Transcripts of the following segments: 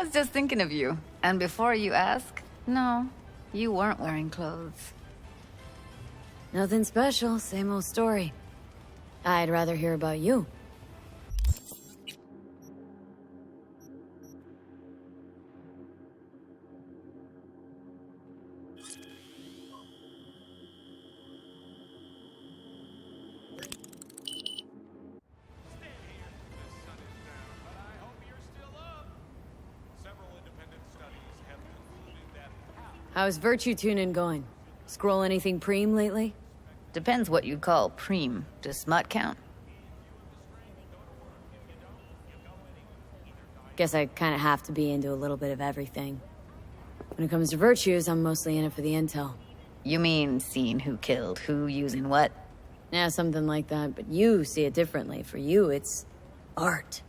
I was just thinking of you. And before you ask, no, you weren't wearing clothes. Nothing special, same old story. I'd rather hear about you. How's Virtue Tuning going? Scroll anything preem lately? Depends what you'd call preem. Does smut count? Guess I kinda have to be into a little bit of everything. When it comes to virtues, I'm mostly in it for the intel. You mean seeing who killed who using what? Yeah, something like that, but you see it differently. For you, it's art.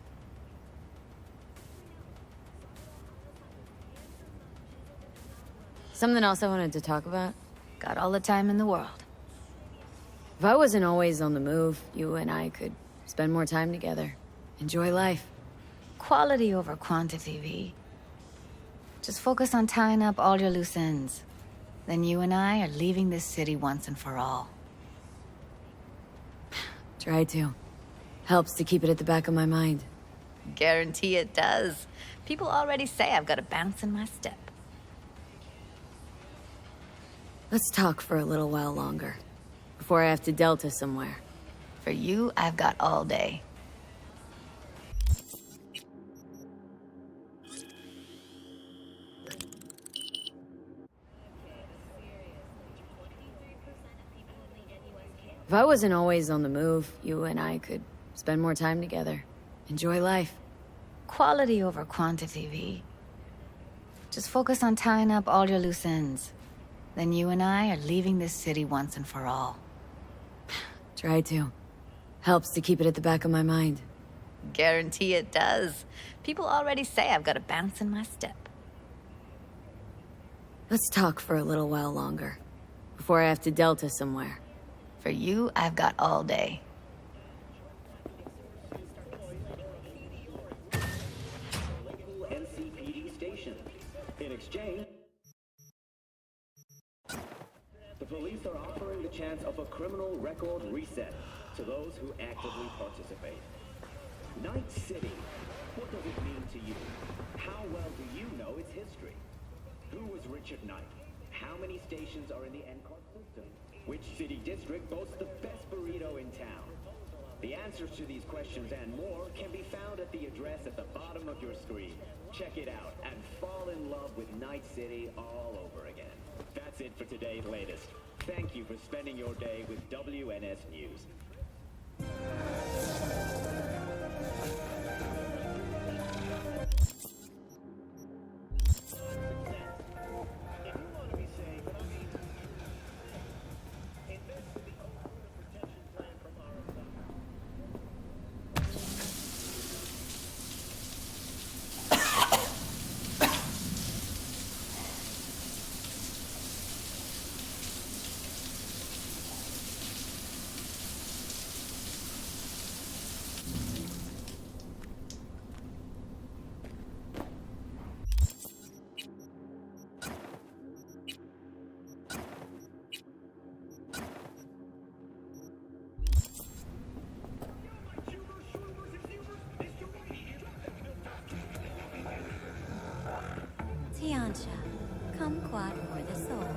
Something else I wanted to talk about? Got all the time in the world. If I wasn't always on the move, you and I could spend more time together. Enjoy life. Quality over quantity, V. Just focus on tying up all your loose ends. Then you and I are leaving this city once and for all. Try to. Helps to keep it at the back of my mind. Guarantee it does. People already say I've got a bounce in my step. Let's talk for a little while longer. Before I have to Delta somewhere. For you, I've got all day. If I wasn't always on the move, you and I could spend more time together. Enjoy life. Quality over quantity, V. Just focus on tying up all your loose ends. Then you and I are leaving this city once and for all. Try to. Helps to keep it at the back of my mind. Guarantee it does. People already say I've got a bounce in my step. Let's talk for a little while longer. Before I have to Delta somewhere. For you, I've got all day. NCPD station. In exchange, the police are offering the chance of a criminal record reset to those who actively participate. Night City, what does it mean to you? How well do you know its history? Who was Richard Knight? How many stations are in the NCART system? Which city district boasts the best burrito in town? The answers to these questions and more can be found at the address at the bottom of your screen. Check it out and fall in love with Night City all over again. That's it for today's latest. Thank you for spending your day with WNS News. Tiansha, kumquat for the soul.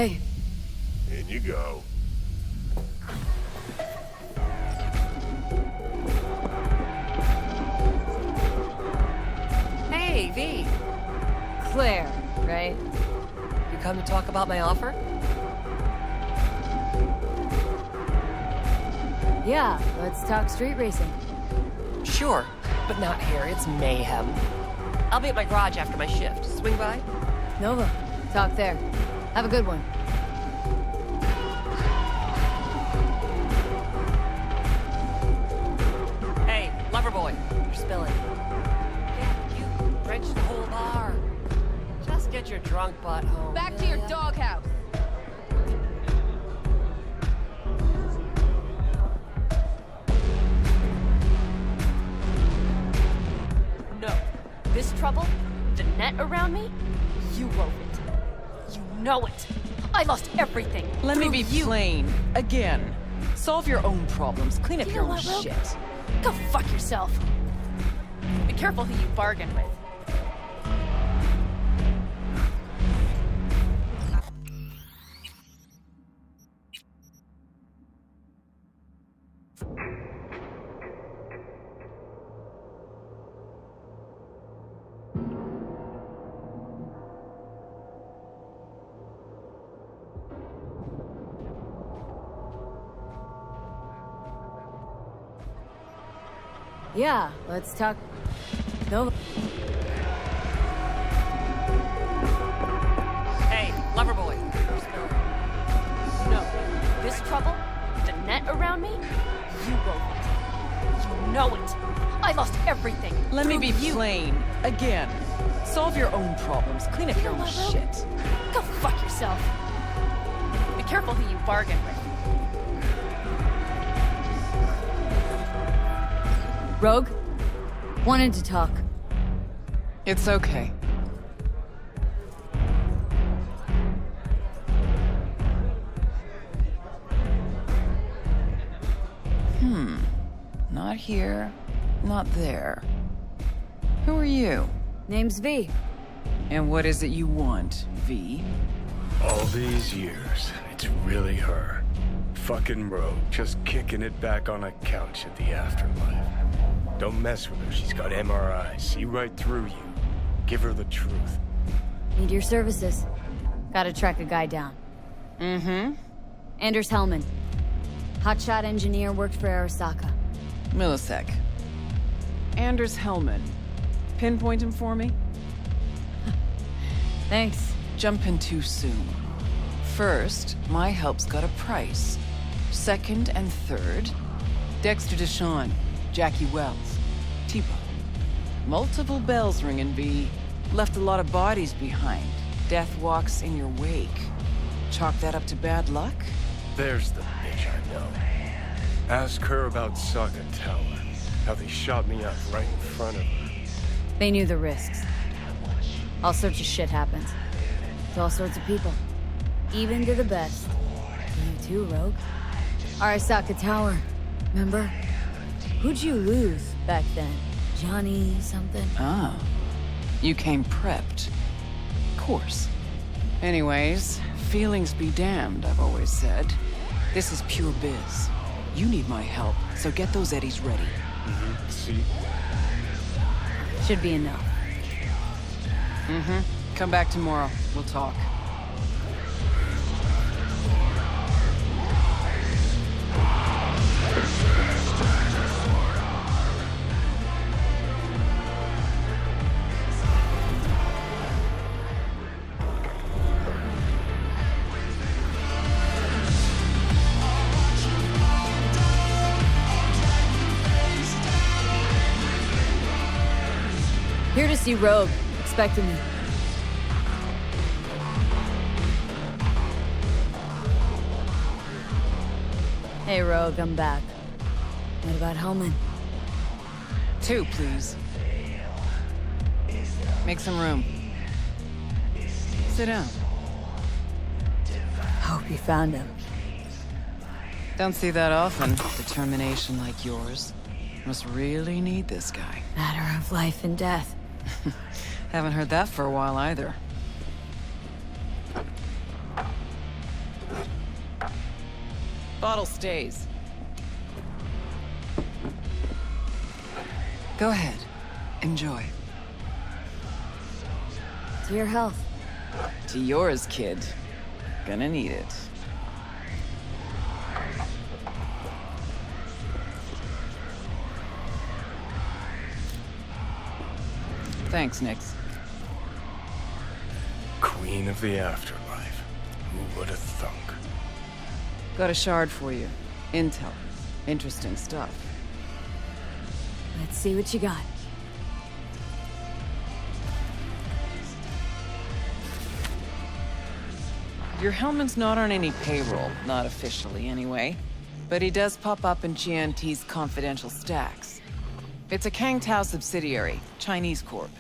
Hey, In you go. Hey, V. Claire, right? You come to talk about my offer? Yeah, let's talk street racing. Sure, but not here. It's mayhem. I'll be at my garage after my shift. Swing by? Nova, talk there. Have a good one. Hey, lover boy, you're spilling. Yeah, you drenched the whole bar. Just get your drunk butt home. Back to your doghouse. No. This trouble, the net around me, you wove it. You know it. I lost everything. Let me through be you. plain. Again. Solve your own problems. Clean up You your know own what, Rogue? shit. Go fuck yourself. Be careful who you bargain with. Yeah, let's talk. Nova. Hey, lover boy, you're spilling. No. This trouble, the net around me, you wove it. You know it. I lost everything. Let me through be you. plain. Again. Solve your own problems. Clean up You your know own what, Rogue? shit. Go fuck yourself. Be careful who you bargain with. Rogue? Wanted to talk. It's okay. Not here, not there. Who are you? Name's V. And what is it you want, V? All these years, it's really her. Fucking Rogue, just kicking it back on a couch at the afterlife. Don't mess with her, she's got MRI, see right through you. Give her the truth. Need your services. Gotta track a guy down. Mm-hmm. Anders Hellman. Hotshot engineer, worked for Arasaka. Millisec. Anders Hellman. Pinpoint him for me? Thanks. Jumping too soon. First, my help's got a price. Second and third, Dexter Deshawn, Jackie Wells, T-Bone. Multiple bells ringing, V. Left a lot of bodies behind. Death walks in your wake. Chalk that up to bad luck? There's the bitch I know. Ask her about Saga Tower. How they shot me up right in front of her. They knew the risks. All sorts of shit happens. To all sorts of people. Even to the best. You too, Rogue. Arasaka Tower. Remember? Who'd you lose back then? Johnny something? Ah. You came prepped. Course. Anyways, feelings be damned, I've always said. This is pure biz. You need my help, so get those eddies ready. See? Should be enough. Come back tomorrow. We'll talk. Here to see Rogue. Expecting me. Hey, Rogue, I'm back. What about Hellman? 2, please. Make some room. Sit down. Hope you found him. Don't see that often. Determination like yours. Must really need this guy. Matter of life and death. Haven't heard that for a while either. Bottle stays. Go ahead. Enjoy. To your health. To yours, kid. Gonna need it. Thanks, Nix. Queen of the afterlife. Who would have thunk? Got a shard for you. Intel. Interesting stuff. Let's see what you got. Your Hellman's not on any payroll, not officially anyway. But he does pop up in GNT's confidential stacks. It's a Kang Tao subsidiary, Chinese corp.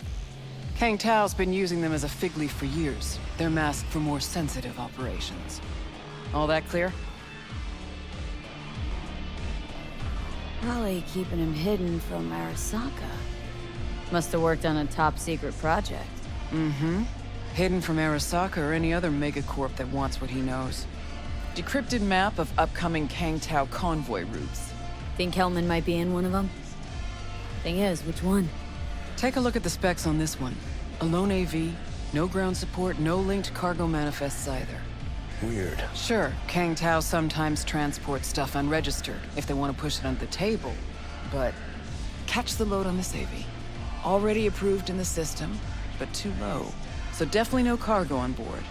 Kang Tao's been using them as a fig leaf for years. They're masked for more sensitive operations. All that clear? Probably keeping him hidden from Arasaka. Must have worked on a top secret project. Mm-hmm. Hidden from Arasaka or any other megacorp that wants what he knows. Decrypted map of upcoming Kang Tao convoy routes. Think Hellman might be in one of them? Thing is, which one? Take a look at the specs on this one. A lone AV, no ground support, no linked cargo manifests either. Weird. Sure, Kang Tao sometimes transports stuff unregistered if they want to push it under the table, but catch the load on this AV. Already approved in the system, but too low. So definitely no cargo on board.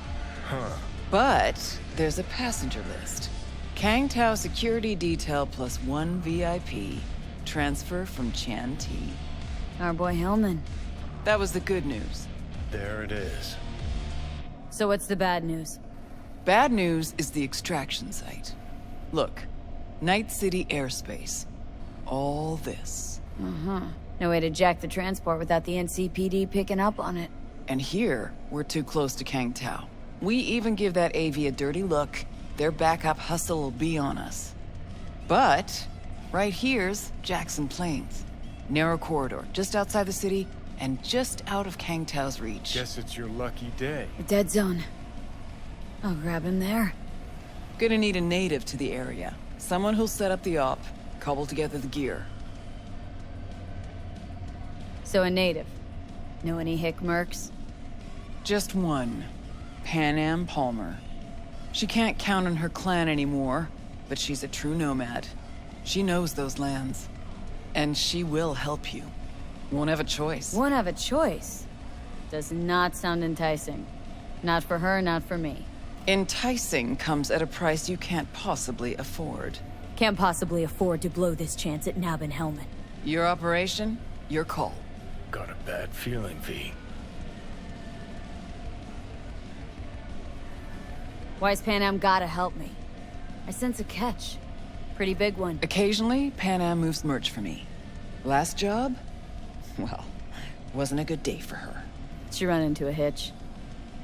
Huh. But there's a passenger list. Kang Tao security detail plus 1 VIP. Transfer from Chan T. Our boy Hellman. That was the good news. There it is. So what's the bad news? Bad news is the extraction site. Look, Night City airspace. All this. No way to jack the transport without the NCPD picking up on it. And here, we're too close to Kang Tao. We even give that AV a dirty look, their backup hustle will be on us. But right here's Jackson Plains. Narrow corridor, just outside the city, and just out of Kang Tao's reach. Guess it's your lucky day. A dead zone. I'll grab him there. Gonna need a native to the area. Someone who'll set up the op, cobble together the gear. So a native. Know any hick mercs? Just one. Pan Am Palmer. She can't count on her clan anymore, but she's a true nomad. She knows those lands. And she will help you. Won't have a choice. Won't have a choice. Does not sound enticing. Not for her, not for me. Enticing comes at a price you can't possibly afford. Can't possibly afford to blow this chance at nabbing Hellman. Your operation, your call. Got a bad feeling, V. Why's Pan Am gotta help me? I sense a catch. Pretty big one. Occasionally, Pan Am moves merch for me. Last job? Well, wasn't a good day for her. She run into a hitch.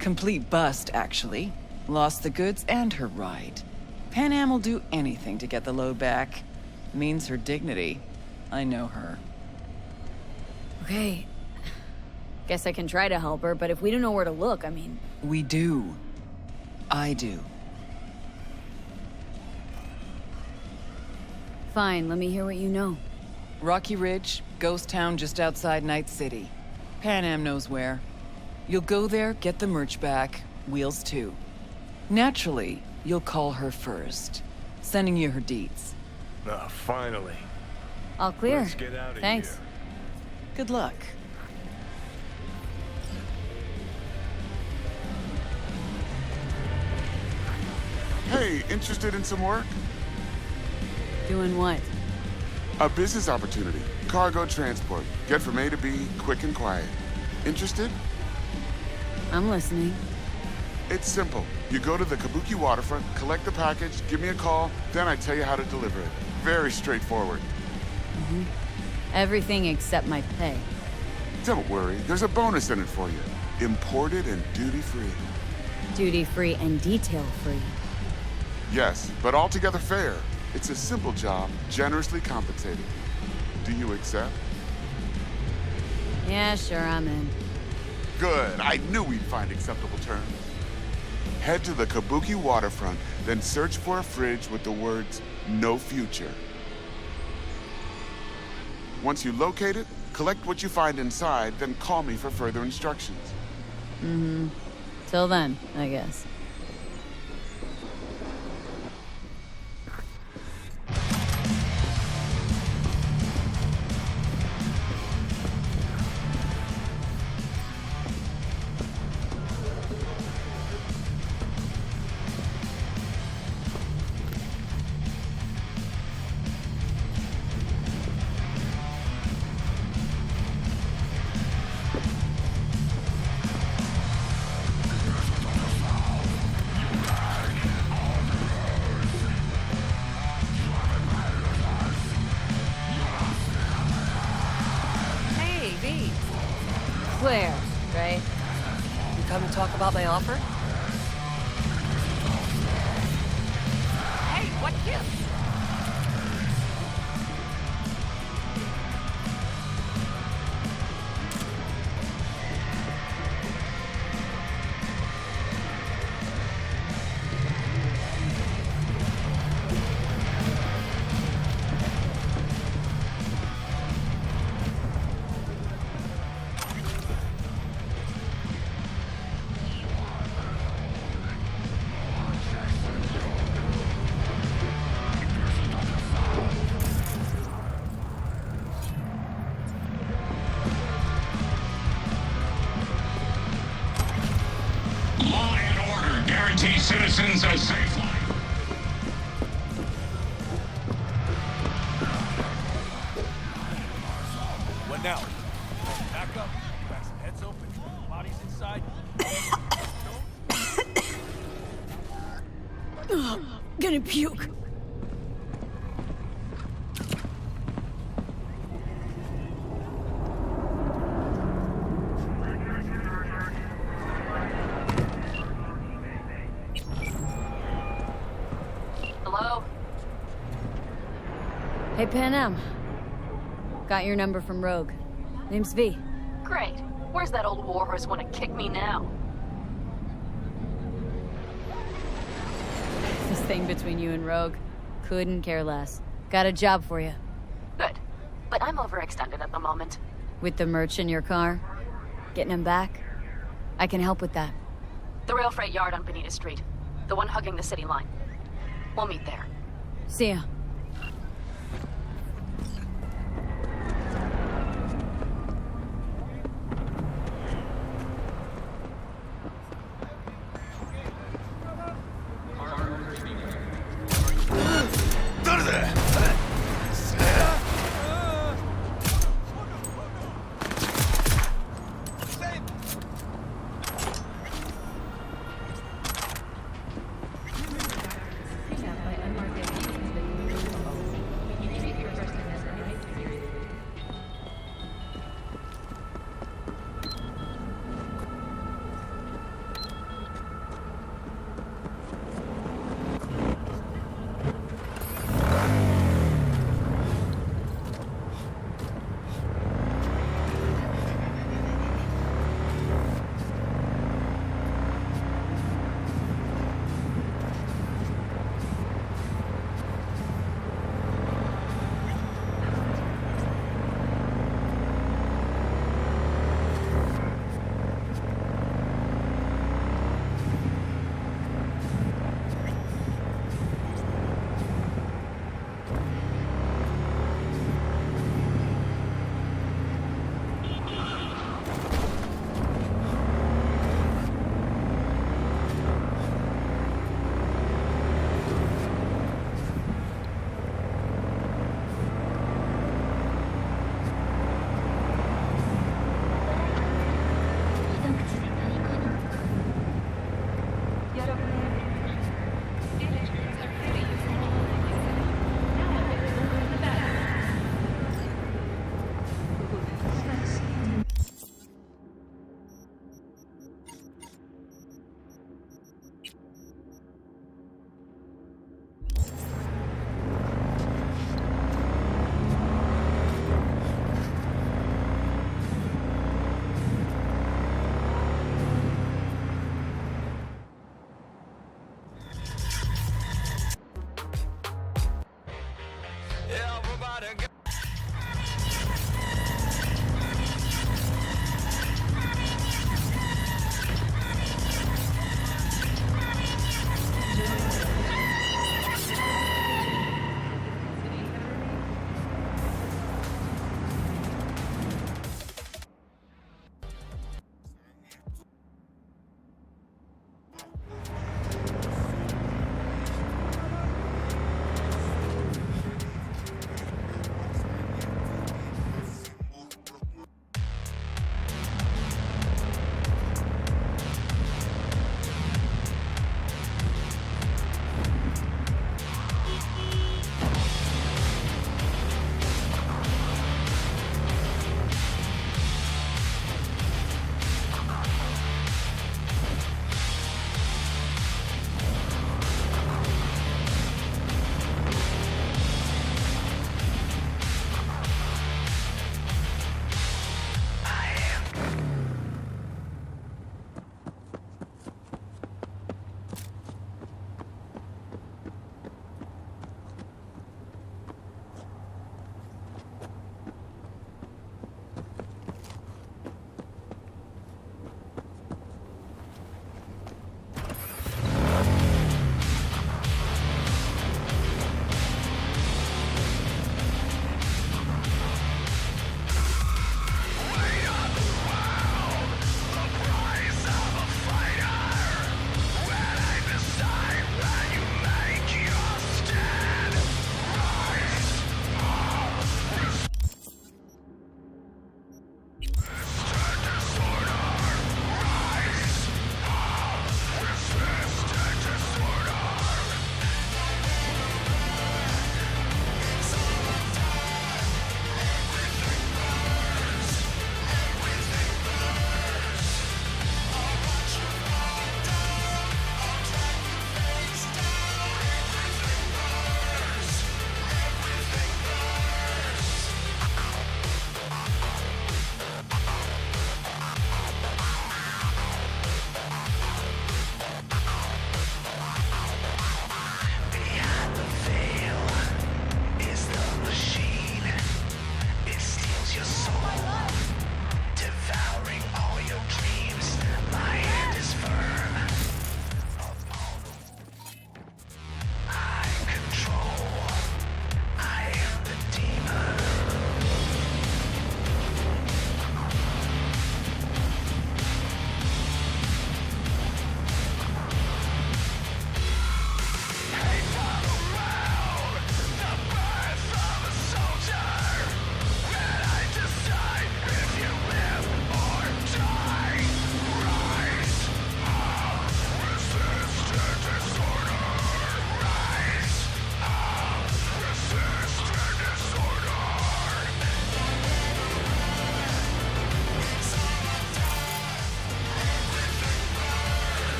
Complete bust, actually. Lost the goods and her ride. Pan Am will do anything to get the load back. Means her dignity. I know her. Okay. Guess I can try to help her, but if we don't know where to look, I mean... We do. I do. Fine, let me hear what you know. Rocky Ridge, ghost town just outside Night City. Pan Am knows where. You'll go there, get the merch back, wheels too. Naturally, you'll call her first. Sending you her deeds. Ah, finally. All clear. Let's get out of Thanks. here. Good luck. Hey, interested in some work? Doing what? A business opportunity. Cargo transport. Get from A to B, quick and quiet. Interested? I'm listening. It's simple. You go to the Kabuki waterfront, collect the package, give me a call, then I tell you how to deliver it. Very straightforward. Everything except my pay. Don't worry, there's a bonus in it for you. Imported and duty-free. Duty-free and detail-free. Yes, but altogether fair. It's a simple job, generously compensated. Do you accept? Yeah, sure, I'm in. Good. I knew we'd find acceptable terms. Head to the Kabuki waterfront, then search for a fridge with the words, "No future." Once you locate it, collect what you find inside, then call me for further instructions. Till then, I guess. Hey, V. Claire, right? You come to talk about my offer? Hey, what gift? Law and order guarantee citizens a safe life. What now? Back up. Back some heads open. Bodies inside. Gonna puke. Hello? Hey, Panam. Got your number from Rogue. Name's V. Great. Where's that old warhorse want to kick me now? This thing between you and Rogue. Couldn't care less. Got a job for you. Good. But I'm overextended at the moment. With the merch in your car? Getting him back? I can help with that. The rail freight yard on Benita Street. The one hugging the city line. We'll meet there. See ya.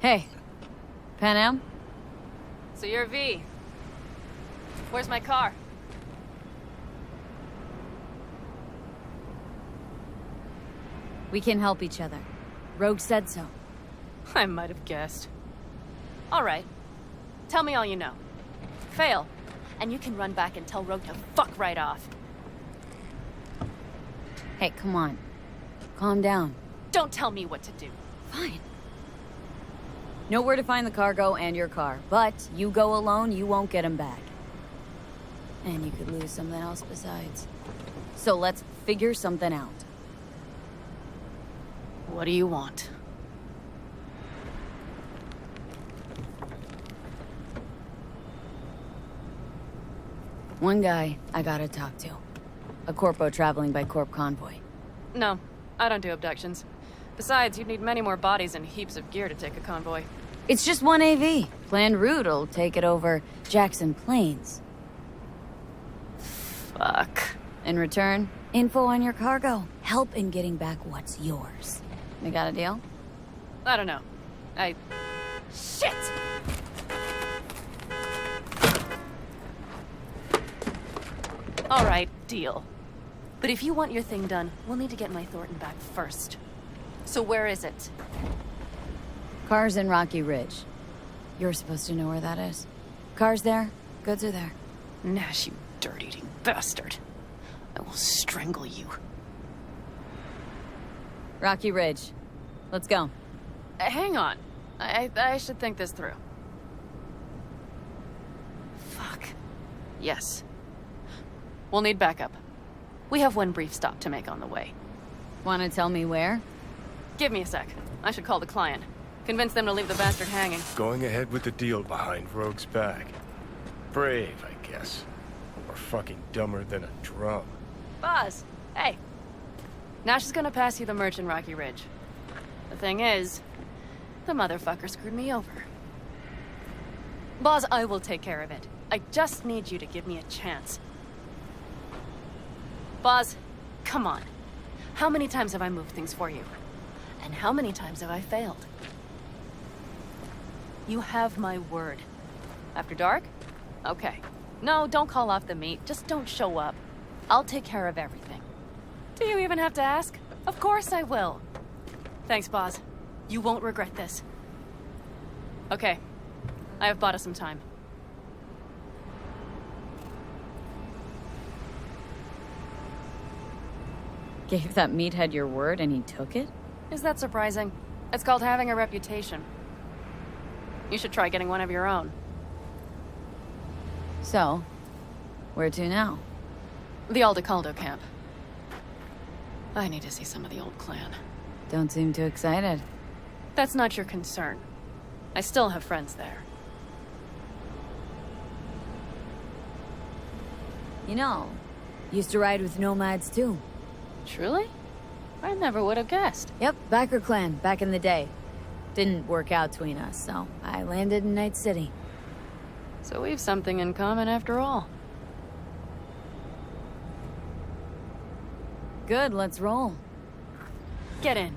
Hey, Pan Am? So you're V. Where's my car? We can help each other. Rogue said so. I might have guessed. All right. Tell me all you know. Fail, and you can run back and tell Rogue to fuck right off. Hey, come on. Calm down. Don't tell me what to do. Fine. Know where to find the cargo and your car, but you go alone, you won't get him back. And you could lose something else besides. So let's figure something out. What do you want? One guy I gotta talk to. A corpo traveling by corp convoy. No, I don't do abductions. Besides, you'd need many more bodies and heaps of gear to take a convoy. It's just one AV. Planned route'll take it over Jackson Plains. Fuck. In return, info on your cargo. Help in getting back what's yours. We got a deal? I don't know. Shit! All right, deal. But if you want your thing done, we'll need to get my Thornton back first. So where is it? Car's in Rocky Ridge. You're supposed to know where that is. Car's there, goods are there. Nash, you dirt-eating bastard. I will strangle you. Rocky Ridge. Let's go. Hang on. I should think this through. Fuck. Yes. We'll need backup. We have one brief stop to make on the way. Wanna tell me where? Give me a sec. I should call the client. Convince them to leave the bastard hanging. Going ahead with the deal behind Rogue's back. Brave, I guess. Or fucking dumber than a drum. Boz, hey. Nash is gonna pass you the merch in Rocky Ridge. The thing is, the motherfucker screwed me over. Boz, I will take care of it. I just need you to give me a chance. Boz, come on. How many times have I moved things for you? And how many times have I failed? You have my word. After dark? Okay. No, don't call off the meet. Just don't show up. I'll take care of everything. Do you even have to ask? Of course I will. Thanks, Boz. You won't regret this. Okay. I have bought us some time. Gave that meathead your word and he took it? Is that surprising? It's called having a reputation. You should try getting one of your own. So, where to now? The Aldecaldo camp. I need to see some of the old clan. Don't seem too excited. That's not your concern. I still have friends there. You know, used to ride with nomads too. Truly? I never would have guessed. Yep, Backer clan, back in the day. Didn't work out between us, so I landed in Night City. So we've something in common after all. Good, let's roll. Get in.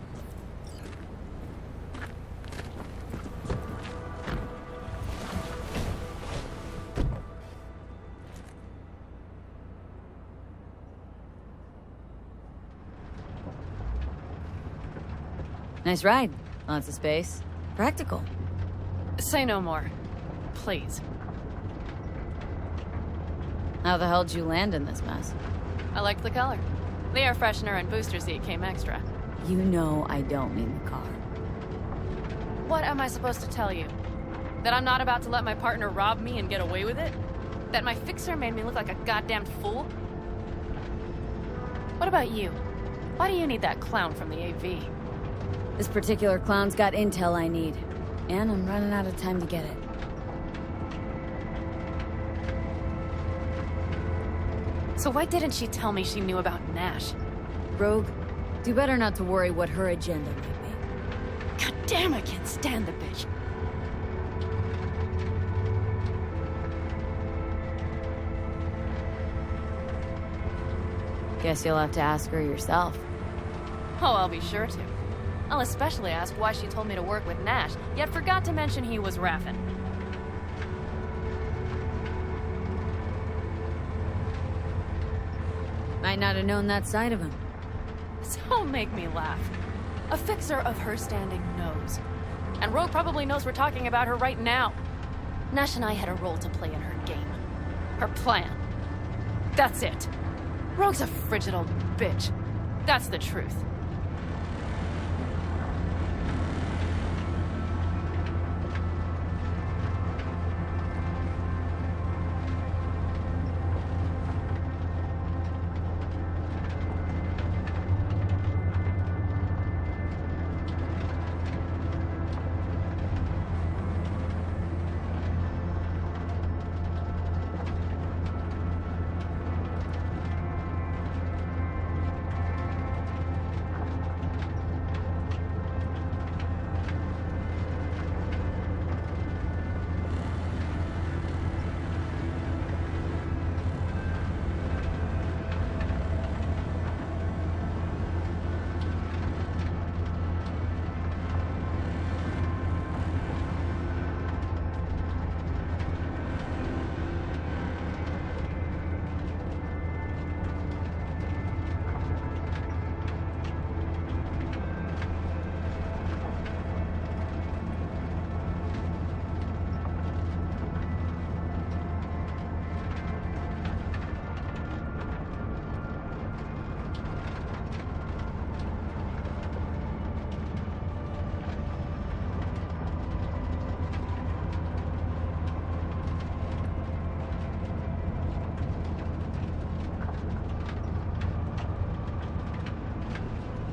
Nice ride. Lots of space. Practical. Say no more. Please. How the hell did you land in this mess? I liked the color. The air freshener and booster seat came extra. You know I don't mean the car. What am I supposed to tell you? That I'm not about to let my partner rob me and get away with it? That my fixer made me look like a goddamn fool? What about you? Why do you need that clown from the AV? This particular clown's got intel I need. And I'm running out of time to get it. So why didn't she tell me she knew about Nash? Rogue, do better not to worry what her agenda might be. God damn, I can't stand the bitch. Guess you'll have to ask her yourself. Oh, I'll be sure to. I'll especially ask why she told me to work with Nash, yet forgot to mention he was Raffen. Might not have known that side of him. Don't make me laugh. A fixer of her standing knows. And Rogue probably knows we're talking about her right now. Nash and I had a role to play in her game. Her plan. That's it. Rogue's a frigid old bitch. That's the truth.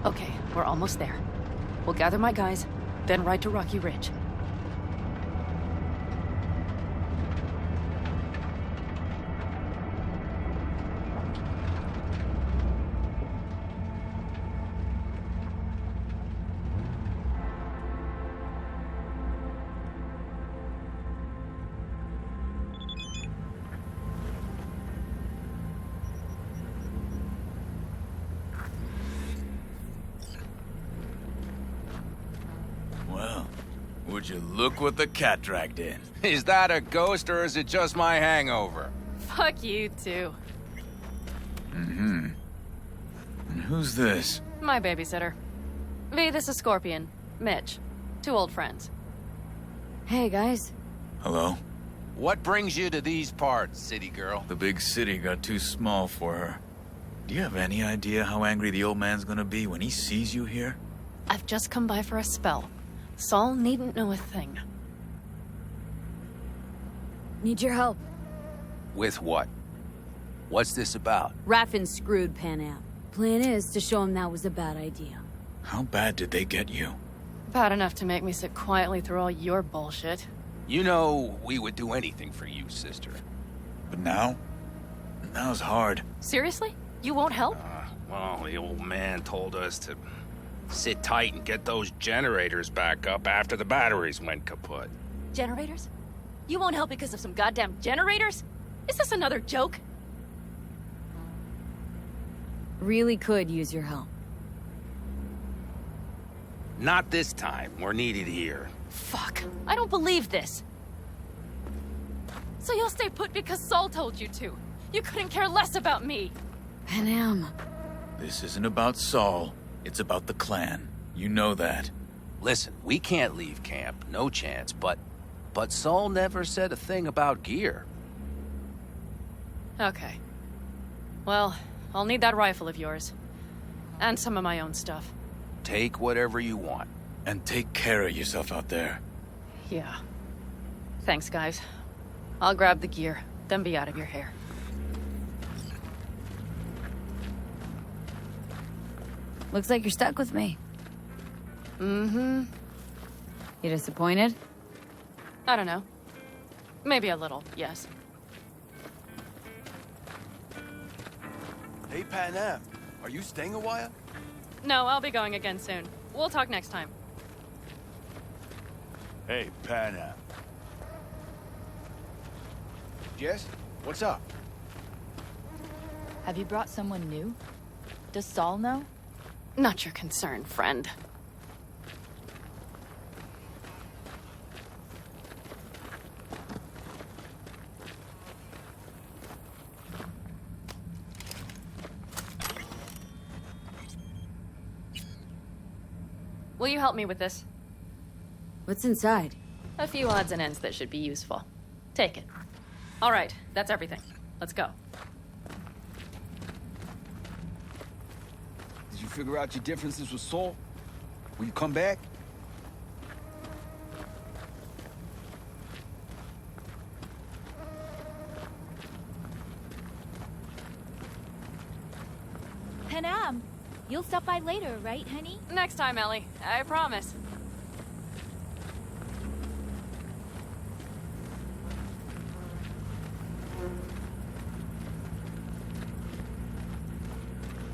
Okay, we're almost there. We'll gather my guys, then ride to Rocky Ridge. Would you look what the cat dragged in? Is that a ghost or is it just my hangover? Fuck you too. Mm-hmm. And who's this? My babysitter. V, this is Scorpion. Mitch. Two old friends. Hey, guys. Hello? What brings you to these parts, city girl? The big city got too small for her. Do you have any idea how angry the old man's gonna be when he sees you here? I've just come by for a spell. Saul needn't know a thing. Need your help. With what? What's this about? Raffen screwed Pan Am. Plan is to show him that was a bad idea. How bad did they get you? Bad enough to make me sit quietly through all your bullshit. You know, we would do anything for you, sister. But now? Now's hard. Seriously? You won't help? Well, the old man told us to sit tight and get those generators back up after the batteries went kaput. Generators? You won't help because of some goddamn generators? Is this another joke? Really could use your help. Not this time. We're needed here. Fuck. I don't believe this. So you'll stay put because Saul told you to. You couldn't care less about me. Pan Am. This isn't about Saul. It's about the clan. You know that. Listen, we can't leave camp. No chance, but Saul never said a thing about gear. Okay. Well, I'll need that rifle of yours. And some of my own stuff. Take whatever you want. And take care of yourself out there. Yeah. Thanks, guys. I'll grab the gear, then be out of your hair. Looks like you're stuck with me. Mm-hmm. You disappointed? I don't know. Maybe a little, yes. Hey, Pan Am. Are you staying a while? No, I'll be going again soon. We'll talk next time. Hey, Pan Am. Jess, what's up? Have you brought someone new? Does Saul know? Not your concern, friend. will you help me with this? What's inside? A few odds and ends that should be useful. Take it. All right, that's everything. Let's go. Did you figure out your differences with Saul? Will you come back? Panam, you'll stop by later, right, honey? Next time, Ellie. I promise.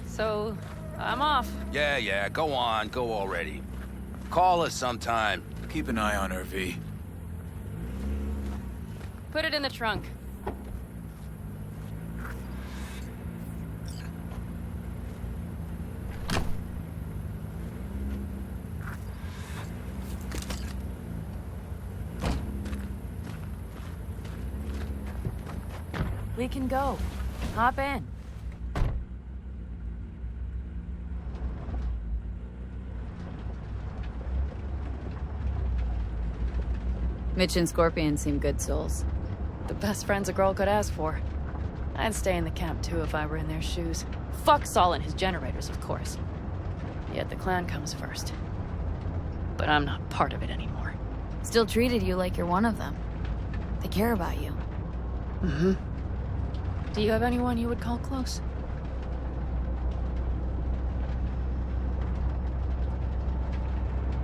So, I'm off. Yeah, go on, go already. Call us sometime. Keep an eye on her, V. Put it in the trunk. We can go. Hop in. Mitch and Scorpion seem good souls. The best friends a girl could ask for. I'd stay in the camp too if I were in their shoes. Fuck Saul and his generators, of course. Yet the clan comes first. But I'm not part of it anymore. Still treated you like you're one of them. They care about you. Mm-hmm. Do you have anyone you would call close?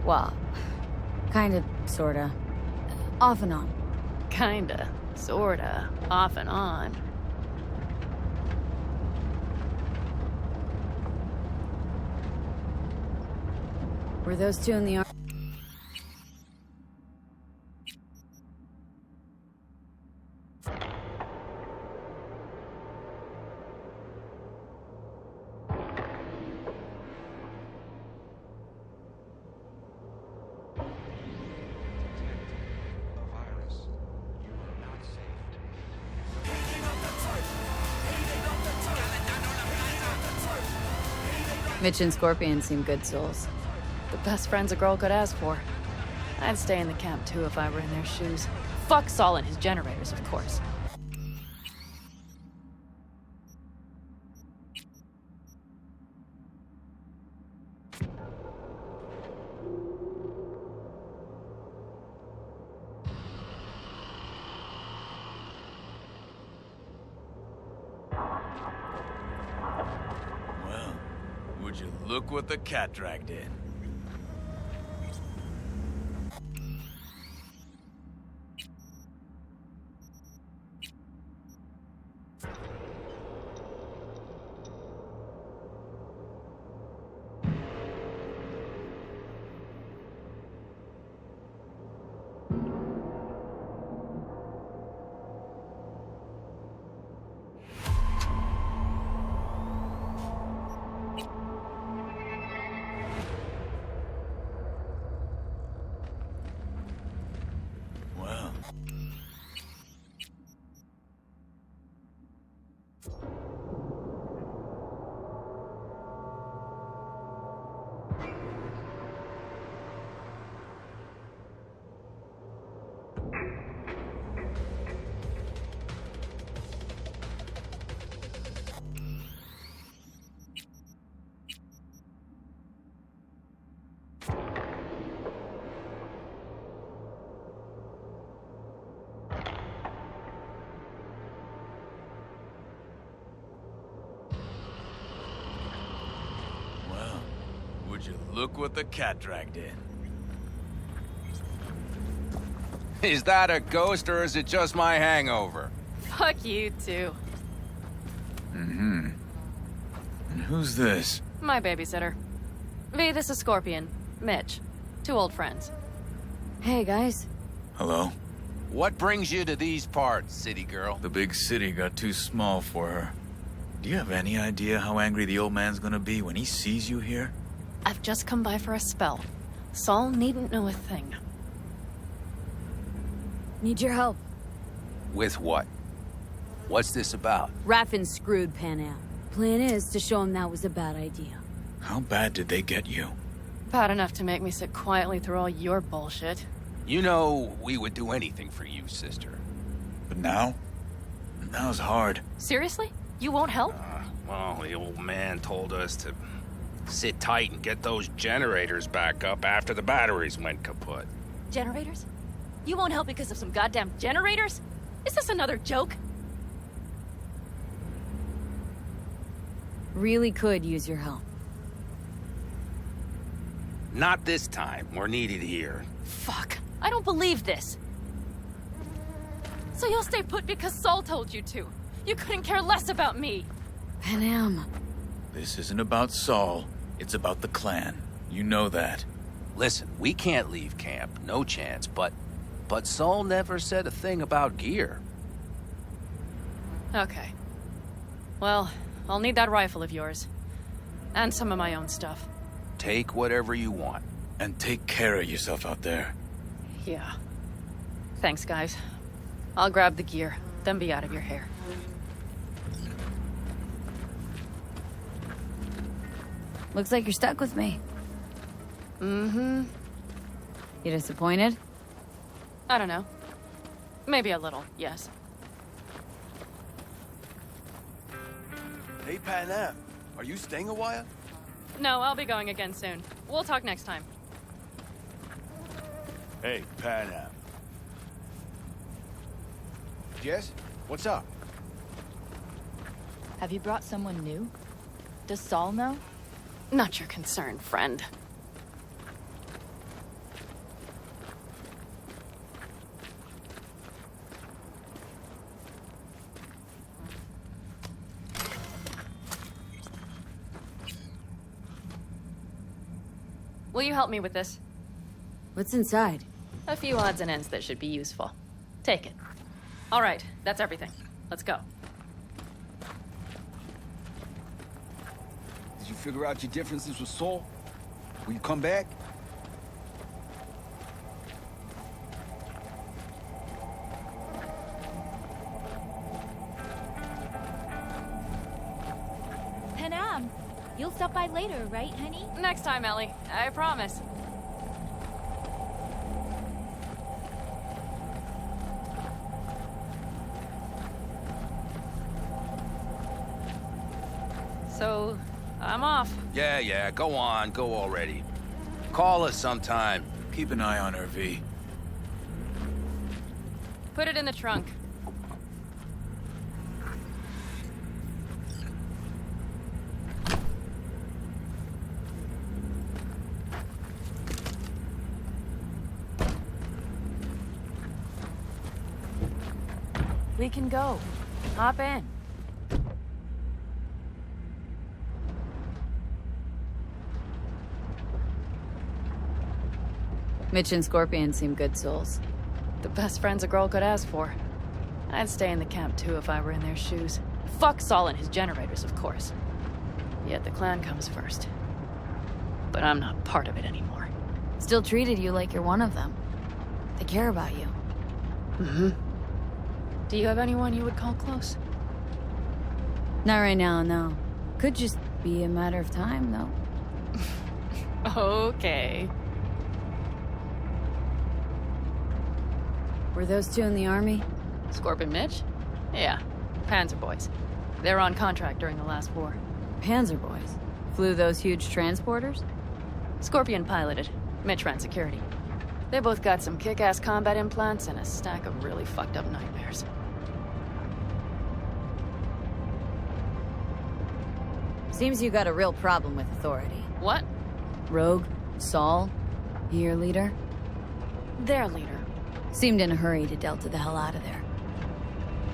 Well, kinda, sorta. Off and on. Kinda, sorta, off and on. Were those two in the army? Mitch and Scorpion seem good souls. The best friends a girl could ask for. I'd stay in the camp too if I were in their shoes. Fuck Saul and his generators, of course. Would you look what the cat dragged in? Would you look what the cat dragged in? Is that a ghost or is it just my hangover? Fuck you too. Mm-hmm. And who's this? My babysitter. V, this is Scorpion. Mitch. Two old friends. Hey, guys. Hello? What brings you to these parts, city girl? The big city got too small for her. Do you have any idea how angry the old man's gonna be when he sees you here? I've just come by for a spell. Saul needn't know a thing. Need your help. With what? What's this about? Raffin screwed Panam. Plan is to show him that was a bad idea. How bad did they get you? Bad enough to make me sit quietly through all your bullshit. You know we would do anything for you, sister. But now? Now's hard. Seriously? You won't help? Well, the old man told us to sit tight and get those generators back up after the batteries went kaput. Generators? You won't help because of some goddamn generators? Is this another joke? Really could use your help. Not this time. We're needed here. Fuck. I don't believe this. So you'll stay put because Saul told you to. You couldn't care less about me. Panam. This isn't about Saul. It's about the clan. You know that. Listen, we can't leave camp. No chance. But Saul never said a thing about gear. Okay. Well, I'll need that rifle of yours. And some of my own stuff. Take whatever you want. And take care of yourself out there. Yeah. Thanks, guys. I'll grab the gear, then be out of your hair. Looks like you're stuck with me. Mm-hmm. You disappointed? I don't know. Maybe a little, yes. Hey, Panam. Are you staying a while? No, I'll be going again soon. We'll talk next time. Hey, Panam. Jess, what's up? Have you brought someone new? Does Saul know? Not your concern, friend. Will you help me with this? What's inside? A few odds and ends that should be useful. Take it. All right, that's everything. Let's go. Did you figure out your differences with Saul? Will you come back? Panam, you'll stop by later, right, honey? Next time, Ellie. I promise. So, I'm off. Yeah, go on. Go already. Call us sometime. Keep an eye on her, V. Put it in the trunk. We can go. Hop in. Mitch and Scorpion seem good souls. The best friends a girl could ask for. I'd stay in the camp too if I were in their shoes. Fuck Saul and his generators, of course. Yet the clan comes first. But I'm not part of it anymore. Still treated you like you're one of them. They care about you. Mm-hmm. Do you have anyone you would call close? Not right now, no. Could just be a matter of time, though. Okay. Were those two in the army? Scorp and Mitch? Yeah, Panzer boys. They were on contract during the last war. Panzer boys? Flew those huge transporters? Scorpion piloted. Mitch ran security. They both got some kick-ass combat implants and a stack of really fucked up nightmares. Seems you got a real problem with authority. What? Rogue? Saul? Your leader? Their leader. Seemed in a hurry to delta the hell out of there.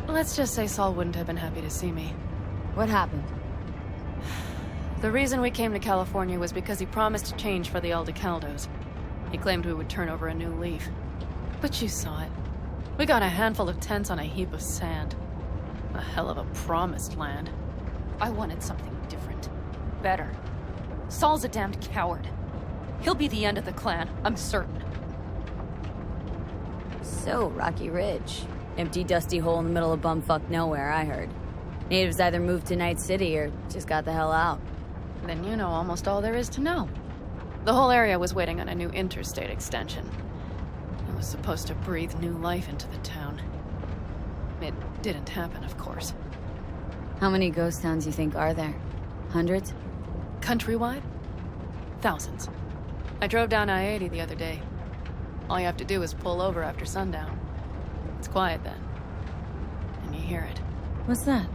Let's just say Saul wouldn't have been happy to see me. What happened? The reason we came to California was because he promised change for the Aldecaldos. He claimed we would turn over a new leaf. But you saw it. We got a handful of tents on a heap of sand. A hell of a promised land. I wanted something different. Better. Saul's a damned coward. He'll be the end of the clan, I'm certain. So, Rocky Ridge. Empty, dusty hole in the middle of bumfuck nowhere, I heard. Natives either moved to Night City or just got the hell out. Then you know almost all there is to know. The whole area was waiting on a new interstate extension. It was supposed to breathe new life into the town. It didn't happen, of course. How many ghost towns you think are there? Hundreds? Countrywide? Thousands. I drove down I-80 the other day. All you have to do is pull over after sundown. It's quiet then. And you hear it. What's that?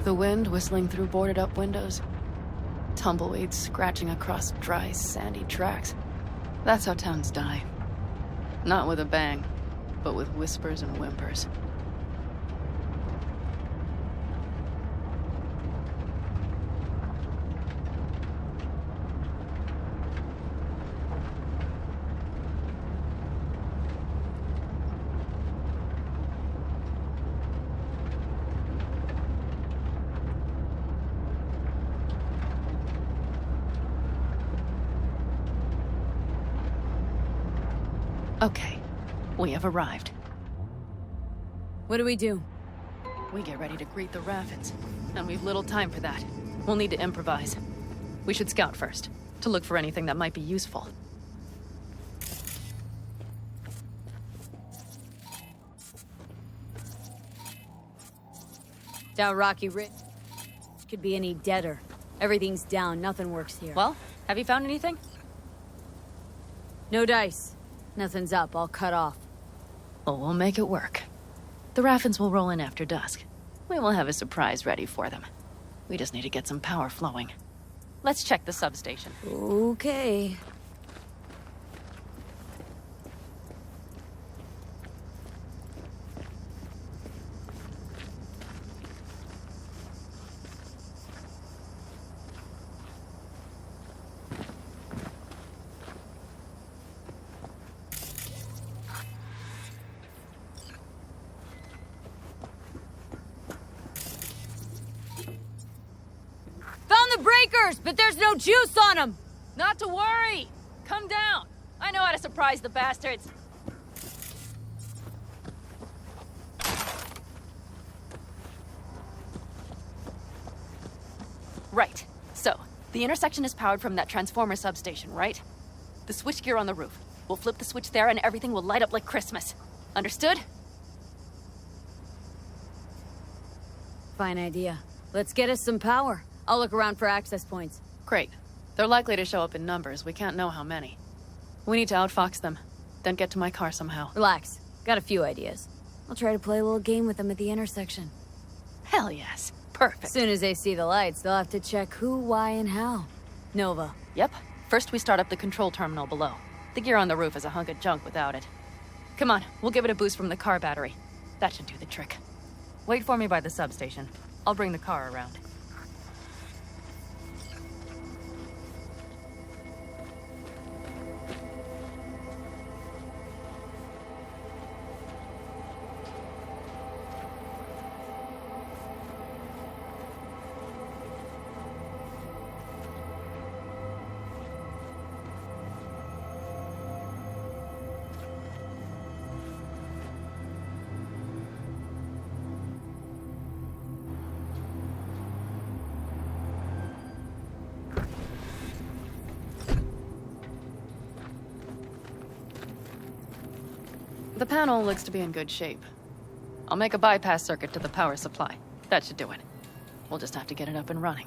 The wind whistling through boarded-up windows. Tumbleweeds scratching across dry, sandy tracks. That's how towns die. Not with a bang, but with whispers and whimpers. Okay, we have arrived. What do we do? We get ready to greet the Raffins, and we've little time for that. We'll need to improvise. We should scout first, to look for anything that might be useful. Down Rocky Ridge. Could be any deader. Everything's down, nothing works here. Well, have you found anything? No dice. Nothing's up, all cut off. Oh, we'll make it work. The Raffins will roll in after dusk. We will have a surprise ready for them. We just need to get some power flowing. Let's check the substation. Okay. But there's no juice on them! Not to worry! Come down! I know how to surprise the bastards! Right. So, the intersection is powered from that transformer substation, right? The switchgear on the roof. We'll flip the switch there and everything will light up like Christmas. Understood? Fine idea. Let's get us some power. I'll look around for access points. Great. They're likely to show up in numbers. We can't know how many. We need to outfox them, then get to my car somehow. Relax. Got a few ideas. I'll try to play a little game with them at the intersection. Hell yes. Perfect. As soon as they see the lights, they'll have to check who, why, and how. Nova. Yep. First we start up the control terminal below. The gear on the roof is a hunk of junk without it. Come on, we'll give it a boost from the car battery. That should do the trick. Wait for me by the substation. I'll bring the car around. The panel looks to be in good shape. I'll make a bypass circuit to the power supply. That should do it. We'll just have to get it up and running.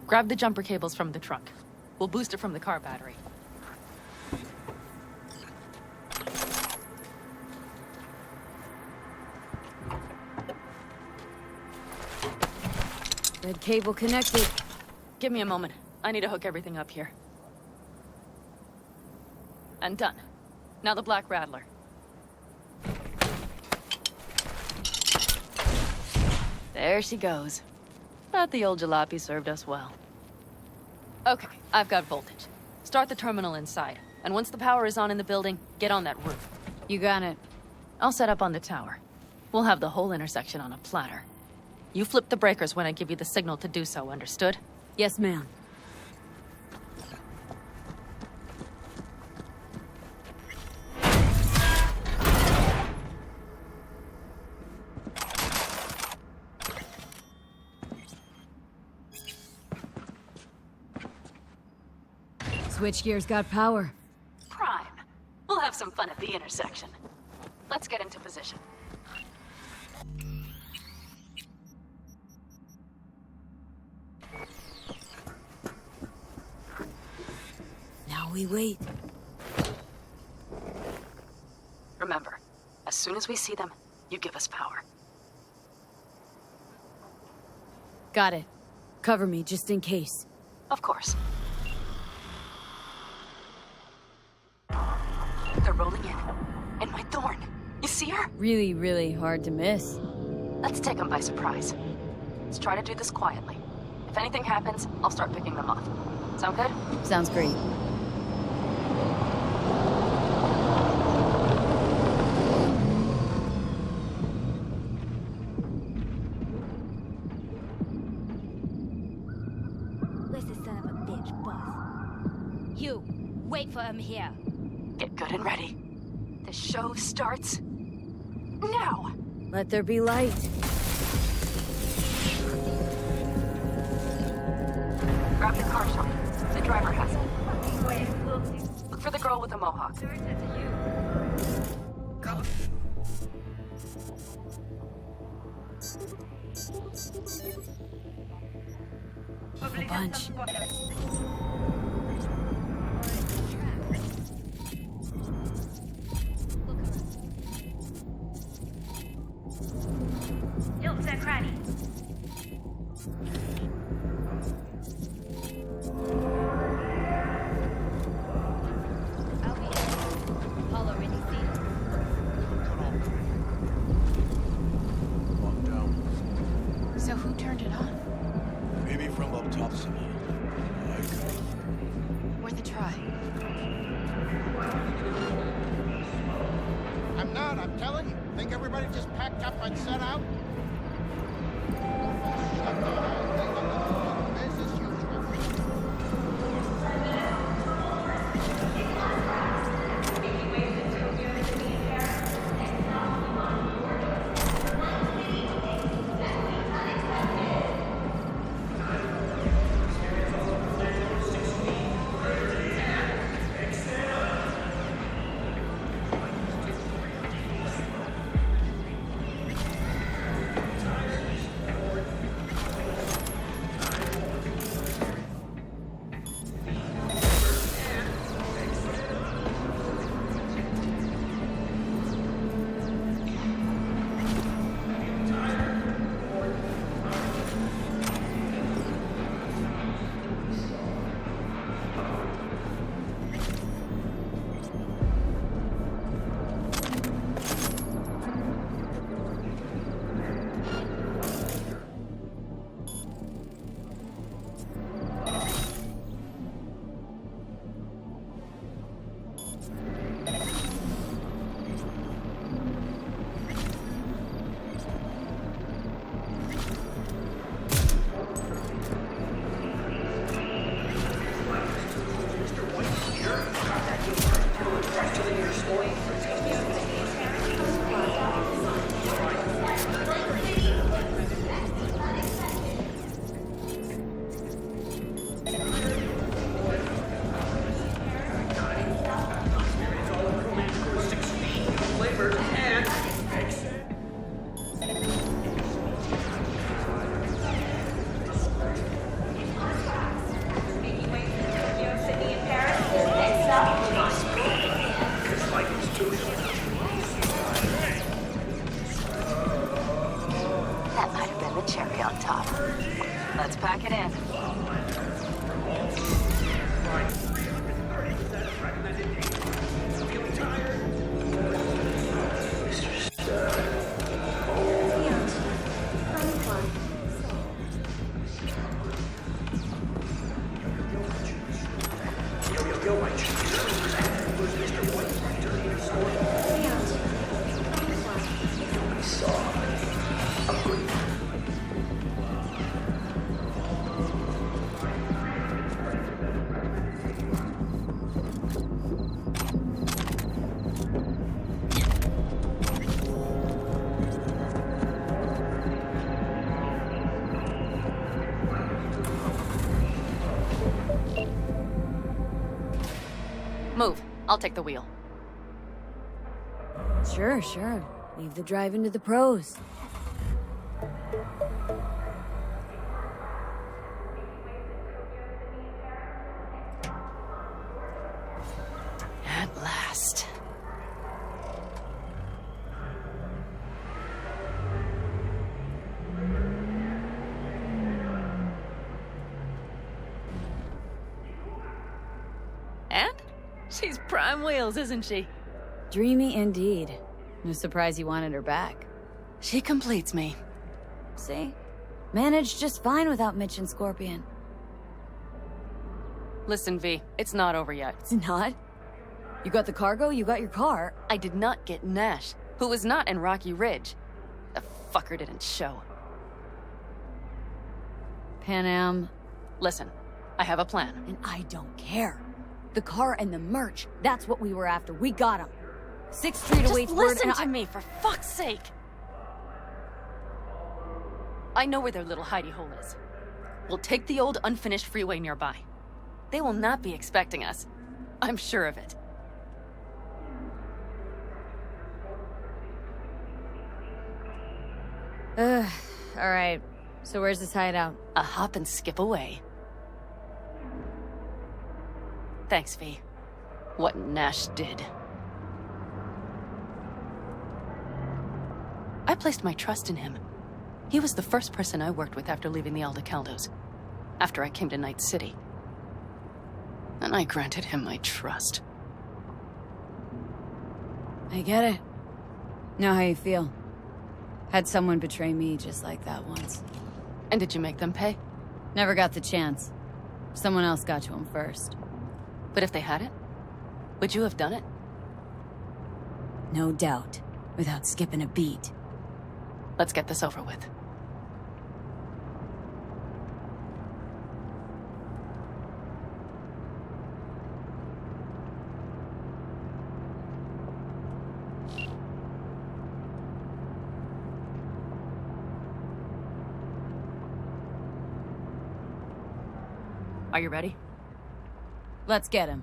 Grab the jumper cables from the trunk. We'll boost it from the car battery. Red cable connected. Give me a moment. I need to hook everything up here. And done. Now the Black Rattler. There she goes. But the old jalopy served us well. Okay, I've got voltage. Start the terminal inside. And once the power is on in the building, get on that roof. You got it. I'll set up on the tower. We'll have the whole intersection on a platter. You flip the breakers when I give you the signal to do so, understood? Yes, ma'am. Switchgear's got power. Prime. We'll have some fun at the intersection. Let's get into position. Now we wait. Remember, as soon as we see them, you give us power. Got it. Cover me, just in case. Of course. They're rolling in. And my Thorn. You see her? Really, really hard to miss. Let's take them by surprise. Let's try to do this quietly. If anything happens, I'll start picking them off. Sound good? Sounds great. Where's the son of a bitch, boss? You, wait for him here. Get good and ready. The show starts now. Let there be light. Grab the car shop. The driver has it. Look for the girl with the mohawk. Go. A bunch. Nooks and crannies. I'll be in. Paul already seen it. Locked down. So who turned it on? Maybe from up top somewhere. Worth a try. I'm not, I'm telling you. Think everybody just packed up and set out? Business usual. That might have been the cherry on top. Let's pack it in. I'll take the wheel. Sure, sure. Leave the driving to the pros. At last. And? She's prime wheels, isn't she? Dreamy indeed. No surprise you wanted her back. She completes me. See? Managed just fine without Mitch and Scorpion. Listen, V, it's not over yet. It's not? You got the cargo, you got your car. I did not get Nash, who was not in Rocky Ridge. The fucker didn't show. Pan Am. Listen, I have a plan. And I don't care. The car and the merch, that's what we were after. We got them. 6th Street awaits word Just listen to me, for fuck's sake! I know where their little hidey hole is. We'll take the old unfinished freeway nearby. They will not be expecting us. I'm sure of it. Alright. So where's this hideout? A hop and skip away. Thanks, V. What Nash did. I placed my trust in him. He was the first person I worked with after leaving the Aldecaldos. After I came to Night City. And I granted him my trust. I get it. Know how you feel. Had someone betray me just like that once. And did you make them pay? Never got the chance. Someone else got to him first. But if they hadn't, would you have done it? No doubt. Without skipping a beat. Let's get this over with. Are you ready? Let's get him.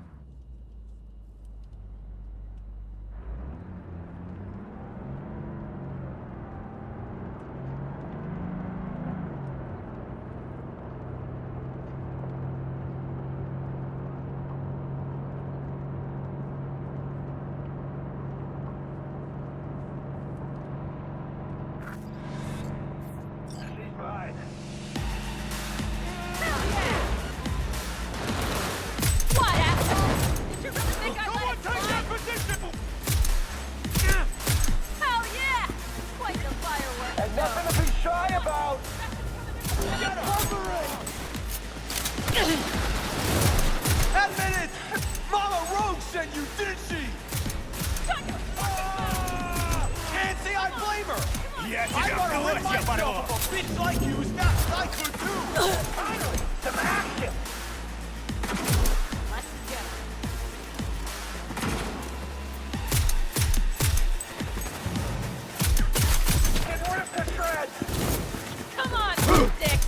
Admit it! Mama Rogue sent you, didn't she? Nancy, I blame her! Yes, I you want to know rid it, myself of a bitch like you as fast as I could too! Finally, some action! Let's go. Get ripped to shreds! Come on, dicks!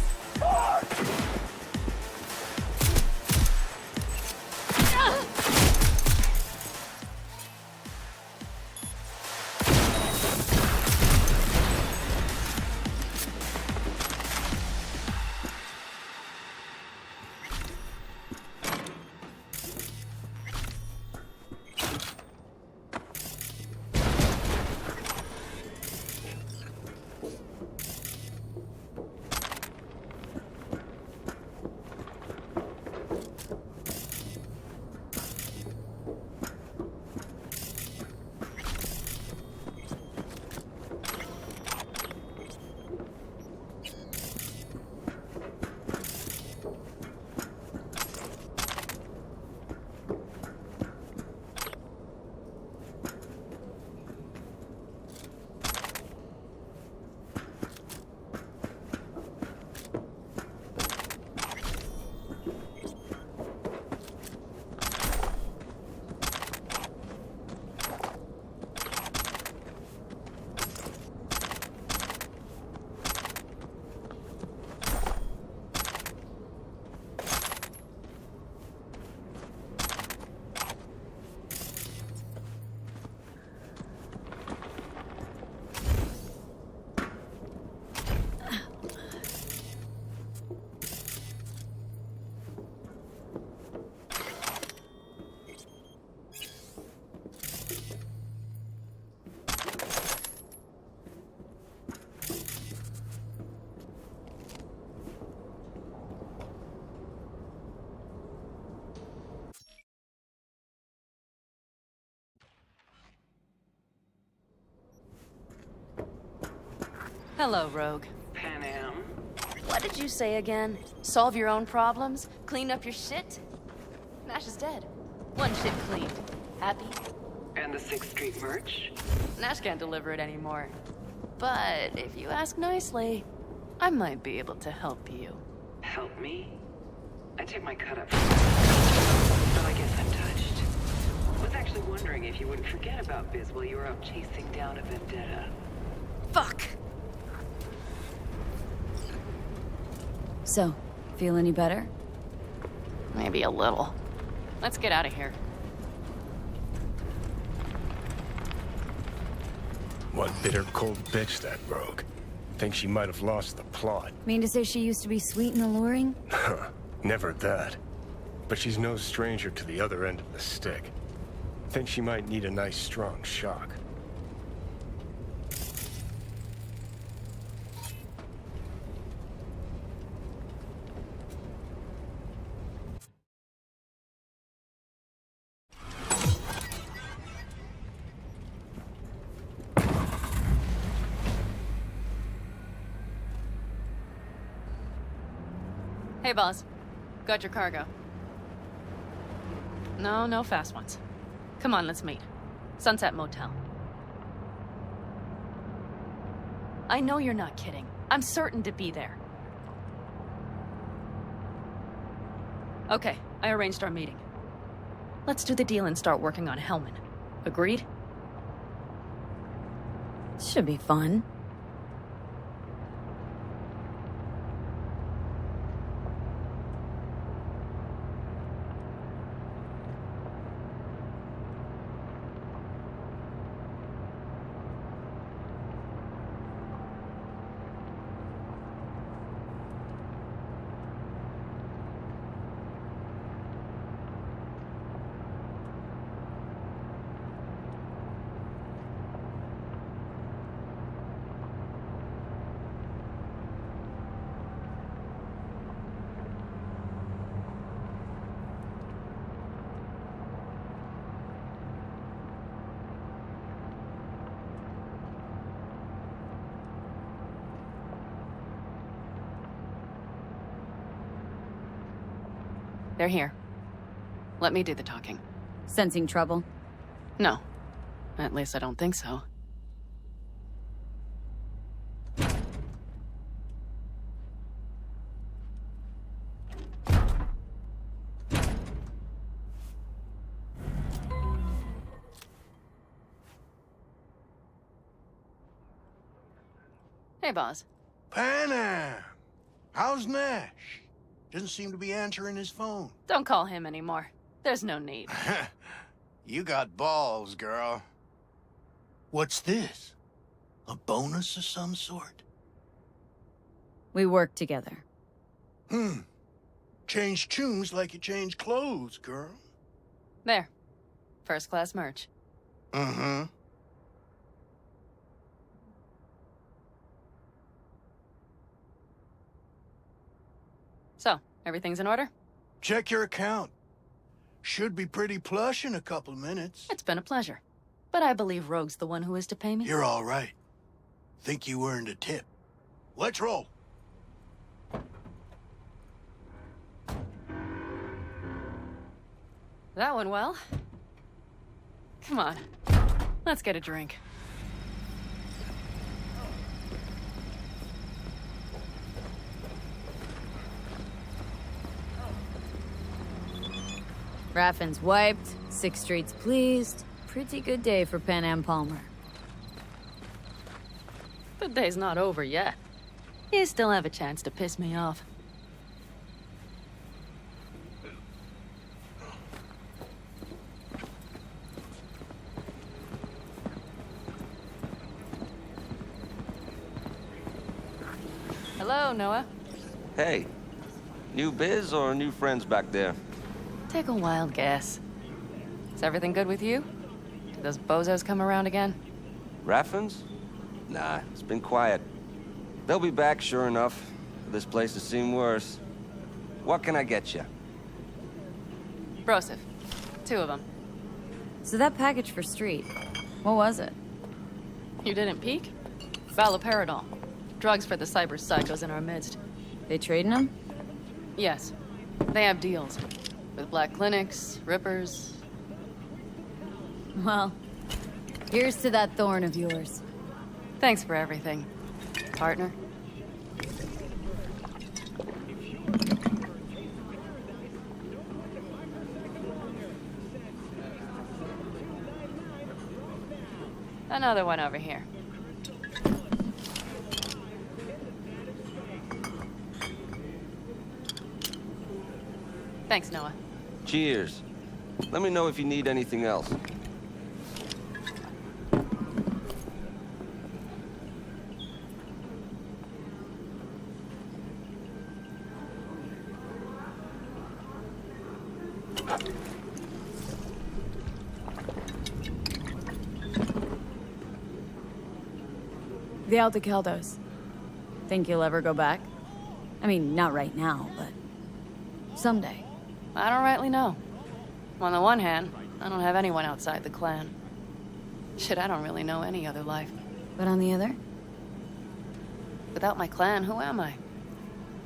Hello, Rogue. Pan Am? What did you say again? Solve your own problems? Clean up your shit? Nash is dead. One shit cleaned. Happy? And the 6th Street merch? Nash can't deliver it anymore. But if you ask nicely, I might be able to help you. Help me? I took my cut up. But I guess I'm touched. Was actually wondering if you wouldn't forget about Biz while you were out chasing down a vendetta. Fuck! So, feel any better? Maybe a little. Let's get out of here. One bitter cold bitch, that Rogue. Think she might have lost the plot. Mean to say she used to be sweet and alluring? Never that. But she's no stranger to the other end of the stick. Think she might need a nice strong shock. Hey, boss. Got your cargo. No fast ones. Come on, let's meet. Sunset Motel. I know you're not kidding. I'm certain to be there. Okay, I arranged our meeting. Let's do the deal and start working on Hellman. Agreed? Should be fun. They're here. Let me do the talking. Sensing trouble? No. At least I don't think so. Hey, boss. Pan Am! How's Nash? Doesn't seem to be answering his phone. Don't call him anymore. There's no need. You got balls, girl. What's this? A bonus of some sort? We work together. Change tunes like you change clothes, girl. There. First class merch. Mm-hmm. So, everything's in order? Check your account. Should be pretty plush in a couple of minutes. It's been a pleasure. But I believe Rogue's the one who is to pay me. You're all right. Think you earned a tip. Let's roll. That went well. Come on. Let's get a drink. Raffin's wiped, 6th Street's pleased. Pretty good day for Pan Am Palmer. The day's not over yet. You still have a chance to piss me off. Hello, Noah. Hey, new biz or new friends back there? Take a wild guess. Is everything good with you? Did those bozos come around again? Raffins? Nah, it's been quiet. They'll be back, sure enough. This place has seen worse. What can I get you? Broseph. 2 of them. So that package for Street, what was it? You didn't peek? Valoperidol. drugs for the cyber psychos in our midst. They trading them? Yes. They have deals. With black clinics, rippers. Well, here's to that thorn of yours. Thanks for everything, partner. Another one over here. Thanks, Noah. Cheers. Let me know if you need anything else. The Aldecaldos. Think you'll ever go back? I mean, not right now, but someday. I don't rightly know. On the one hand, I don't have anyone outside the clan. Shit, I don't really know any other life. But on the other? Without my clan, who am I?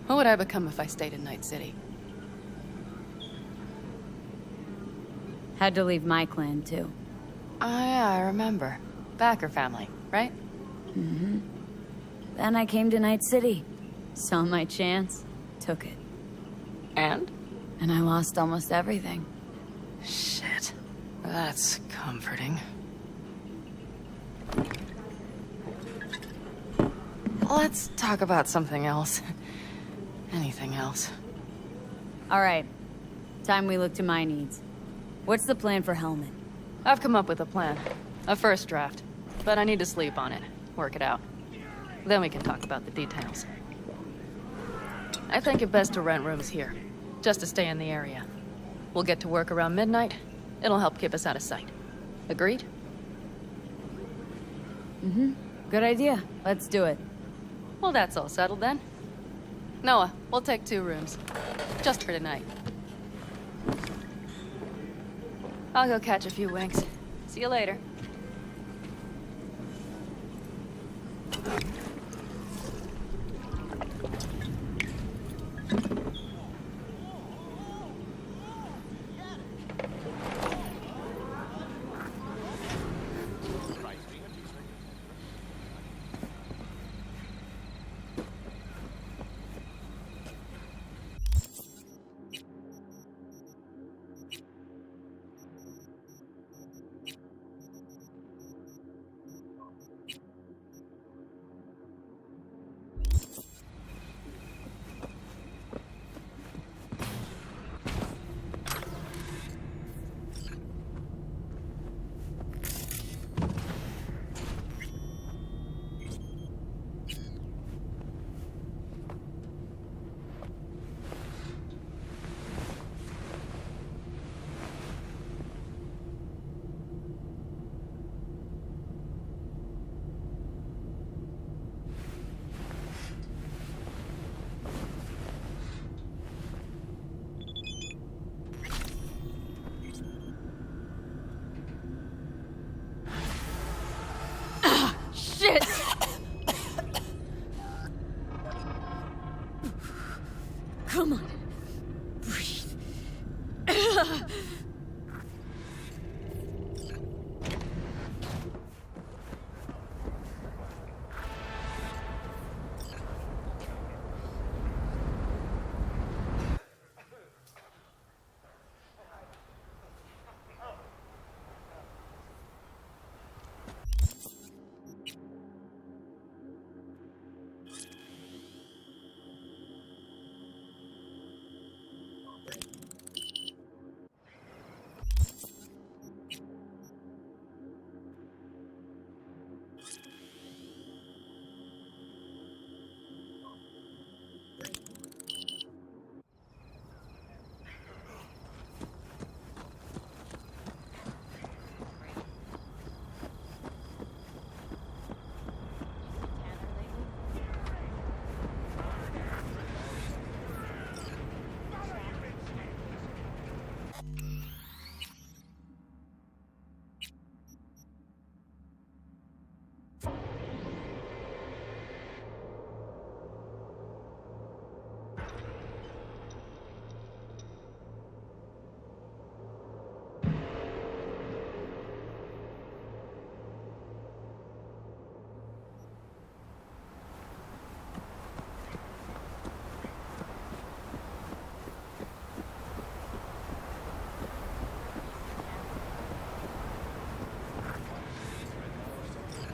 Who would I become if I stayed in Night City? Had to leave my clan, too. Oh yeah, I remember. Backer family, right? Mm-hmm. Then I came to Night City. Saw my chance. Took it. And? And I lost almost everything. Shit. That's comforting. Let's talk about something else. Anything else. All right. Time we look to my needs. What's the plan for Helmet? I've come up with a plan. A first draft. But I need to sleep on it. Work it out. Then we can talk about the details. I think it best to rent rooms here. Just to stay in the area. We'll get to work around midnight. It'll help keep us out of sight. Agreed? Mm-hmm. Good idea. Let's do it. Well, that's all settled then. Noah, we'll take 2 rooms. Just for tonight. I'll go catch a few winks. See you later.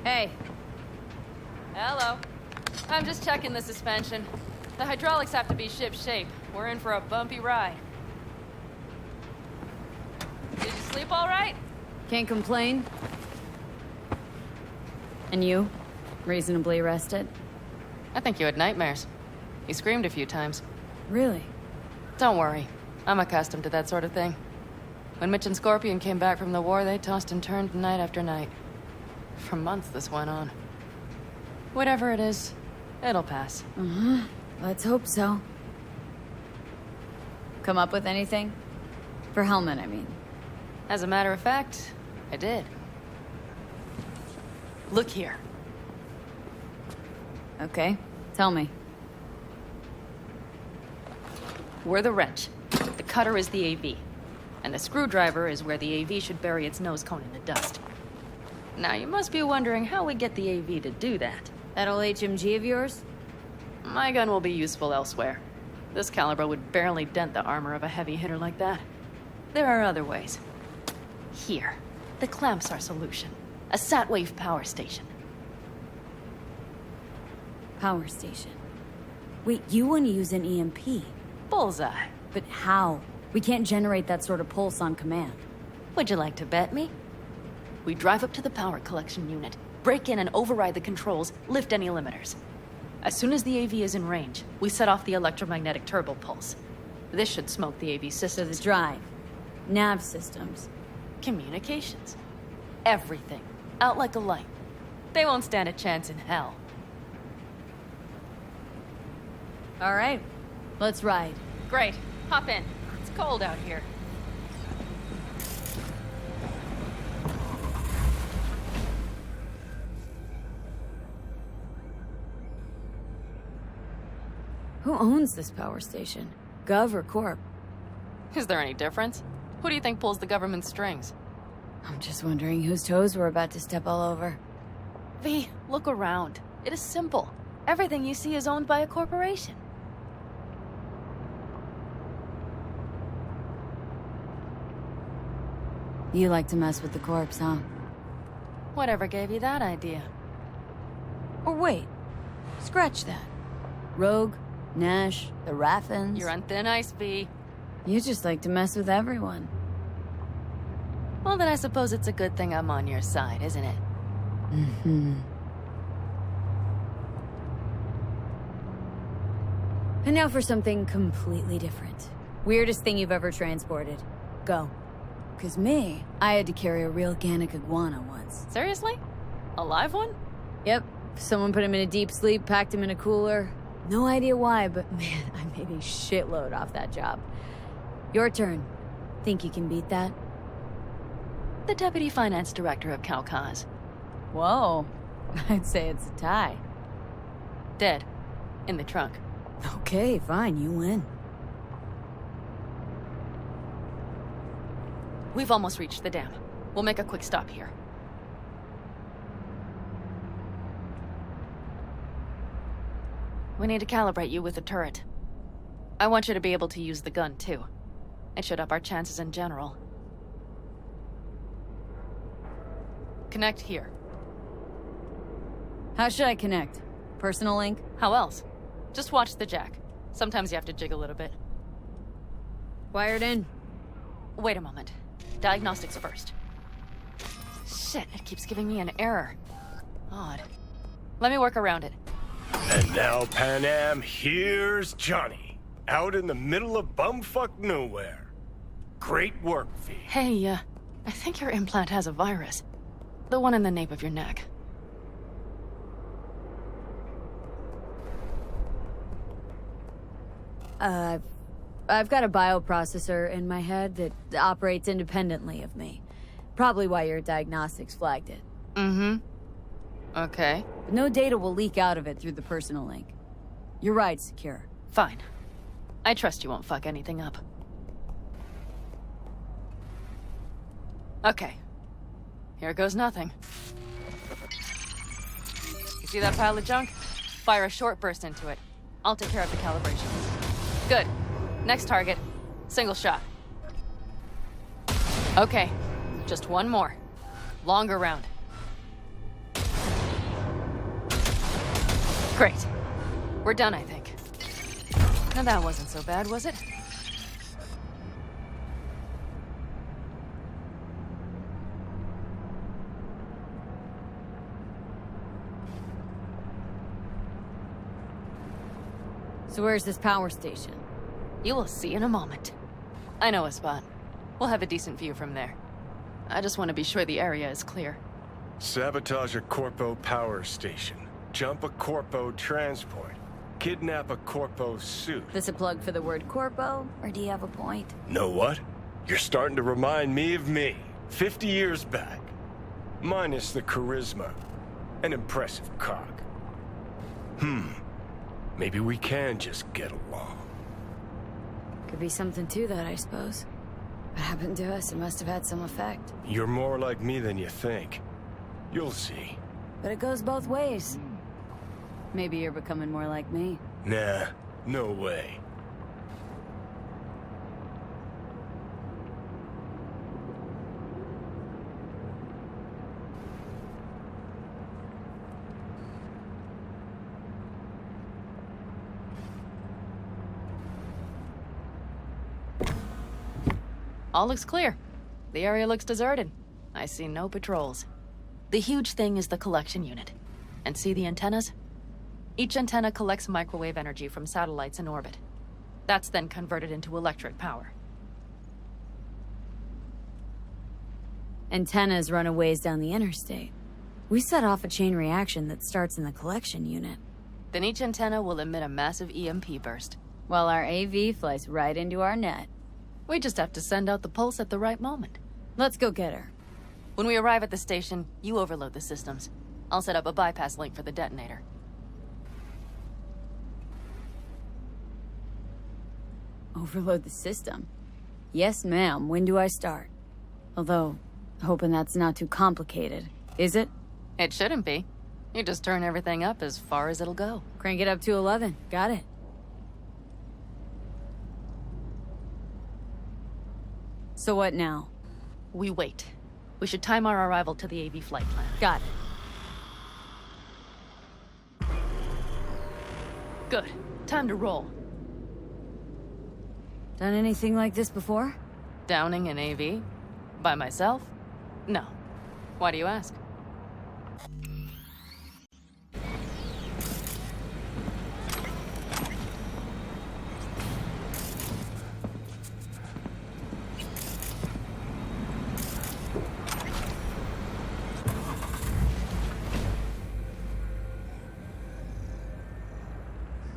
Hey. Hello. I'm just checking the suspension. The hydraulics have to be ship-shape. We're in for a bumpy ride. Did you sleep all right? Can't complain. And you? Reasonably rested? I think you had nightmares. You screamed a few times. Really? Don't worry. I'm accustomed to that sort of thing. When Mitch and Scorpion came back from the war, they tossed and turned night after night. For months this went on. Whatever it is, it'll pass. Let's hope so. Come up with anything? For Hellman, I mean. As a matter of fact, I did. Look here. Okay, tell me. We're the wrench. The cutter is the AV. And the screwdriver is where the AV should bury its nose cone in the dust. Now, you must be wondering how we get the AV to do that. That old HMG of yours? My gun will be useful elsewhere. This caliber would barely dent the armor of a heavy hitter like that. There are other ways. Here, the clamp's our solution. A Satwave power station. Power station. Wait, you want to use an EMP? Bullseye. But how? We can't generate that sort of pulse on command. Would you like to bet me? We drive up to the power collection unit, break in and override the controls, lift any limiters. As soon as the AV is in range, we set off the electromagnetic turbo pulse. This should smoke the AV systems. So the drive, nav systems, communications, everything. Out like a light. They won't stand a chance in hell. All right, let's ride. Great. Hop in. It's cold out here. Who owns this power station? Gov or Corp? Is there any difference? Who do you think pulls the government's strings? I'm just wondering whose toes we're about to step all over. V, look around. It is simple. Everything you see is owned by a corporation. You like to mess with the corpse, huh? Whatever gave you that idea? Or wait, scratch that. Rogue, Nash, the Raffins. You're on thin ice, V. You just like to mess with everyone. Well, then I suppose it's a good thing I'm on your side, isn't it? And now for something completely different. Weirdest thing you've ever transported. Go. 'Cause me, I had to carry a real Gannic iguana once. Seriously? A live one? Yep. Someone put him in a deep sleep, packed him in a cooler. No idea why, but man, I made a shitload off that job. Your turn. Think you can beat that? The Deputy Finance Director of Kaukaz. Whoa. I'd say it's a tie. Dead. In the trunk. Okay, fine, you win. We've almost reached the dam. We'll make a quick stop here. We need to calibrate you with the turret. I want you to be able to use the gun, too. It should up our chances in general. Connect here. How should I connect? Personal link? How else? Just watch the jack. Sometimes you have to jig a little bit. Wired in. Wait a moment. Diagnostics first. Shit, it keeps giving me an error. Odd. Let me work around it. And now, Pan Am, here's Johnny. Out in the middle of bumfuck nowhere. Great work, V. Hey, I think your implant has a virus. The one in the nape of your neck. I've got a bioprocessor in my head that operates independently of me. Probably why your diagnostics flagged it. Okay. But no data will leak out of it through the personal link. Your ride's secure. Fine. I trust you won't fuck anything up. Okay. Here goes nothing. You see that pile of junk? Fire a short burst into it. I'll take care of the calibration. Good. Next target. Single shot. Okay. Just one more. Longer round. Great. We're done, I think. Now that wasn't so bad, was it? So where's this power station? You will see in a moment. I know a spot. We'll have a decent view from there. I just want to be sure the area is clear. Sabotage a Corpo power station. Jump a Corpo transport. Kidnap a Corpo suit. This a plug for the word corpo, or do you have a point? Know what? You're starting to remind me of me, 50 years back. Minus the charisma. An impressive cock. Maybe we can just get along. Could be something to that, I suppose. What happened to us? It must have had some effect. You're more like me than you think. You'll see. But it goes both ways. Maybe you're becoming more like me. Nah, no way. All looks clear. The area looks deserted. I see no patrols. The huge thing is the collection unit. And see the antennas? Each antenna collects microwave energy from satellites in orbit. That's then converted into electric power. Antennas run a ways down the interstate. We set off a chain reaction that starts in the collection unit. Then each antenna will emit a massive EMP burst. While our AV flies right into our net. We just have to send out the pulse at the right moment. Let's go get her. When we arrive at the station, you overload the systems. I'll set up a bypass link for the detonator. Overload the system? Yes, ma'am. When do I start? Although, hoping that's not too complicated. Is it? It shouldn't be. You just turn everything up as far as it'll go. Crank it up to 11. Got it. So what now? We wait. We should time our arrival to the AV flight plan. Got it. Good. Time to roll. Done anything like this before? Downing an AV? By myself? No. Why do you ask?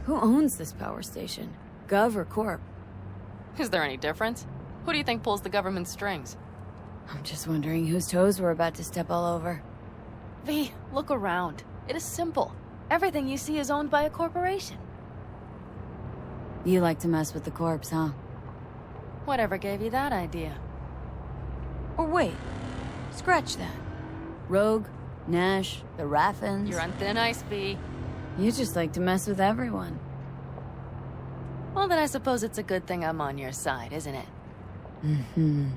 Who owns this power station? Gov or Corp? Is there any difference? Who do you think pulls the government's strings? I'm just wondering whose toes we're about to step all over. V, look around. It is simple. Everything you see is owned by a corporation. You like to mess with the corps, huh? Whatever gave you that idea? Or wait, scratch that. Rogue, Nash, the Raffins. You're on thin ice, V. You just like to mess with everyone. Well, then I suppose it's a good thing I'm on your side, isn't it? Mm-hmm.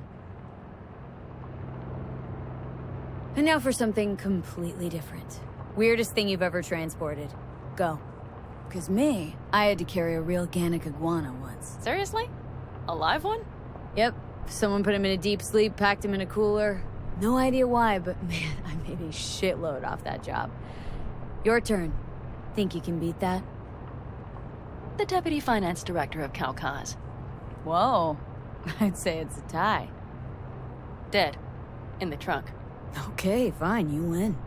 And now for something completely different. Weirdest thing you've ever transported. Go. 'Cause me, I had to carry a real Gannic iguana once. Seriously? A live one? Yep. Someone put him in a deep sleep, packed him in a cooler. No idea why, but man, I made a shitload off that job. Your turn. Think you can beat that? The Deputy Finance Director of Kaukaz. Whoa. I'd say it's a tie. Dead. In the trunk. Okay, fine, you win.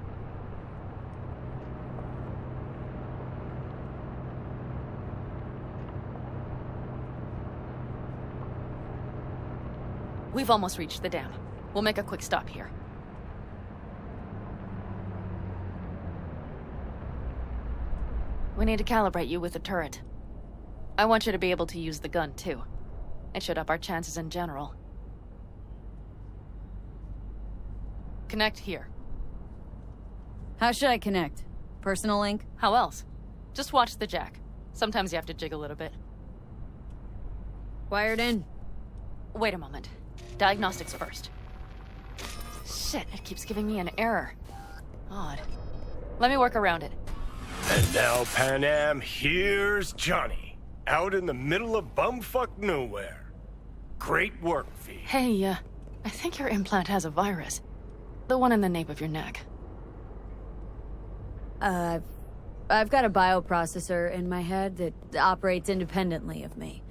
We've almost reached the dam. We'll make a quick stop here. We need to calibrate you with the turret. I want you to be able to use the gun, too. It should up our chances in general. Connect here. How should I connect? Personal link? How else? Just watch the jack. Sometimes you have to jiggle a little bit. Wired in. Wait a moment. Diagnostics first. Shit, it keeps giving me an error. Odd. Let me work around it. And now, Pan Am, here's Johnny. Out in the middle of bumfuck nowhere. Great work, V. Hey, I think your implant has a virus. The one in the nape of your neck. I've got a bioprocessor in my head that operates independently of me.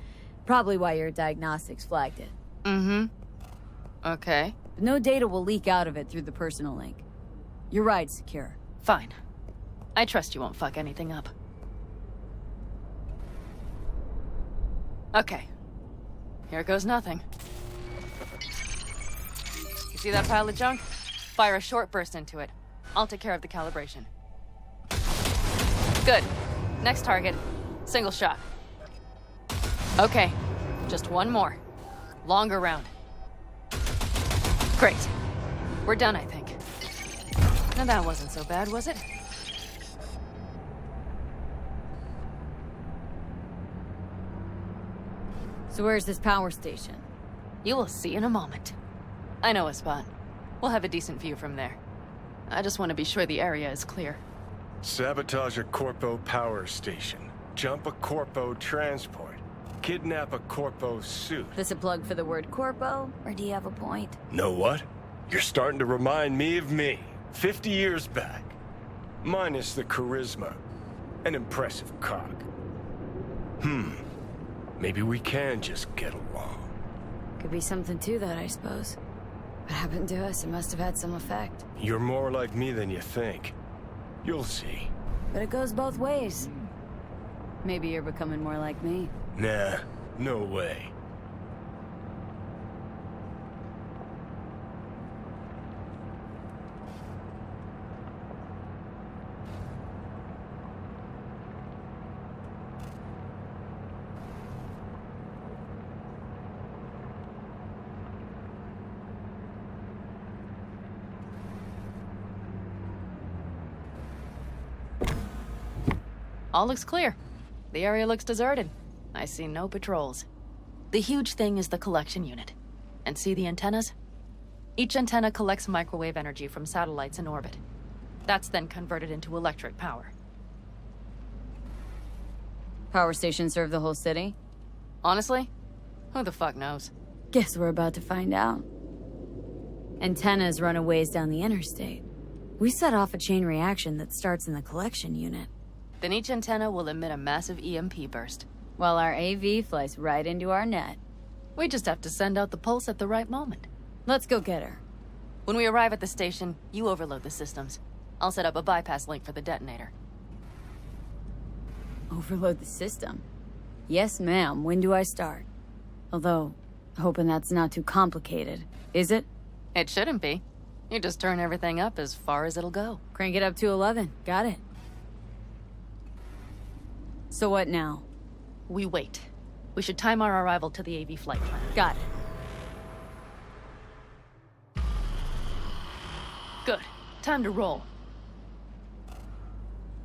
Probably why your diagnostics flagged it. Mm-hmm. Okay. No data will leak out of it through the personal link. Your ride's secure. Fine. I trust you won't fuck anything up. Okay. Here goes nothing. You see that pile of junk? Fire a short burst into it. I'll take care of the calibration. Good. Next target. Single shot. Okay. Just one more. Longer round. Great. We're done, I think. Now that wasn't so bad, was it? So where's this power station? You will see in a moment. I know a spot. We'll have a decent view from there. I just want to be sure the area is clear. Sabotage a Corpo power station. Jump a Corpo transport. Kidnap a Corpo suit. This a plug for the word corpo, or do you have a point? Know what? You're starting to remind me of me, 50 years back. Minus the charisma. An impressive cock. Maybe we can just get along. Could be something to that, I suppose. What happened to us? It must have had some effect. You're more like me than you think. You'll see. But it goes both ways. Maybe you're becoming more like me. Nah, no way. All looks clear. The area looks deserted. I see no patrols. The huge thing is the collection unit. And see the antennas? Each antenna collects microwave energy from satellites in orbit. That's then converted into electric power. Power stations serve the whole city? Honestly, who the fuck knows? Guess we're about to find out. Antennas run a ways down the interstate. We set off a chain reaction that starts in the collection unit. Then each antenna will emit a massive EMP burst. While our AV flies right into our net. We just have to send out the pulse at the right moment. Let's go get her. When we arrive at the station, you overload the systems. I'll set up a bypass link for the detonator. Overload the system? Yes, ma'am. When do I start? Although, hoping that's not too complicated. Is it? It shouldn't be. You just turn everything up as far as it'll go. Crank it up to 11. Got it. So what now? We wait. We should time our arrival to the AV flight plan. Got it. Good. Time to roll.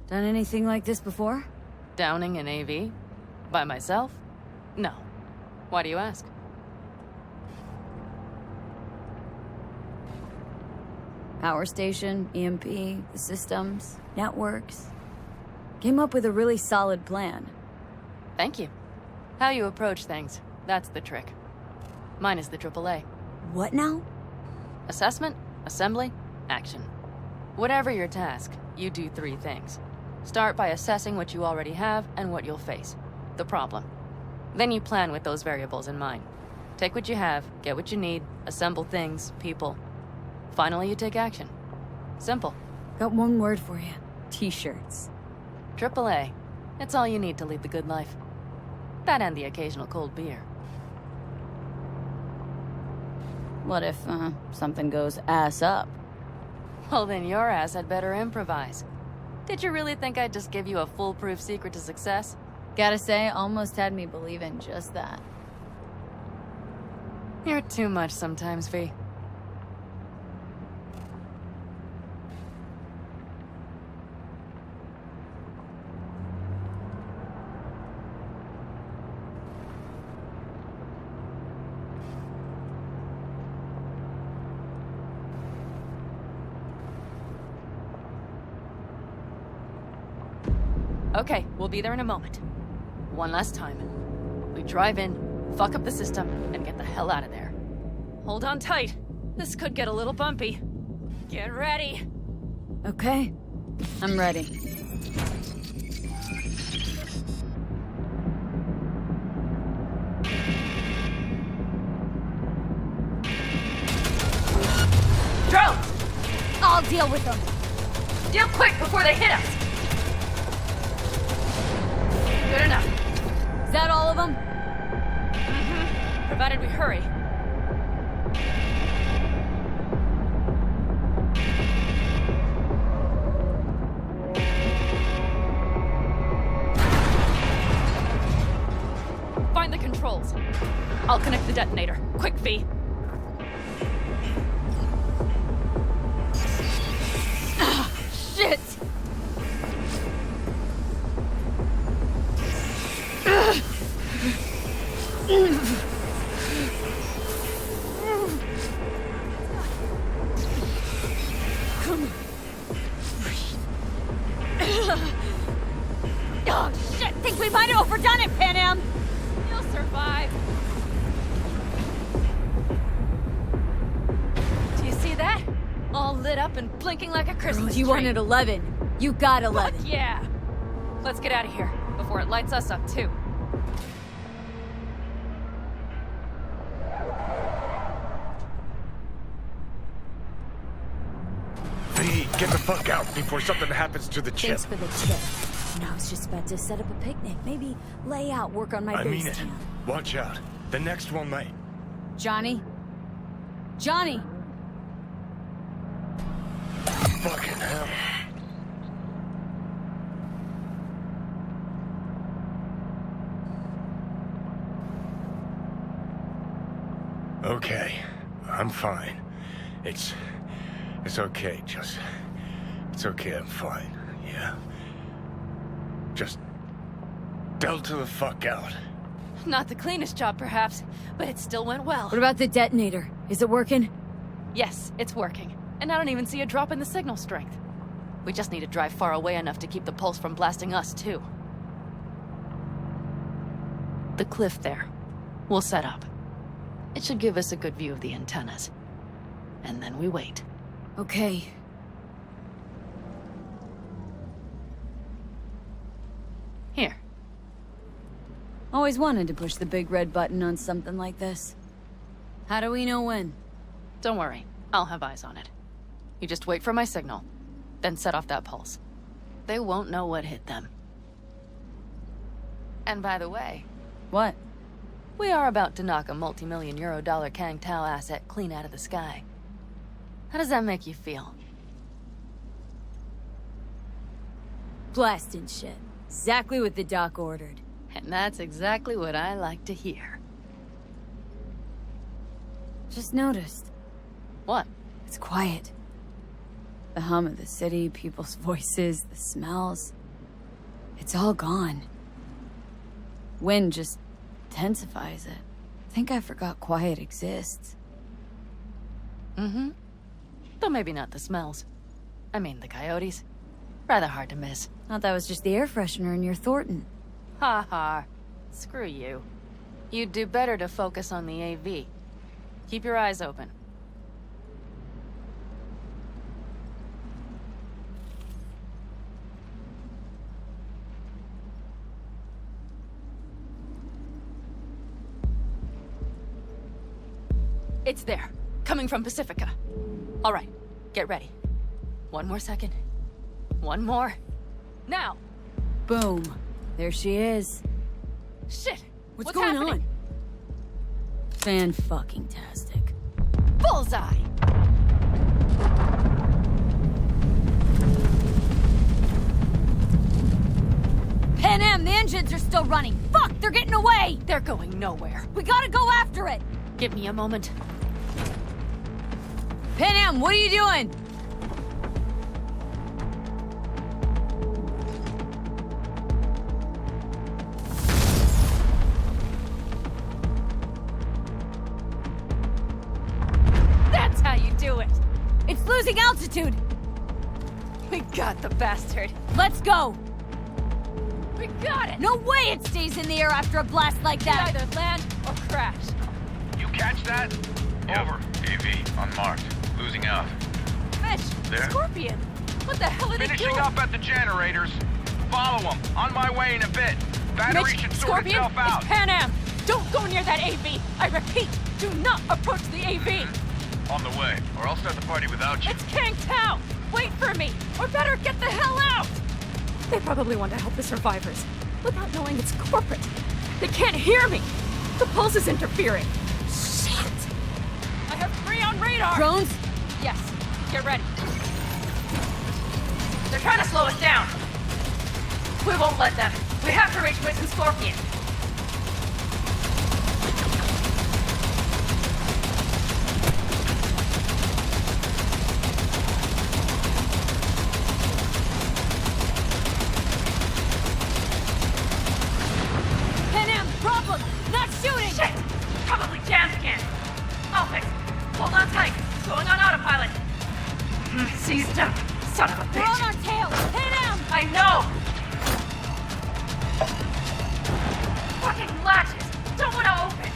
Done anything like this before? Downing an AV? By myself? No. Why do you ask? Power station, EMP, the systems, networks. Came up with a really solid plan. Thank you. How you approach things, that's the trick. Mine is the AAA. What now? Assessment, assembly, action. Whatever your task, you do 3 things. Start by assessing what you already have and what you'll face. The problem. Then you plan with those variables in mind. Take what you have, get what you need, assemble things, people. Finally, you take action. Simple. Got one word for you. T-shirts. AAA. It's all you need to lead the good life. That and the occasional cold beer. What if, something goes ass up? Well, then your ass had better improvise. Did you really think I'd just give you a foolproof secret to success? Gotta say, almost had me believe in just that. You're too much sometimes, V. Okay, we'll be there in a moment. One last time. We drive in, fuck up the system, and get the hell out of there. Hold on tight. This could get a little bumpy. Get ready. Okay. I'm ready. Drone! I'll deal with them. Deal quick before they hit us! Good enough. Is that all of them? Mm-hmm. Provided we hurry. Find the controls. I'll connect the detonator. Quick, V. Shit! Oh, shit! Think we might have overdone it, Pan Am! You'll survive. Do you see that? All lit up and blinking like a Christmas tree. You wanted 11. You got 11. Fuck yeah! Let's get out of here before it lights us up, too. V, get the fuck out before something happens to the chip. Thanks for the tip. And I was just about to set up a picnic. Maybe lay out, work on my base. I mean it. Camp. Watch out. The next one might. Johnny? Johnny! Fucking hell. Okay, I'm fine. It's okay, just... It's okay, I'm fine, yeah? Just... Delta the fuck out. Not the cleanest job, perhaps, but it still went well. What about the detonator? Is it working? Yes, it's working. And I don't even see a drop in the signal strength. We just need to drive far away enough to keep the pulse from blasting us, too. The cliff there. We'll set up. It should give us a good view of the antennas. And then we wait. Okay. Here. Always wanted to push the big red button on something like this. How do we know when? Don't worry. I'll have eyes on it. You just wait for my signal, then set off that pulse. They won't know what hit them. And by the way... What? We are about to knock a multi-million euro Kang Tao asset clean out of the sky. How does that make you feel? Blasting shit. Exactly what the doc ordered. And that's exactly what I like to hear. Just noticed. What? It's quiet. The hum of the city, people's voices, the smells. It's all gone. Wind just intensifies it. I think I forgot quiet exists. Mm-hmm. Though maybe not the smells. I mean, the coyotes. Rather hard to miss. Thought that was just the air freshener in your Thornton. Ha ha. Screw you. You'd do better to focus on the AV. Keep your eyes open. It's there. Coming from Pacifica. All right. Get ready. One more second. One more. Now! Boom. There she is. Shit! What's going happening? on? Fan-fucking-tastic. Bullseye! Pan Am, the engines are still running! Fuck, they're getting away! They're going nowhere. We gotta go after it! Give me a moment. Pan Am, what are you doing? That's how you do it! It's losing altitude! We got the bastard. Let's go! We got it! No way it stays in the air after a blast like that! Either land or crash. You catch that? Over. AV, unmarked. Losing out. Mitch, There? Scorpion! What the hell are they Finishing doing? up at the generators. Follow them. On my way in a bit. Battery Mitch, should sort Scorpion, itself out. it's Pan Am! Don't go near that AV! I repeat, do not approach the AV! On the way, or I'll start the party without you. It's Kang Tao! Wait for me, or better get the hell out! They probably want to help the survivors, without knowing it's corporate. They can't hear me! The pulse is interfering. Shit! I have 3 on radar! Drones? Yes, get ready. They're trying to slow us down. We won't let them. We have to reach Witch and Scorpion. Pan Am, problem! Not shooting! Shit! Probably jam scan. I'll fix it. Hold on tight. Going on autopilot. Seized up. Son of a We're on bitch. our tail! Pan Am! I know! Fucking latches! Don't want to open!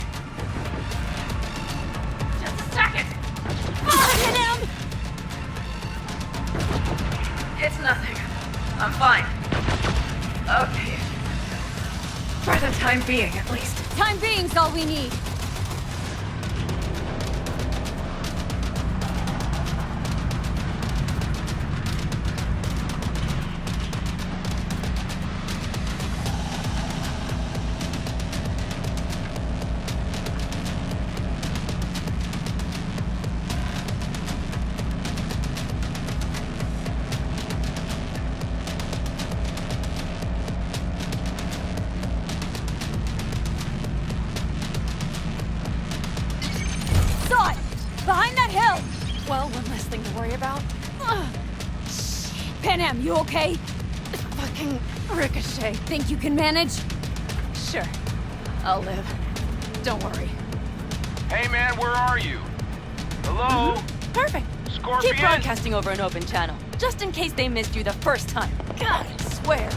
Just a second! Pan Am! It's nothing. I'm fine. Okay. For the time being, at least. Time being's all we need. Saw it! Behind that hill! Well, one less thing to worry about. Pan Am, you okay? Fucking ricochet. Think you can manage? Sure. I'll live. Don't worry. Hey man, where are you? Hello? Perfect. Scorpion? Keep broadcasting over an open channel, just in case they missed you the first time. God, I swear.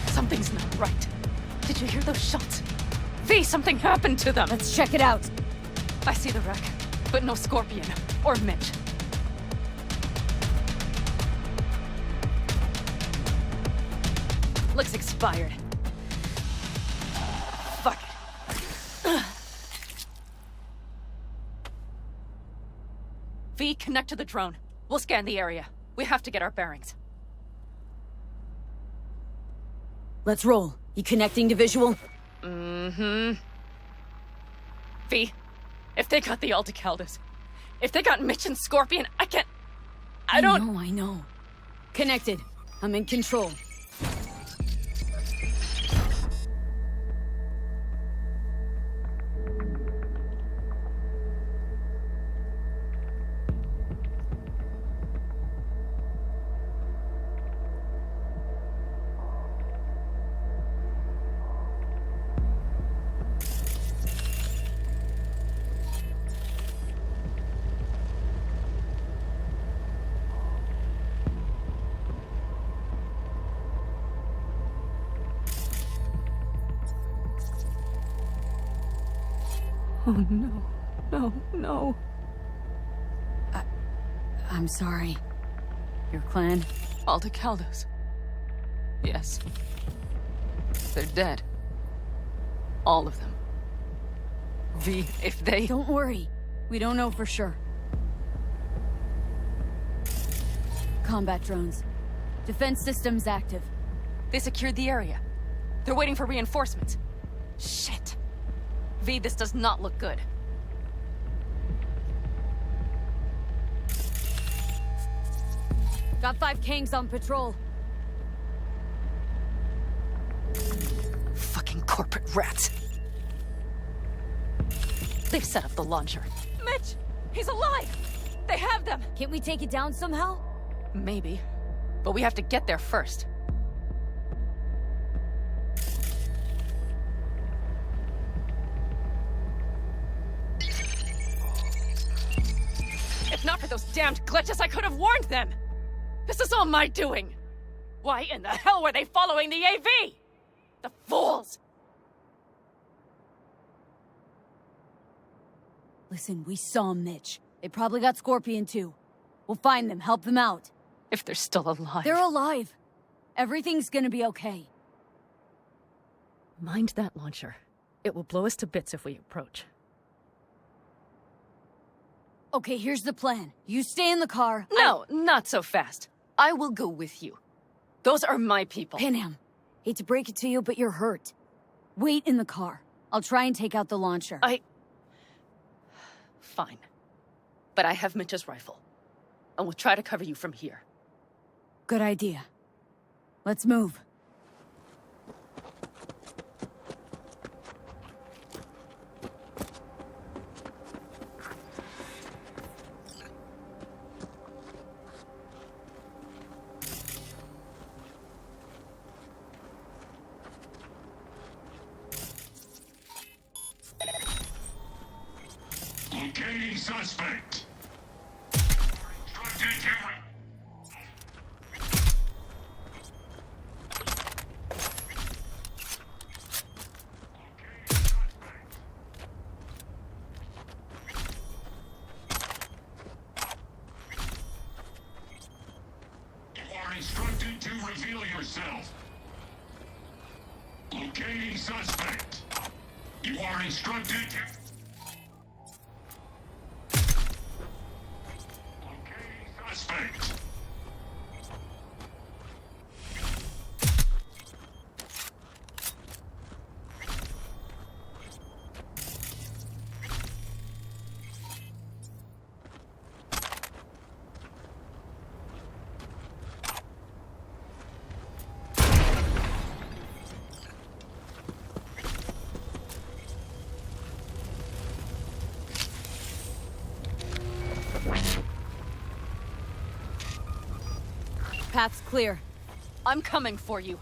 Something's not right. Did you hear those shots? V, something happened to them. Let's check it out. I see the wreck, but no Scorpion or Mitch. Looks expired. Fuck it. V, connect to the drone. We'll scan the area. We have to get our bearings. Let's roll. You connecting to visual? Mm-hmm. V, if they got the Aldecaldos, if they got Mitch and Scorpion, I can't... I don't... I know. Connected. I'm in control. Oh, no. No, no. I'm sorry. Your clan? Aldecaldos. Yes. They're dead. All of them. V, if they... Don't worry. We don't know for sure. Combat drones. Defense systems active. They secured the area. They're waiting for reinforcements. Shit. V, this does not look good. Got 5 Kangs on patrol. Fucking corporate rats. They've set up the launcher. Mitch! He's alive! They have them! Can't we take it down somehow? Maybe. But we have to get there first. If not for those damned glitches, I could have warned them! This is all my doing! Why in the hell were they following the AV? The fools! Listen, we saw Mitch. They probably got Scorpion too. We'll find them, help them out. If they're still alive. They're alive. Everything's gonna be okay. Mind that launcher. It will blow us to bits if we approach. Okay, here's the plan. You stay in the car. No, not so fast. I will go with you. Those are my people. Panam, hate to break it to you, but you're hurt. Wait in the car. I'll try and take out the launcher. Fine. But I have Mitch's rifle. And we'll try to cover you from here. Good idea. Let's move. Locating suspect. Instructed to... You are instructed to reveal yourself. Locating suspect. You are instructed to... Suspect. Path's clear. I'm coming for you.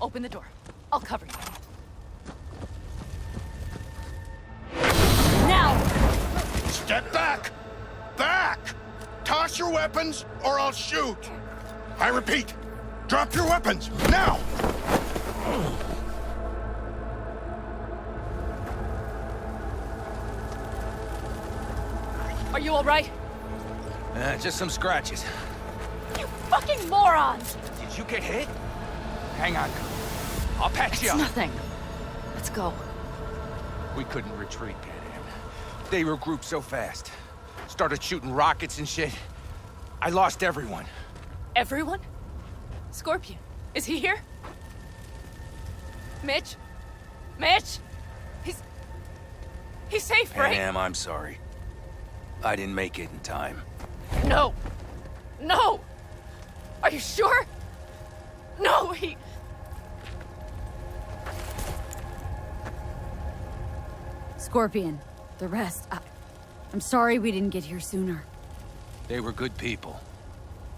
Open the door. I'll cover you. Now! Step back! Back! Toss your weapons, or I'll shoot! I repeat, drop your weapons, now! Are you all right? Just some scratches. You fucking morons! Did you get hit? Hang on. I'll patch you It's up. nothing. Let's go. We couldn't retreat, Panam. They regrouped so fast. Started shooting rockets and shit. I lost everyone. Everyone? Scorpion, is he here? Mitch? Mitch? He's safe, right? Panam, I'm sorry. I didn't make it in time. No! No! Are you sure? No, he... Scorpion, the rest, I'm sorry we didn't get here sooner. They were good people.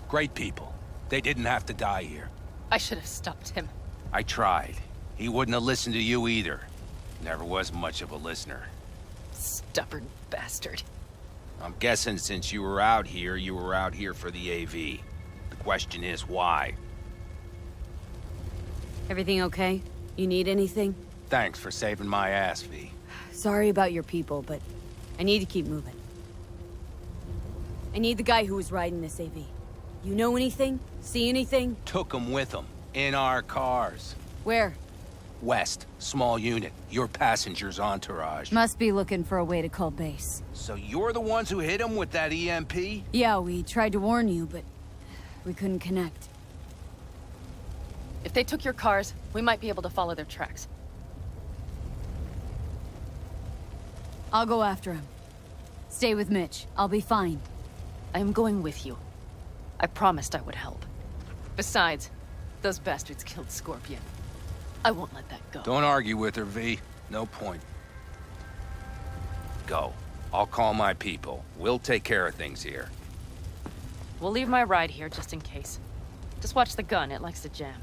Great people. They didn't have to die here. I should have stopped him. I tried. He wouldn't have listened to you either. Never was much of a listener. Stubborn bastard. I'm guessing since you were out here for the AV. The question is, why? Everything okay? You need anything? Thanks for saving my ass, V. Sorry about your people, but I need to keep moving. I need the guy who was riding this AV. You know anything? See anything? Took him with him. In our cars. Where? West. Small unit. Your passenger's entourage. Must be looking for a way to call base. So you're the ones who hit him with that EMP? Yeah, we tried to warn you, but we couldn't connect. If they took your cars, we might be able to follow their tracks. I'll go after him. Stay with Mitch. I'll be fine. I am going with you. I promised I would help. Besides, Those bastards killed Scorpion. I won't let that go. Don't argue with her, V. No point. Go. I'll call my people. We'll take care of things here. We'll leave my ride here just in case. Just watch the gun, it likes to jam.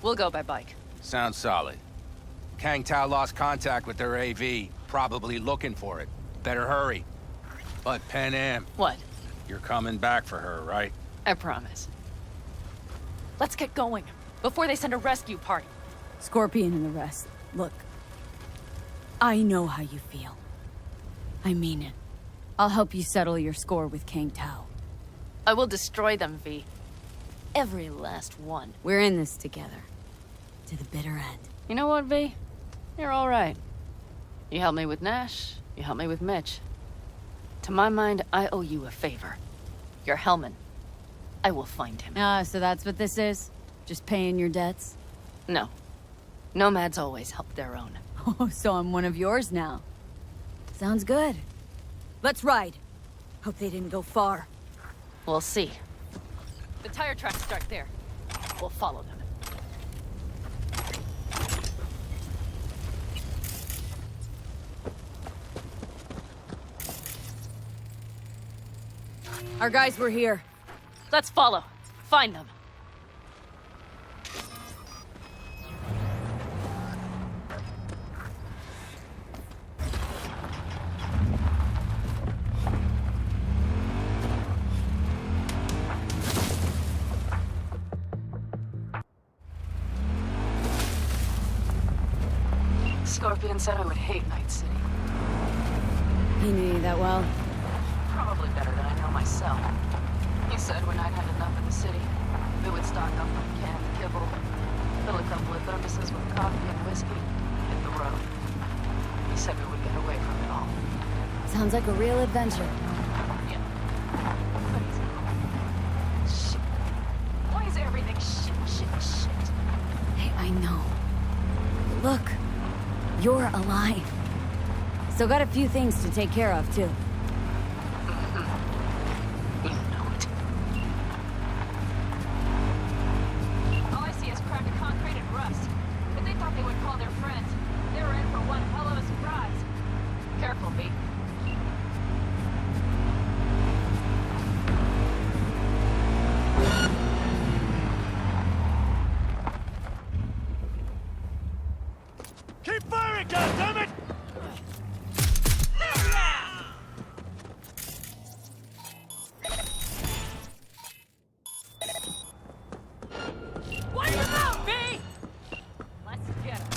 We'll go by bike. Sounds solid. Kang Tao lost contact with their AV. Probably looking for it. Better hurry. But Pan Am... What? You're coming back for her, right? I promise. Let's get going, before they send a rescue party. Scorpion and the rest. Look. I know how you feel. I mean it. I'll help you settle your score with Kang Tao. I will destroy them, V. Every last one. We're in this together. To the bitter end. You know what, V? You're all right. You helped me with Nash. You helped me with Mitch. To my mind, I owe you a favor. Your Hellman. I will find him. Ah, so that's what this is? Just paying your debts? No. Nomads always help their own. Oh, so I'm one of yours now. Sounds good. Let's ride. Hope they didn't go far. We'll see. The tire tracks start there. We'll follow them. Our guys were here. Let's follow. Find them. Scorpion said I would hate Night City. He knew you that well? Probably better than I know myself. He said when I'd had enough of the city, we would stock up on canned kibble, fill a couple of thermoses with coffee and whiskey, hit the road. He said we would get away from it all. Sounds like a real adventure. Yeah. But he's shit. Why is everything shit? Hey, I know. But look, you're alive. Still got a few things to take care of, too. All I see is cracked concrete and rust. But they thought they would call their friends. They were in for one hell of a surprise. Careful, B. Keep firing, goddammit! What are you about, B? Let's get him.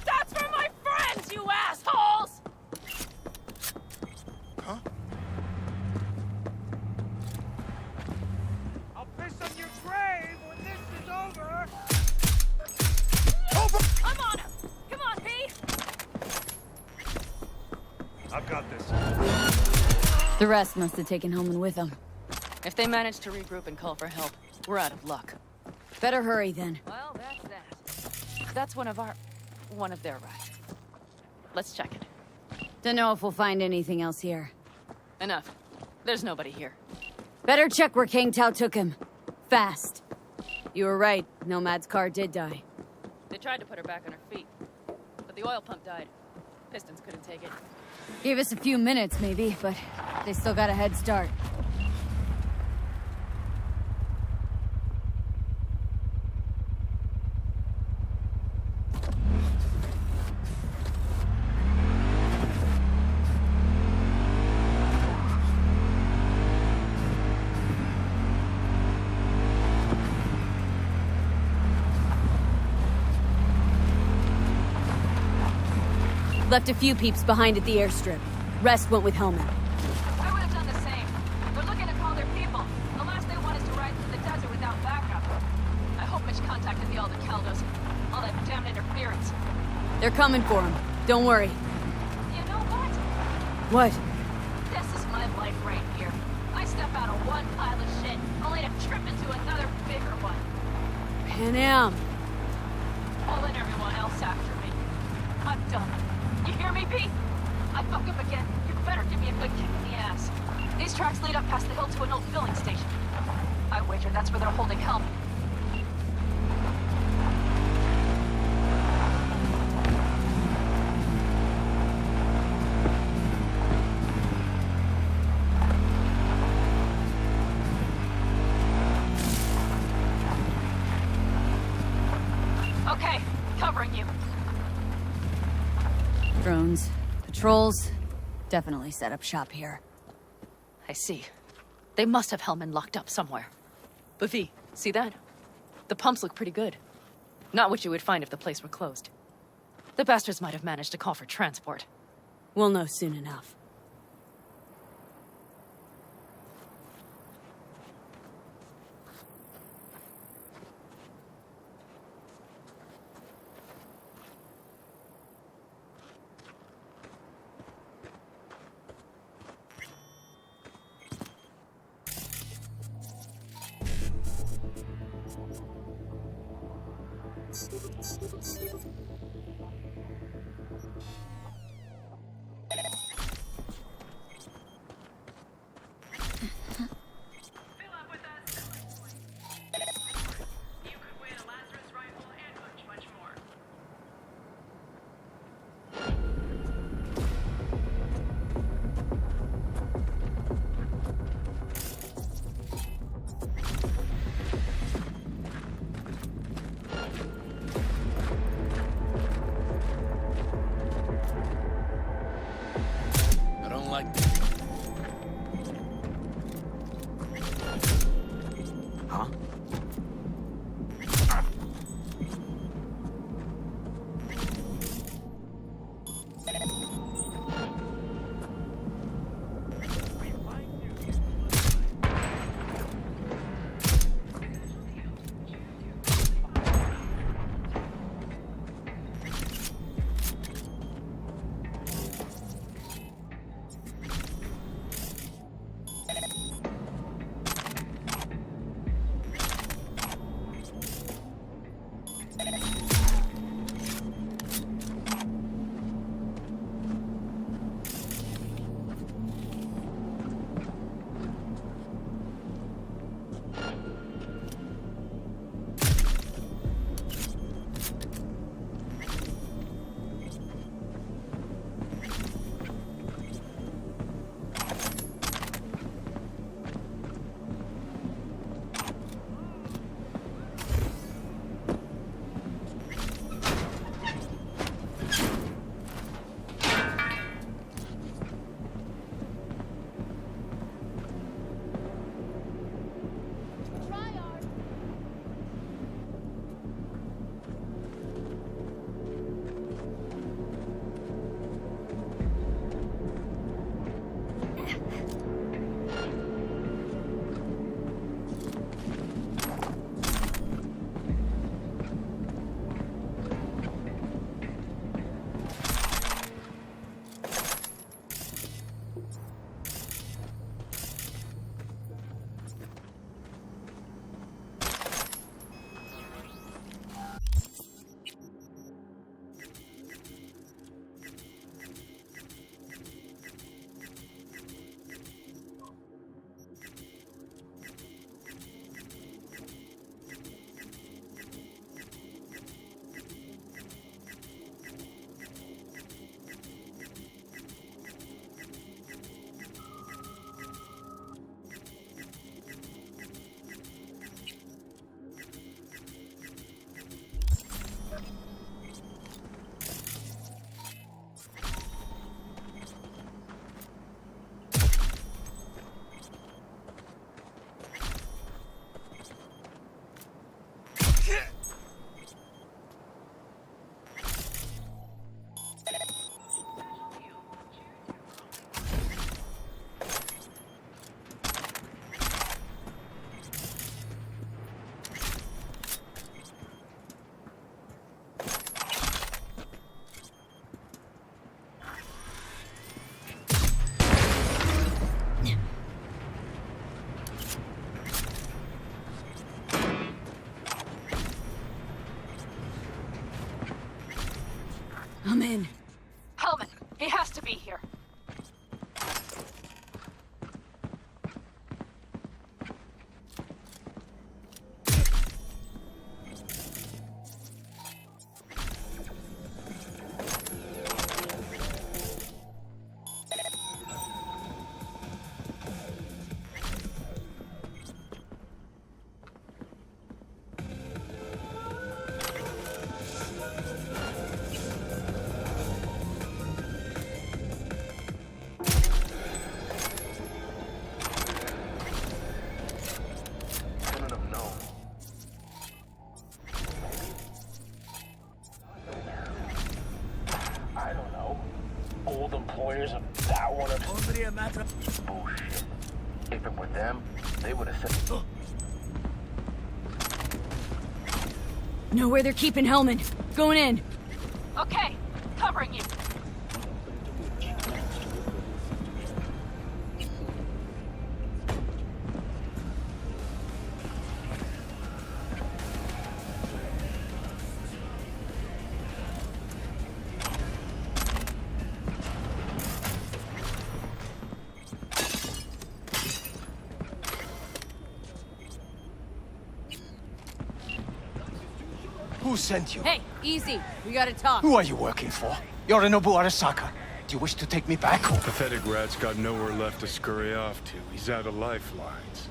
That's for my friends, you assholes! Huh? I'll piss on your grave when this is over! I'm on him! Come on, B! I've got this. The rest must have taken Hellman with them. If they manage to regroup and call for help, we're out of luck. Better hurry, then. Well, that's that. That's one of their rides. Let's check it. Don't know if we'll find anything else here. Enough. There's nobody here. Better check where Kang Tao took him. Fast. You were right. Nomad's car did die. They tried to put her back on her feet, but the oil pump died. Pistons couldn't take it. Gave us a few minutes, maybe, but they still got a head start. Left a few peeps behind at the airstrip. Rest went with Hellman. I would have done the same. They're looking to call their people. The last they want is to ride through the desert without backup. I hope Mitch contacted the Aldecaldos. All that damn interference. They're coming for him. Don't worry. You know what? What? This is my life right here. I step out of one pile of shit, only to trip into another bigger one. Pan Am. Pulling everyone else after me. I'm done. You hear me, Pete? I fuck up again. You better give me a good kick in the ass. These tracks lead up past the hill to an old filling station. That's where they're holding Helm. Okay, covering you. Drones, patrols, definitely set up shop here. I see. They must have Hellman locked up somewhere. But V, see that? The pumps look pretty good. Not what you would find if the place were closed. The bastards might have managed to call for transport. We'll know soon enough. I don't like this. Huh? I'm in. Hellman, he has to be here. Bullshit. If it were them, they would have said... Know where they're keeping Hellman. Going in. Okay, covering you. Who sent you? Hey, easy. We gotta talk. Who are you working for? Yorinobu Arasaka. Do you wish to take me back? Pathetic rat's got nowhere left to scurry off to. He's out of lifelines.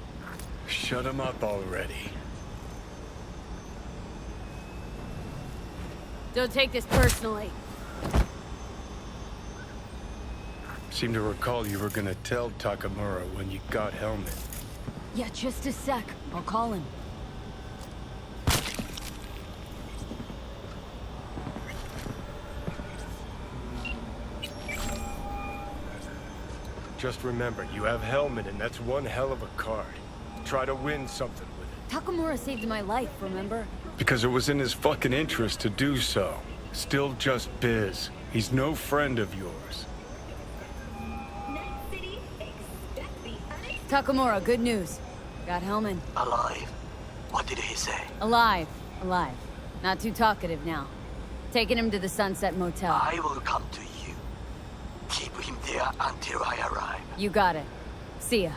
Shut him up already. Don't take this personally. Seem to recall you were gonna tell Takamura when you got Hellman. Yeah, just a sec. I'll call him. Just remember, you have Hellman, and that's one hell of a card. Try to win something with it. Takamura saved my life, remember? Because it was in his fucking interest to do so. Still just biz. He's no friend of yours. Takamura, good news. Got Hellman. Alive. What did he say? Alive. Alive. Not too talkative now. Taking him to the Sunset Motel. I will come to you. Keep him there until I arrive. You got it. See ya.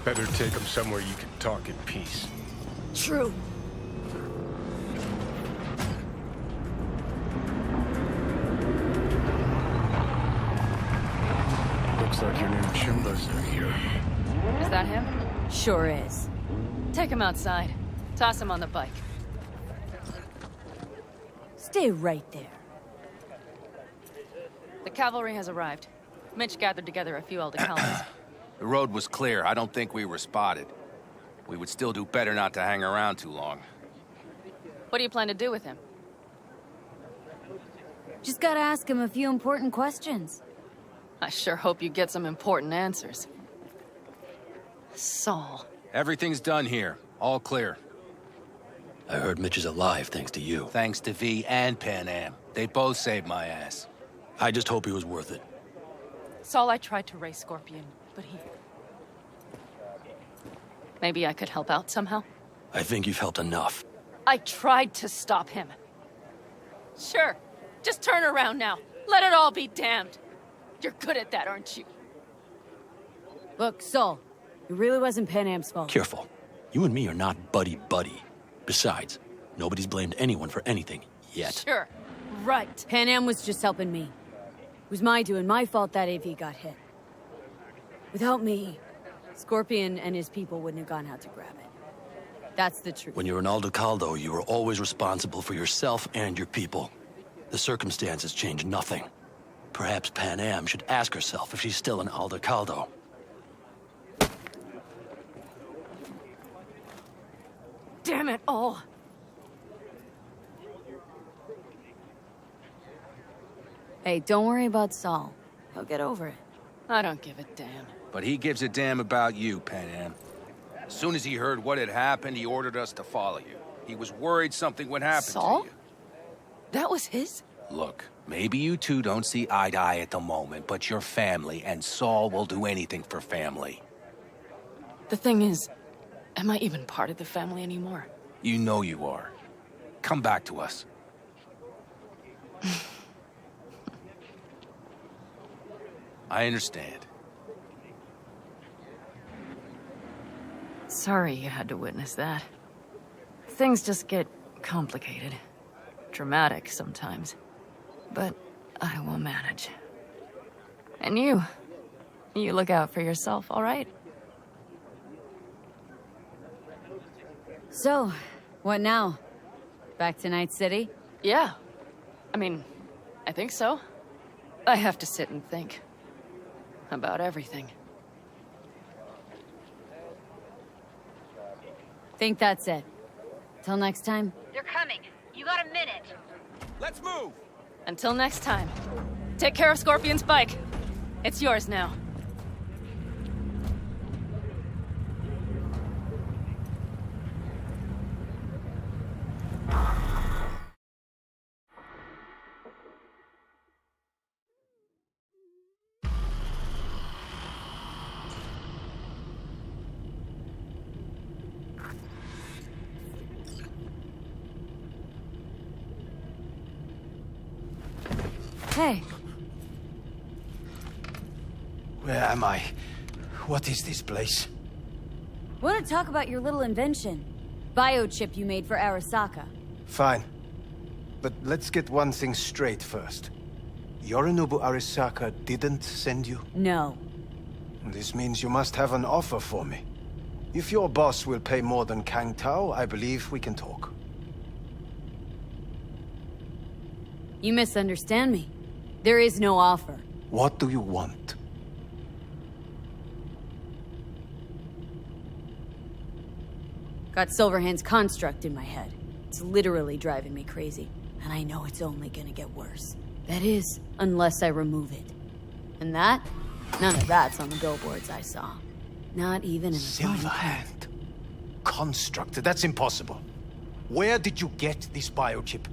Better take him somewhere you can talk in peace. True. Looks like your new Chimbas are here. Is that him? Sure is. Take him outside. Toss him on the bike. Stay right there. The cavalry has arrived. Mitch gathered together a few Aldecaldos. The road was clear. I don't think we were spotted. We would still do better not to hang around too long. What do you plan to do with him? Just gotta ask him a few important questions. I sure hope you get some important answers. Saul. Everything's done here. All clear. I heard Mitch is alive thanks to you. Thanks to V and Pan Am. They both saved my ass. I just hope he was worth it. Saul, I tried to raise Scorpion, but he... Maybe I could help out somehow? I think you've helped enough. I tried to stop him. Sure. Just turn around now. Let it all be damned. You're good at that, aren't you? Look, Saul, it really wasn't Pan Am's fault. Careful. You and me are not buddy-buddy. Besides, nobody's blamed anyone for anything, yet. Sure. Right. Pan Am was just helping me. It was my doing, my fault that AV got hit. Without me, Scorpion and his people wouldn't have gone out to grab it. That's the truth. When you're an Aldecaldo, you are always responsible for yourself and your people. The circumstances change nothing. Perhaps Pan Am should ask herself if she's still an Aldecaldo. Damn it all. Hey, don't worry about Saul. He'll get over it. I don't give a damn. But he gives a damn about you, Pan Am. As soon as he heard what had happened, he ordered us to follow you. He was worried something would happen Saul? to you. That was his? Look, maybe you two don't see eye to eye at the moment, but you're family, and Saul will do anything for family. The thing is, am I even part of the family anymore? You know you are. Come back to us. I understand. Sorry you had to witness that. Things just get complicated. Dramatic sometimes. But I will manage. And you look out for yourself, all right? So, what now? Back to Night City? Yeah. I mean, I think so. I have to sit and think. About everything. Think that's it. Till next time? They're coming. You got a minute. Let's move! Until next time. Take care of Scorpion's bike. It's yours now. Hey. Where am I? What is this place? Want to talk about your little invention? Biochip you made for Arasaka. Fine. But let's get one thing straight first. Yorinobu Arasaka didn't send you? No. This means you must have an offer for me. If your boss will pay more than Kang Tao, I believe we can talk. You misunderstand me. There is no offer. What do you want? Got Silverhand's construct in my head. It's literally driving me crazy. And I know it's only gonna get worse. That is, unless I remove it. And that? None of that's on the billboards I saw. Not even in the Silverhand. Construct? That's impossible. Where did you get this biochip?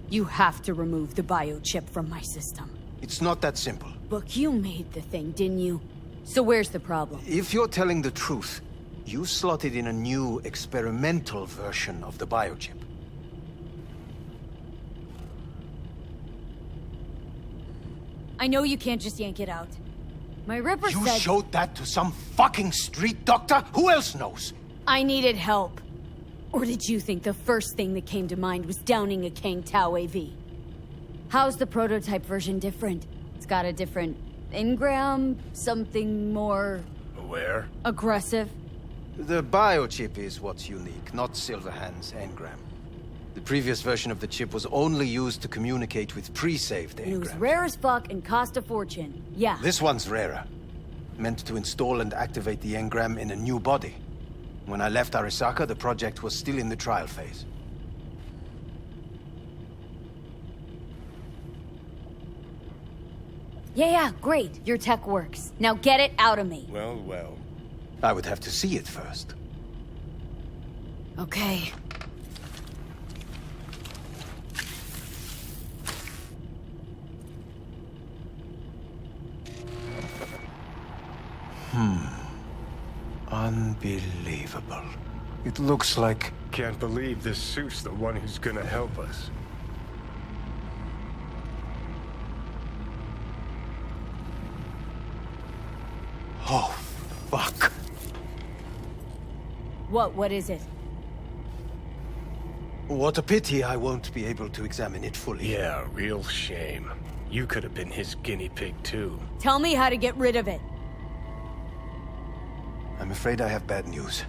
You have to remove the biochip from my system. It's not that simple. Look, you made the thing, didn't you? So where's the problem? If you're telling the truth, you slotted in a new experimental version of the biochip. I know you can't just yank it out. My Ripper said... You showed that to some fucking street doctor? Who else knows? I needed help. Or did you think the first thing that came to mind was downing a Kang Tao AV? How's the prototype version different? It's got a different engram, something more... Aware? Aggressive? The biochip is what's unique, not Silverhand's engram. The previous version of the chip was only used to communicate with pre-saved engrams. It was rare as fuck and cost a fortune. Yeah. This one's rarer. Meant to install and activate the engram in a new body. When I left Arasaka, the project was still in the trial phase. Yeah, great. Your tech works. Now get it out of me. Well, well. I would have to see it first. Okay. Unbelievable. It looks like... Can't believe this suit's the one who's gonna help us. Oh, fuck. What is it? What a pity I won't be able to examine it fully. Yeah, real shame. You could have been his guinea pig, too. Tell me how to get rid of it. I'm afraid I have bad news.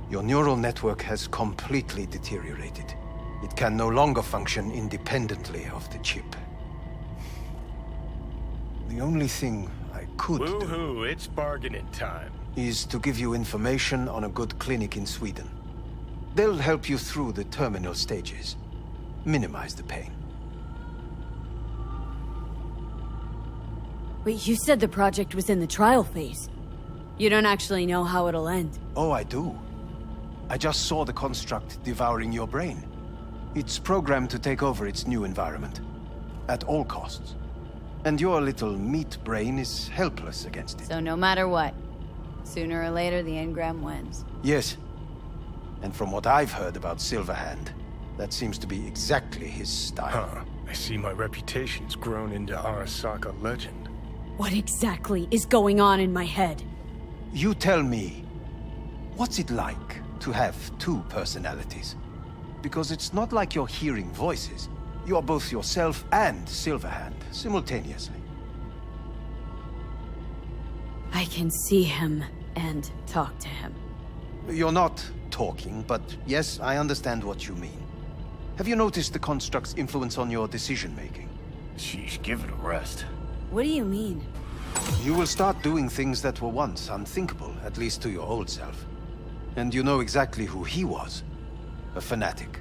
Your neural network has completely deteriorated. It can no longer function independently of the chip. The only thing I could do... Woohoo, it's bargaining time. ...is to give you information on a good clinic in Sweden. They'll help you through the terminal stages. Minimize the pain. Wait, you said the project was in the trial phase. You don't actually know how it'll end. Oh, I do. I just saw the construct devouring your brain. It's programmed to take over its new environment. At all costs. And your little meat brain is helpless against it. So no matter what, sooner or later the engram wins. Yes. And from what I've heard about Silverhand, that seems to be exactly his style. Huh. I see my reputation's grown into Arasaka legend. What exactly is going on in my head? You tell me, what's it like to have two personalities? Because it's not like you're hearing voices. You're both yourself and Silverhand, simultaneously. I can see him and talk to him. You're not talking, but yes, I understand what you mean. Have you noticed the construct's influence on your decision-making? Sheesh, give it a rest. What do you mean? You will start doing things that were once unthinkable, at least to your old self. And you know exactly who he was. A fanatic.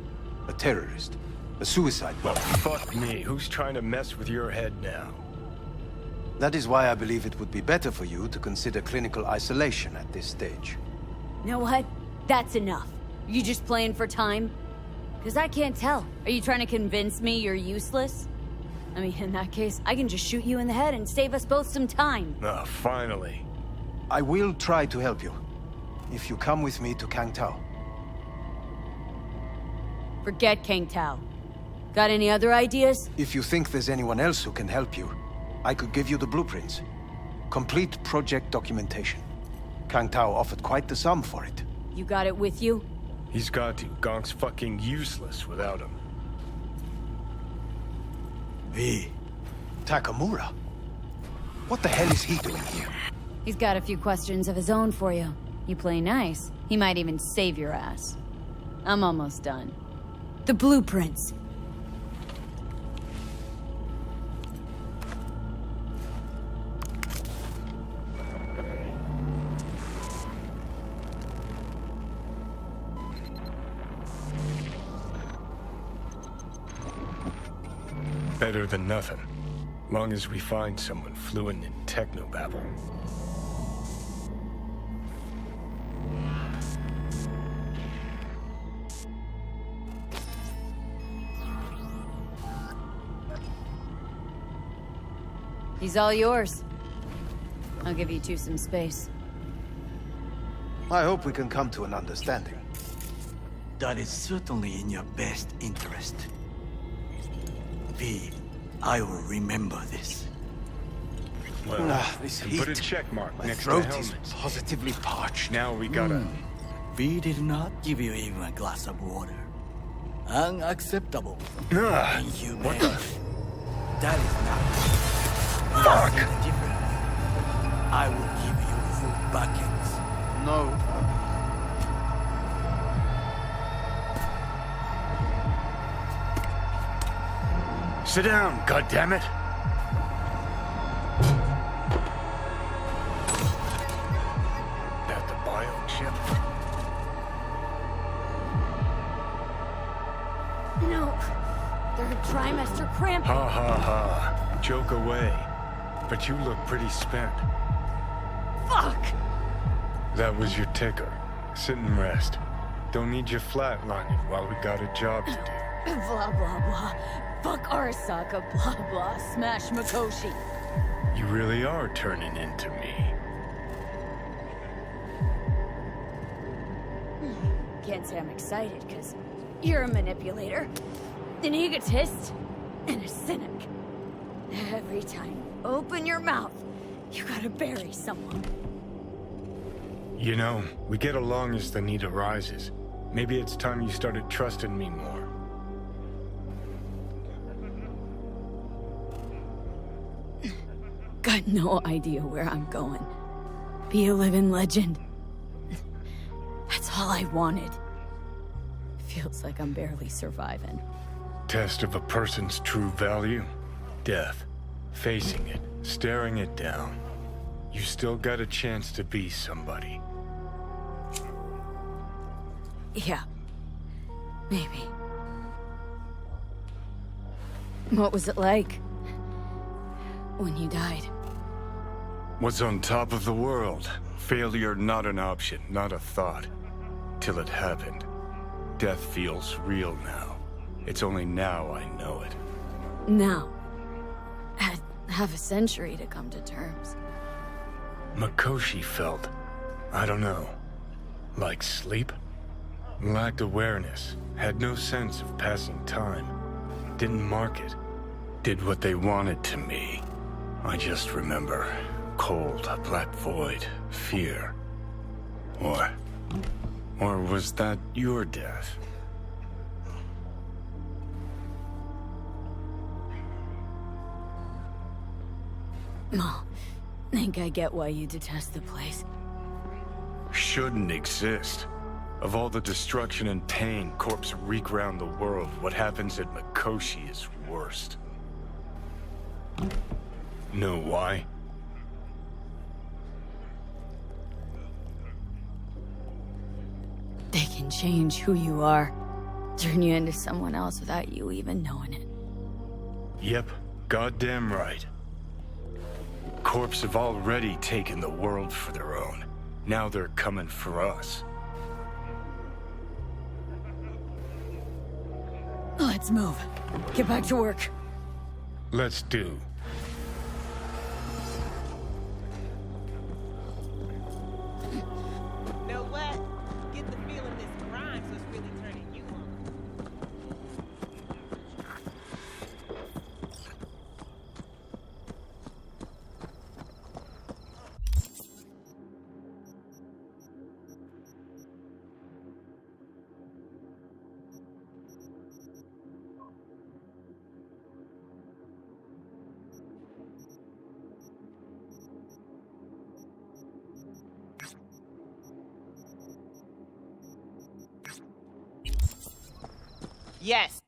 A terrorist. A suicide Well, bomb. fuck me. Who's trying to mess with your head now? That is why I believe it would be better for you to consider clinical isolation at this stage. You know what? That's enough. You just playing for time? Because I can't tell. Are you trying to convince me you're useless? I mean, in that case, I can just shoot you in the head and save us both some time. Ah, finally. I will try to help you, if you come with me to Kang Tao. Forget Kang Tao. Got any other ideas? If you think there's anyone else who can help you, I could give you the blueprints. Complete project documentation. Kang Tao offered quite the sum for it. You got it with you? He's got to. Gonk's fucking useless without him. V. Takamura? What the hell is he doing here? He's got a few questions of his own for you. You play nice, he might even save your ass. I'm almost done. The blueprints. Better than nothing. Long as we find someone fluent in technobabble. He's all yours. I'll give you two some space. I hope we can come to an understanding. That is certainly in your best interest. V, I will remember this. Well, this put a heat. check mark My next to the throat is helmet. positively parched. Now we gotta... V did not give you even a glass of water. Unacceptable. Inhumane. What the... That is not... Fuck! Different. I will give you full buckets. No. Sit down, goddammit! That the biochip? No. Third trimester cramp. Ha ha ha. Joke away. But you look pretty spent. Fuck! That was your ticker. Sit and rest. Don't need you flatlining while we got a job to do. Blah, blah, blah. Fuck Arasaka, blah, blah. Smash Mikoshi. You really are turning into me. Can't say I'm excited, because you're a manipulator, an egotist, and a cynic. Every time you open your mouth, you gotta bury someone. You know, we get along as the need arises. Maybe it's time you started trusting me more. Got no idea where I'm going. Be a living legend. That's all I wanted. Feels like I'm barely surviving. Test of a person's true value? Death. Facing it, staring it down. You still got a chance to be somebody. Yeah. Maybe. What was it like? When you died? Was on top of the world. Failure not an option, not a thought. Till it happened. Death feels real now. It's only now I know it. Now. Had half a century to come to terms. Mikoshi felt, I don't know, like sleep? Lacked awareness, had no sense of passing time. Didn't mark it. Did what they wanted to me. I just remember cold, black void, fear. Or was that your death? Well, think I get why you detest the place. Shouldn't exist. Of all the destruction and pain corpses wreak round the world, what happens at Mikoshi is worst. Know why? They can change who you are. turn you into someone else without you even knowing it. Yep, goddamn right. Corps have already taken the world for their own. Now they're coming for us. Let's move. Get back to work. Let's do. Know what? Get the feeling this Grimes was really turning you on. Yes.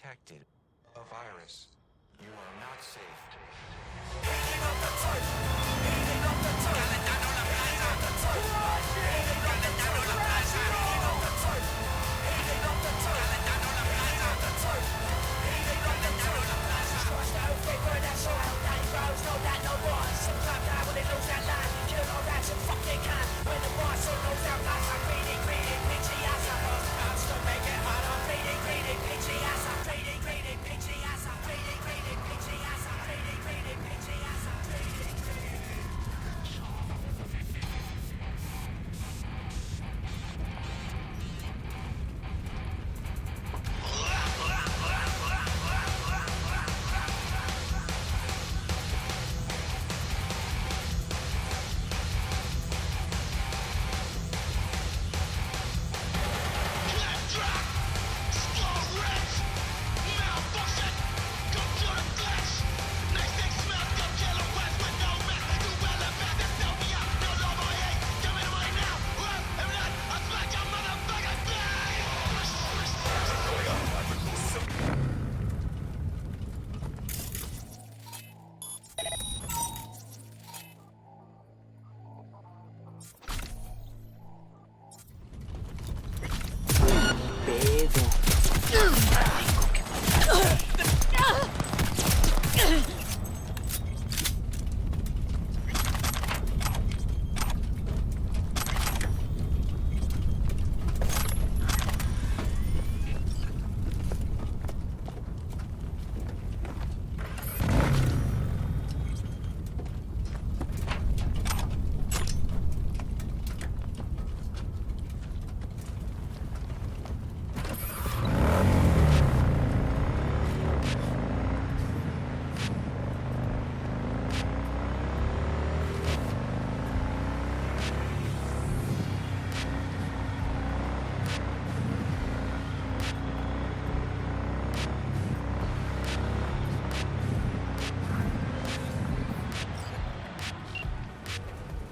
detected a virus. You are not safe.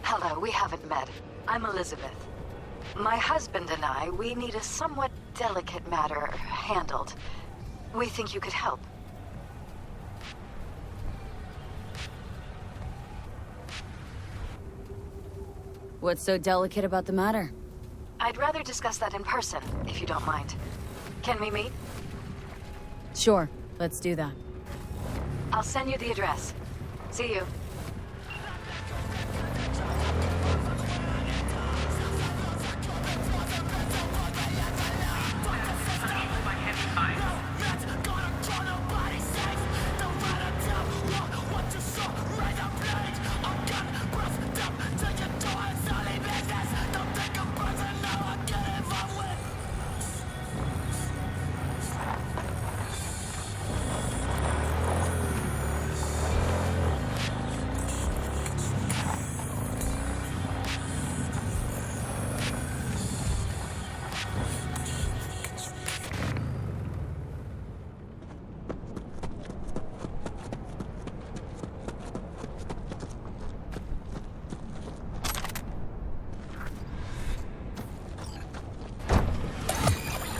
Hello, we haven't met. I'm Elizabeth. My husband and I, we need a somewhat delicate matter handled. We think you could help. What's so delicate about the matter? I'd rather discuss that in person, if you don't mind. Can we meet? Sure, let's do that. I'll send you the address. See you.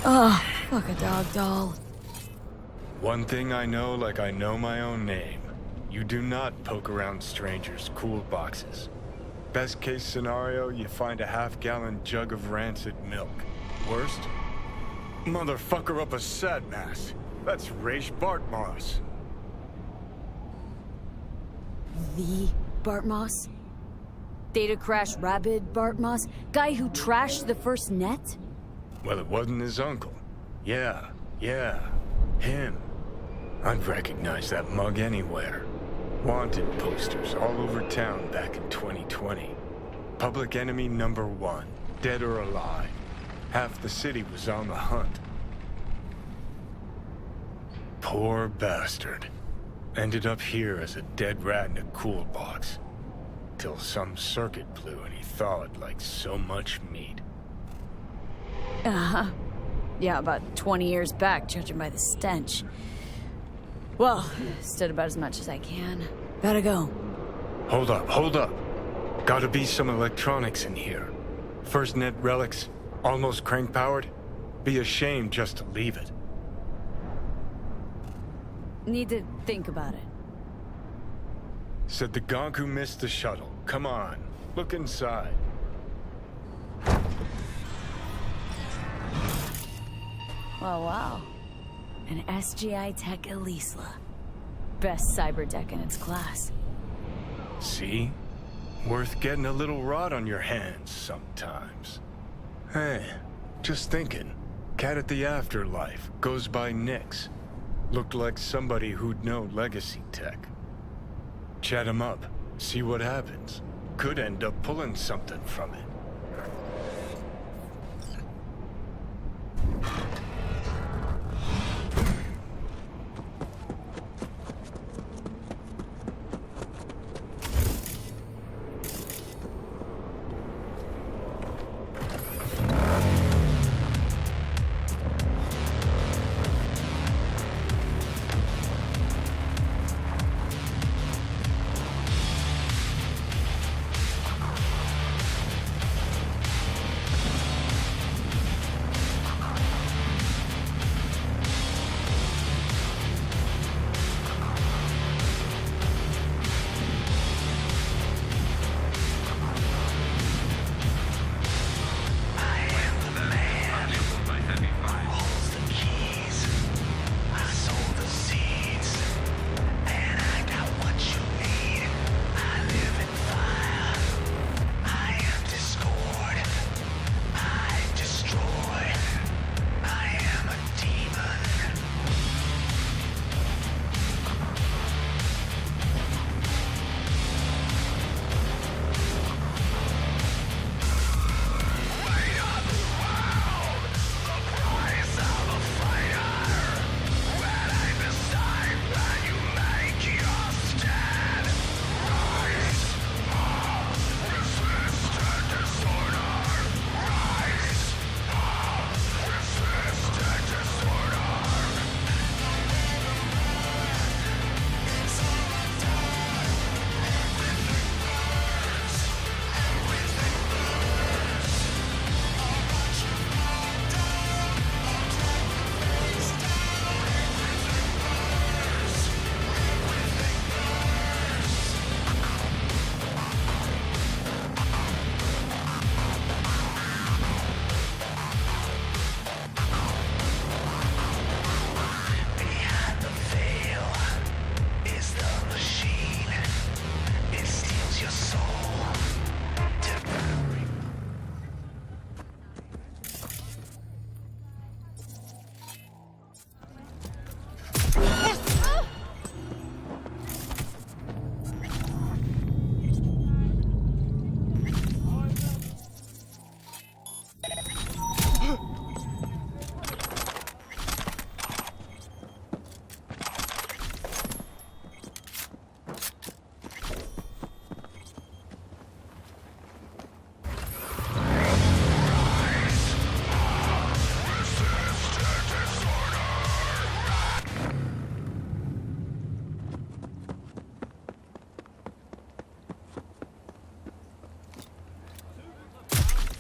Oh, fuck a dog doll. One thing I know like I know my own name. You do not poke around strangers' cool boxes. Best case scenario, you find a half-gallon jug of rancid milk. Worst? Motherfucker up a sad mass. That's Raish Bartmoss. The Bartmoss? Data crash rabid Bartmoss? Guy who trashed the first net? Well, it wasn't his uncle. Yeah, him. I'd recognize that mug anywhere. Wanted posters all over town back in 2020. Public enemy #1, dead or alive. Half the city was on the hunt. Poor bastard. Ended up here as a dead rat in a cool box. Till some circuit blew and he thawed like so much meat. Uh-huh. Yeah, about 20 years back, judging by the stench. Well, stood about as much as I can. Gotta go. Hold up. Gotta be some electronics in here. First net relics, almost crank-powered. Be a shame just to leave it. Need to think about it. Said the gonk who missed the shuttle. Come on, look inside. Oh, wow. An SGI Tech Elisla. Best cyber tech in its class. See? Worth getting a little rot on your hands sometimes. Hey, just thinking. Cat at the Afterlife goes by Nix. Looked like somebody who'd know legacy tech. Chat him up, see what happens. Could end up pulling something from it.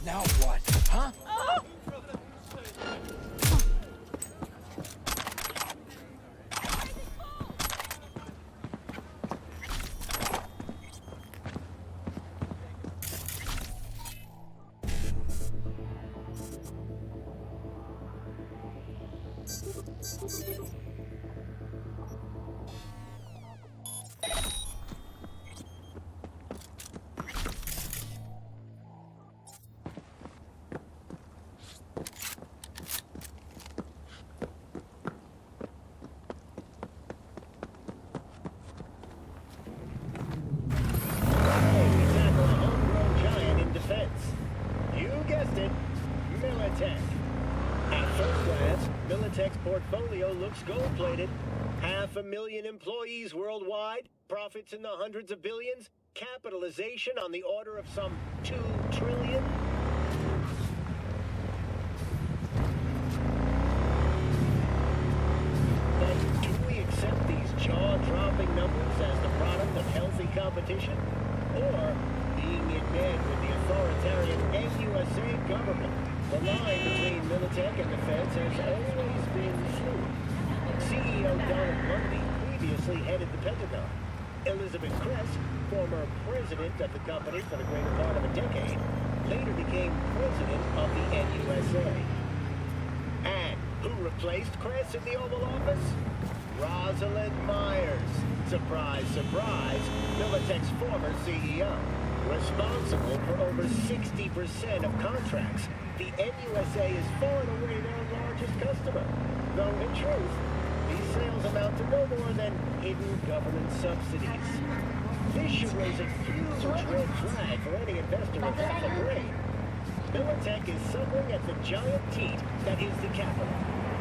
Now what? Huh? Portfolio looks gold-plated. 500,000 employees worldwide, profits in the hundreds of billions, capitalization on the order of some $2 trillion. But do we accept these jaw-dropping numbers as the product of healthy competition? Or being in bed with the authoritarian AUSA government? The line between Militech and the feds has always been fluid. CEO Donald Lundy previously headed the Pentagon. Elizabeth Kress, former president of the company for the greater part of a decade, later became president of the NUSA. And who replaced Kress in the Oval Office? Rosalind Myers. Surprise, surprise, Militech's former CEO. Responsible for over 60% of contracts, the NUSA is far and away their largest customer. Though in truth, these sales amount to no more than hidden government subsidies. This should raise a huge red flag for any investor in Capital Brain. Militech is suffering at the giant teat that is the capital.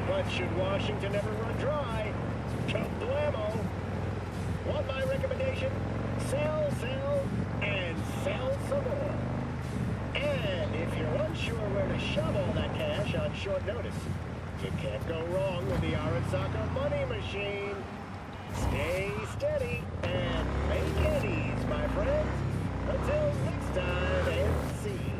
But should Washington ever run dry, kablamo! Want my recommendation? Sell, and sell some more. And if you're unsure where to shove all that cash on short notice, you can't go wrong with the Arasaka money machine. Stay steady and make eddies, my friends. Until next time, and see.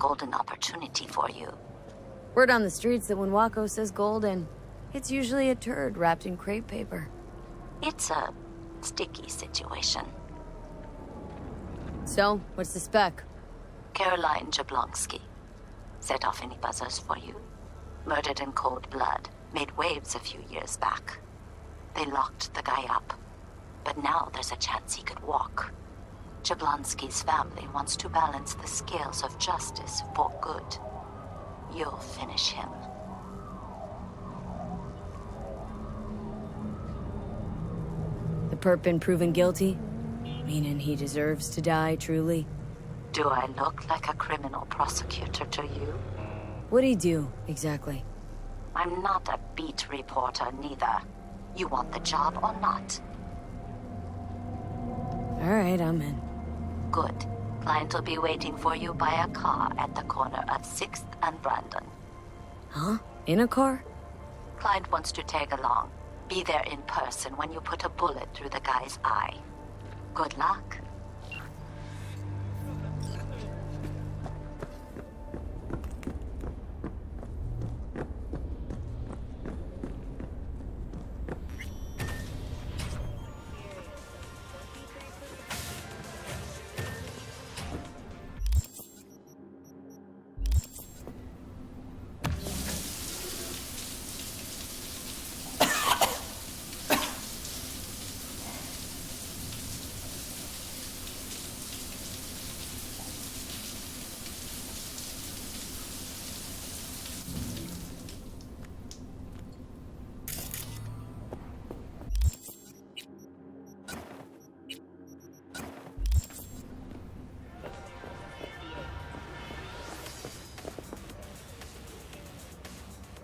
golden opportunity for you. Word on the streets that when Wako says golden, it's usually a turd wrapped in crepe paper. It's a sticky situation. So, what's the spec? Caroline Jablonski. Set off any buzzers for you? Murdered in cold blood. Made waves a few years back. They locked the guy up. But now there's a chance he could walk. Jablonski's family wants to balance the scales of justice for good. You'll finish him. The perp been proven guilty? Meaning he deserves to die, truly? Do I look like a criminal prosecutor to you? What'd he do, exactly? I'm not a beat reporter, neither. You want the job or not? Alright, I'm in. Good. Client will be waiting for you by a car at the corner of 6th and Brandon. Huh? In a car? Client wants to tag along. Be there in person when you put a bullet through the guy's eye. Good luck.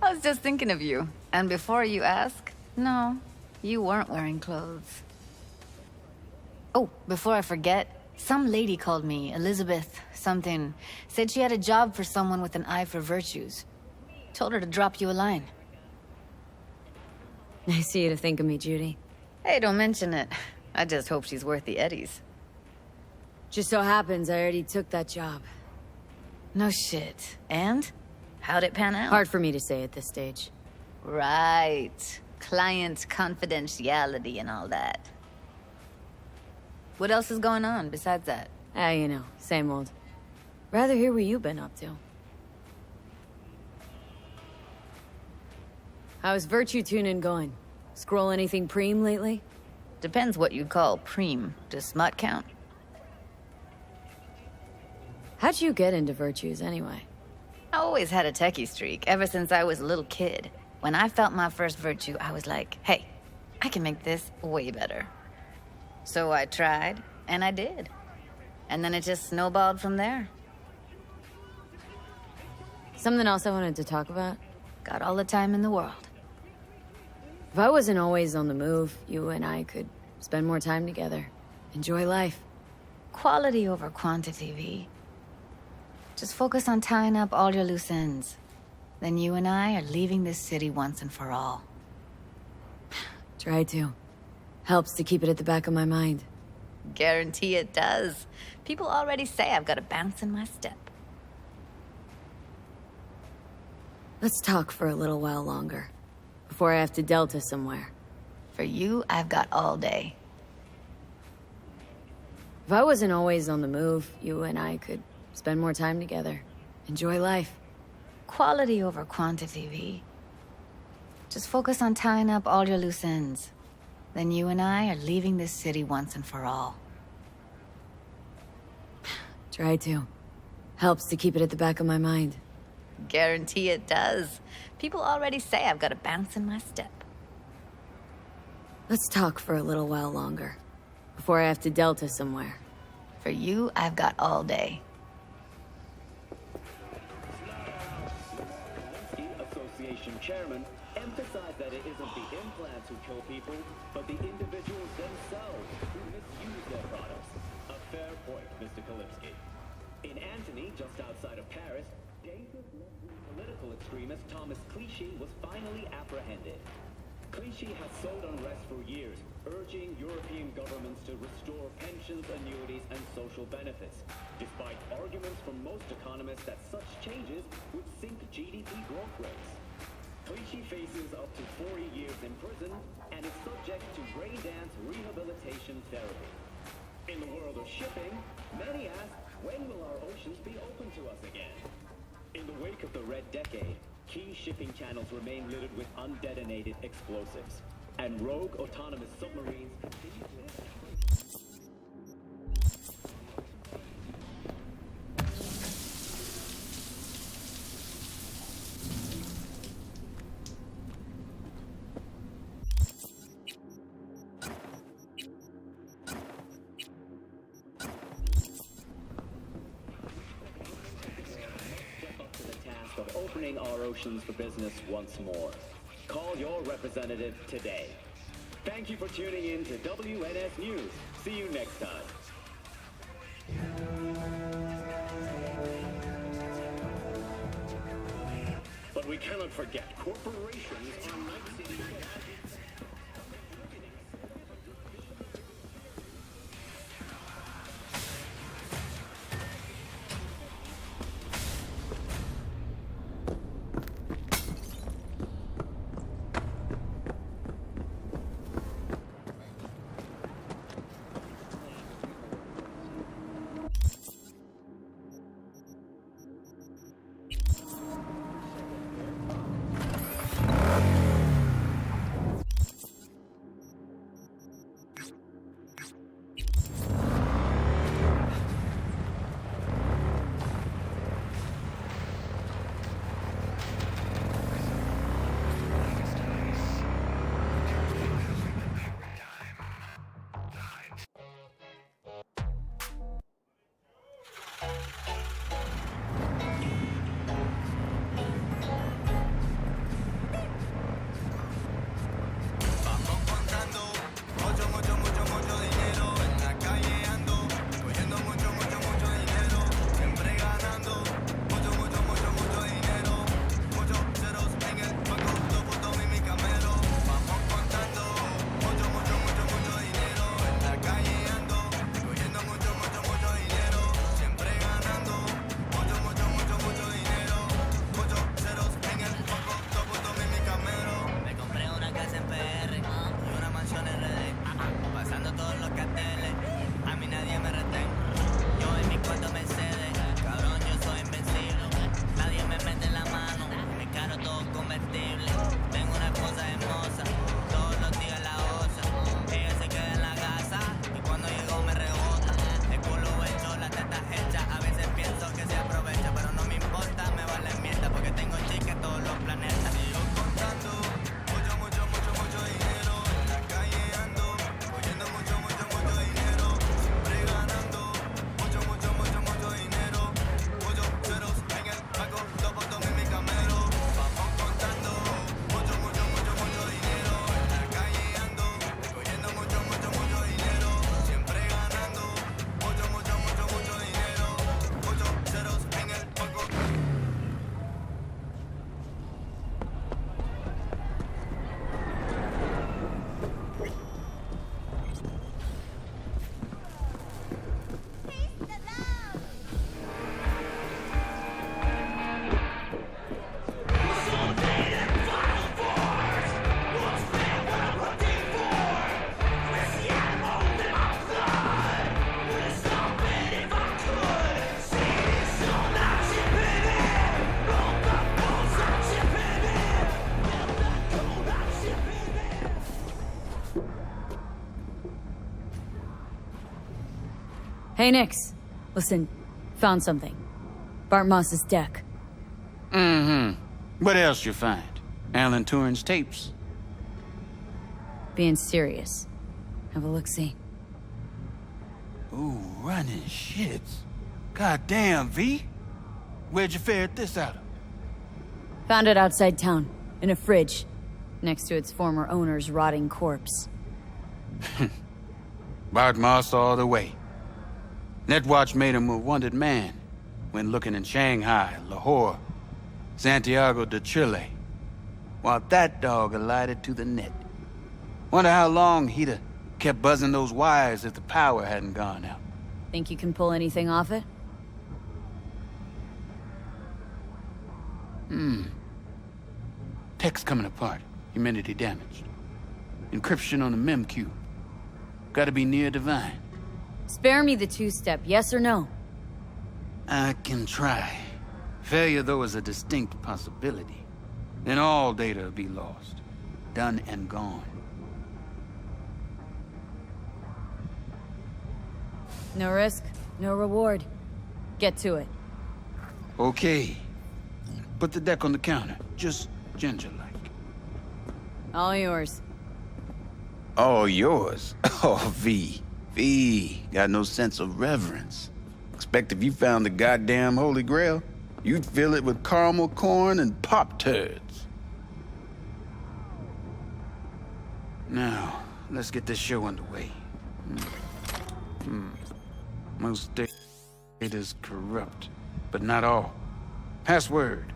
I was just thinking of you. And before you ask, no, you weren't wearing clothes. Oh, before I forget, some lady called me, Elizabeth something. Said she had a job for someone with an eye for virtues. Told her to drop you a line. Nice of you to think of me, Judy. Hey, don't mention it. I just hope she's worth the eddies. Just so happens I already took that job. No shit. And? How'd it pan out? Hard for me to say at this stage. Right. Client confidentiality and all that. What else is going on besides that? You know, same old. Rather hear what you've been up to. How's Virtue Tuning going? Scroll anything preem lately? Depends what you call preem. Does smut count? How'd you get into Virtues anyway? I always had a techie streak, ever since I was a little kid. When I felt my first virtue, I was like, hey, I can make this way better. So I tried, and I did. And then it just snowballed from there. Something else I wanted to talk about? Got all the time in the world. If I wasn't always on the move, you and I could spend more time together. Enjoy life. Quality over quantity, V. Just focus on tying up all your loose ends. Then you and I are leaving this city once and for all. Try to. Helps to keep it at the back of my mind. Guarantee it does. People already say I've got a bounce in my step. Let's talk for a little while longer. Before I have to Delta somewhere. For you, I've got all day. If I wasn't always on the move, you and I could spend more time together. Enjoy life. Quality over quantity, V. Just focus on tying up all your loose ends. Then you and I are leaving this city once and for all. Try to. Helps to keep it at the back of my mind. Guarantee it does. People already say I've got a bounce in my step. Let's talk for a little while longer. Before I have to Delta somewhere. For you, I've got all day. Association chairman emphasized that it isn't the implants who kill people, but the individuals themselves who misuse their products. A fair point, Mr. Kalipsky. In Antony, just outside of Paris, dangerous left-wing political extremist Thomas Clichy was finally apprehended. Clichy has sowed unrest for years, urging European governments to restore pensions, annuities, and social benefits, despite arguments from most economists that such changes would sink GDP growth rates. Clichy faces up to 40 years in prison and is subject to brain dance rehabilitation therapy. In the world of shipping, many ask, when will our oceans be open to us again? In the wake of the Red Decade, key shipping channels remain littered with undetonated explosives, and rogue autonomous submarines continue to... of opening our oceans for business once more. Call your representative today. Thank you for tuning in to WNS News. See you next time. But we cannot forget, corporations are Night City. Hey, Nix. Listen, found something. Bart Moss's deck. Mm-hmm. What else you find? Alan Turing's tapes? Being serious. Have a look-see. Ooh, running shits. Goddamn, V. Where'd you ferret this out of? Found it outside town, in a fridge, next to its former owner's rotting corpse. Bart Moss all the way. Netwatch made him a wanted man when looking in Shanghai, Lahore, Santiago de Chile, while that dog alighted to the net. Wonder how long he'd have kept buzzing those wires if the power hadn't gone out. Think you can pull anything off it? Tech's coming apart. Humidity damaged. Encryption on the mem cube. Gotta be near divine. Spare me the two-step, yes or no? I can try. Failure, though, is a distinct possibility. Then all data will be lost. Done and gone. No risk, no reward. Get to it. Okay. Put the deck on the counter. Just ginger-like. All yours. All yours? Oh, V. V. Got no sense of reverence. Expect if you found the goddamn Holy Grail, you'd fill it with caramel corn and Pop-Turds. Now, let's get this show underway. Most data's corrupt, but not all. Password.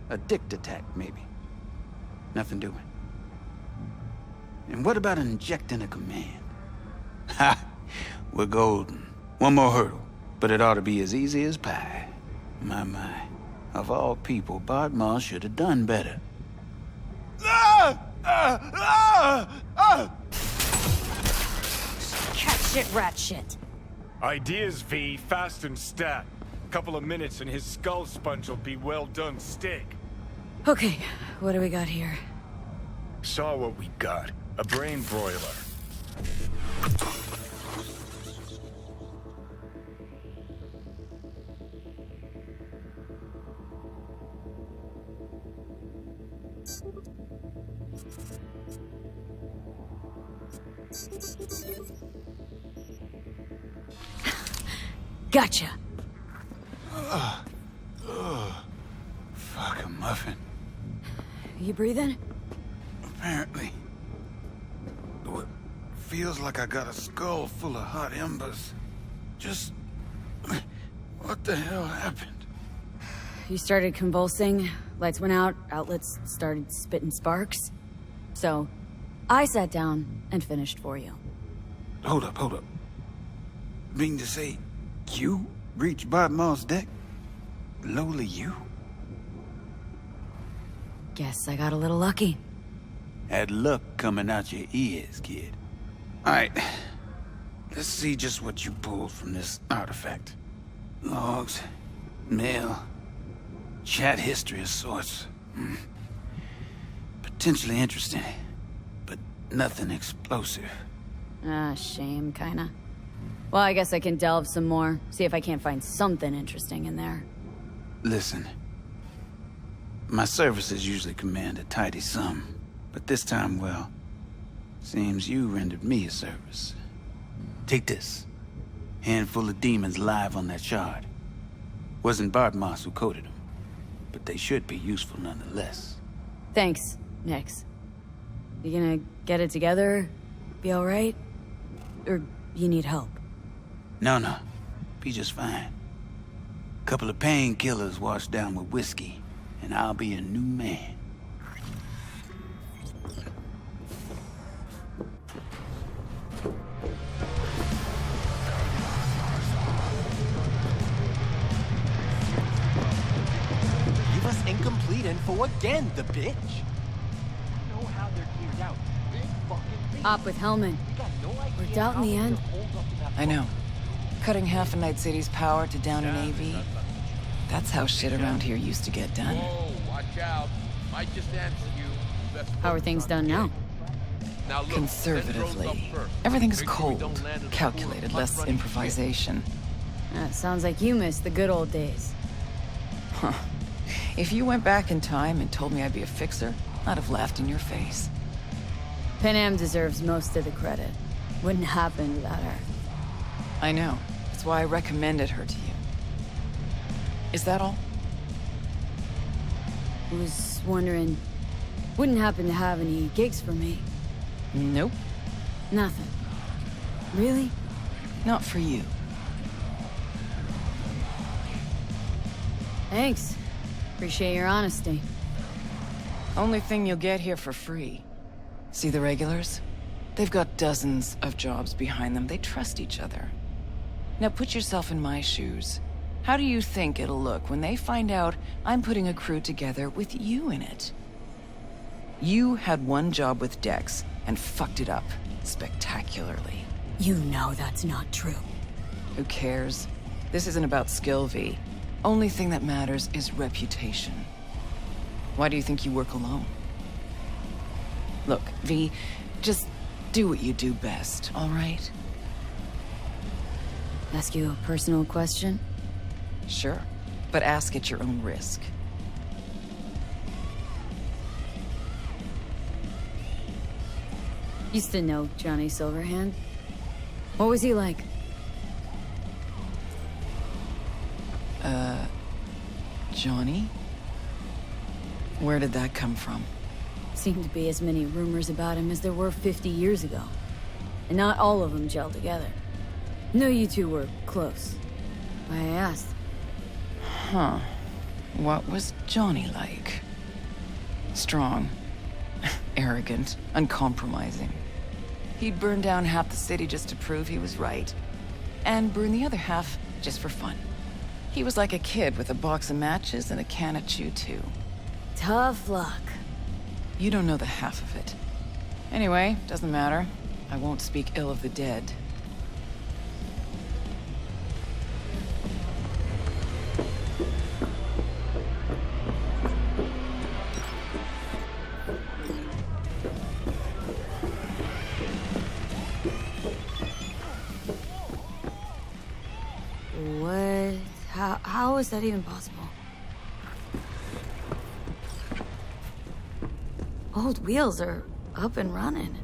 A dict attack, maybe. Nothing doing. And what about injecting a command? Ha! We're golden. One more hurdle, but it ought to be as easy as pie. My. Of all people, Bart Moss should have done better. Cat shit, rat shit. Ideas, V. Fast and stat. Couple of minutes and his skull sponge will be well done steak. Okay, what do we got here? Saw what we got. A brain broiler. Gotcha. Fuck a muffin. You breathing? Apparently. Though it feels like I got a skull full of hot embers. Just... what the hell happened? You started convulsing, lights went out, outlets started spitting sparks. So, I sat down and finished for you. Hold up. Mean to say, you reached Bart Moss' deck? Lowly you? Guess I got a little lucky. Had luck coming out your ears, kid. Alright. Let's see just what you pulled from this artifact. Logs, mail, chat history of sorts. Potentially interesting, but nothing explosive. Ah, shame, kinda. Well, I guess I can delve some more, see if I can't find something interesting in there. Listen. My services usually command a tidy sum, but this time, well, seems you rendered me a service. Take this. Handful of demons live on that shard. Wasn't Bart Moss who coded them, but they should be useful nonetheless. Thanks, Nix. You gonna get it together? Be alright? Or you need help? No. Be just fine. Couple of painkillers washed down with whiskey, and I'll be a new man. Give us incomplete info again, the bitch. I know how they're geared out. Big fucking thing. Op with Hellman. Worked out in the end. I know. Cutting half a Night City's power to down an AV. That's how shit around here used to get done. Whoa, watch out. Might just answer you. How are things done now? Now look, Conservatively. Everything's cold, calculated, less improvisation. That sounds like you missed the good old days. Huh. If you went back in time and told me I'd be a fixer, I'd have laughed in your face. Pan Am deserves most of the credit. Wouldn't happen without her. I know. That's why I recommended her to you. Is that all? I was wondering, wouldn't happen to have any gigs for me? Nope. Nothing. Really? Not for you. Thanks. Appreciate your honesty. Only thing you'll get here for free. See the regulars? They've got dozens of jobs behind them. They trust each other. Now put yourself in my shoes. How do you think it'll look when they find out I'm putting a crew together with you in it? You had one job with Dex and fucked it up spectacularly. You know that's not true. Who cares? This isn't about skill, V. Only thing that matters is reputation. Why do you think you work alone? Look, V, just do what you do best, all right? Ask you a personal question? Sure, but ask at your own risk. Used to know Johnny Silverhand. What was he like? Johnny? Where did that come from? Seemed to be as many rumors about him as there were 50 years ago. And not all of them gelled together. Know you two were close. Why I asked. Huh. What was Johnny like? Strong. Arrogant. Uncompromising. He'd burn down half the city just to prove he was right. And burn the other half just for fun. He was like a kid with a box of matches and a can of chew-too. Tough luck. You don't know the half of it. Anyway, doesn't matter. I won't speak ill of the dead. What? How is that even possible? Old wheels are up and running.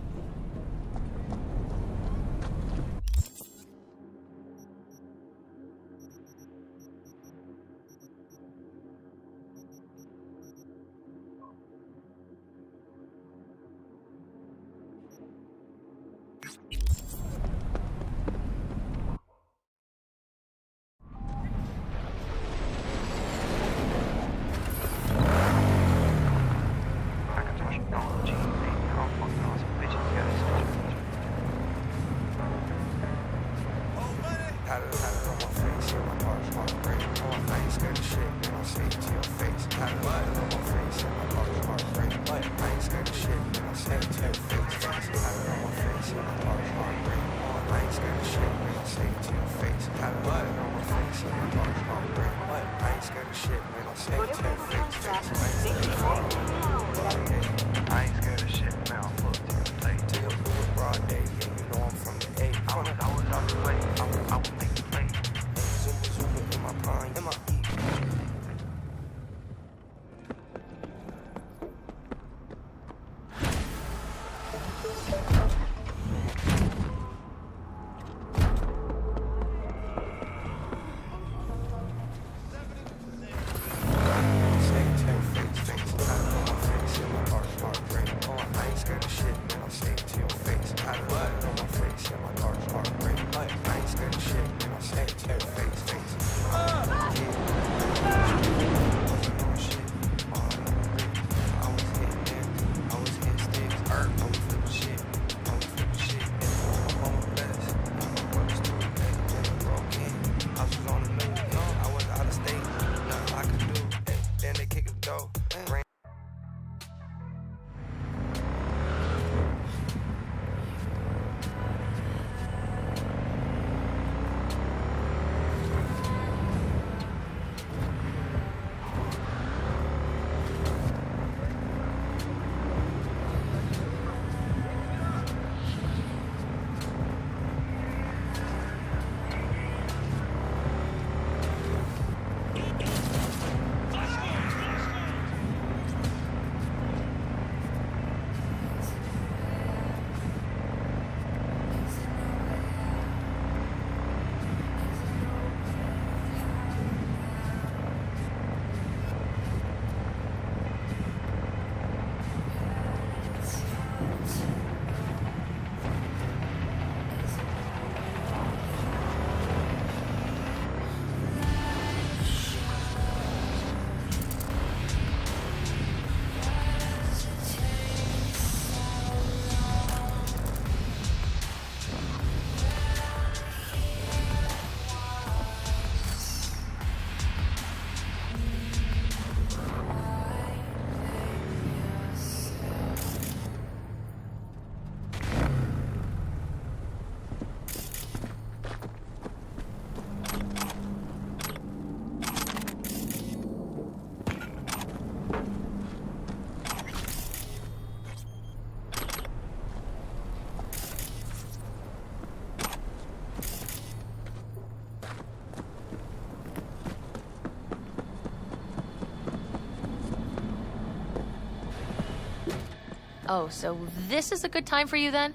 Oh, so this is a good time for you then?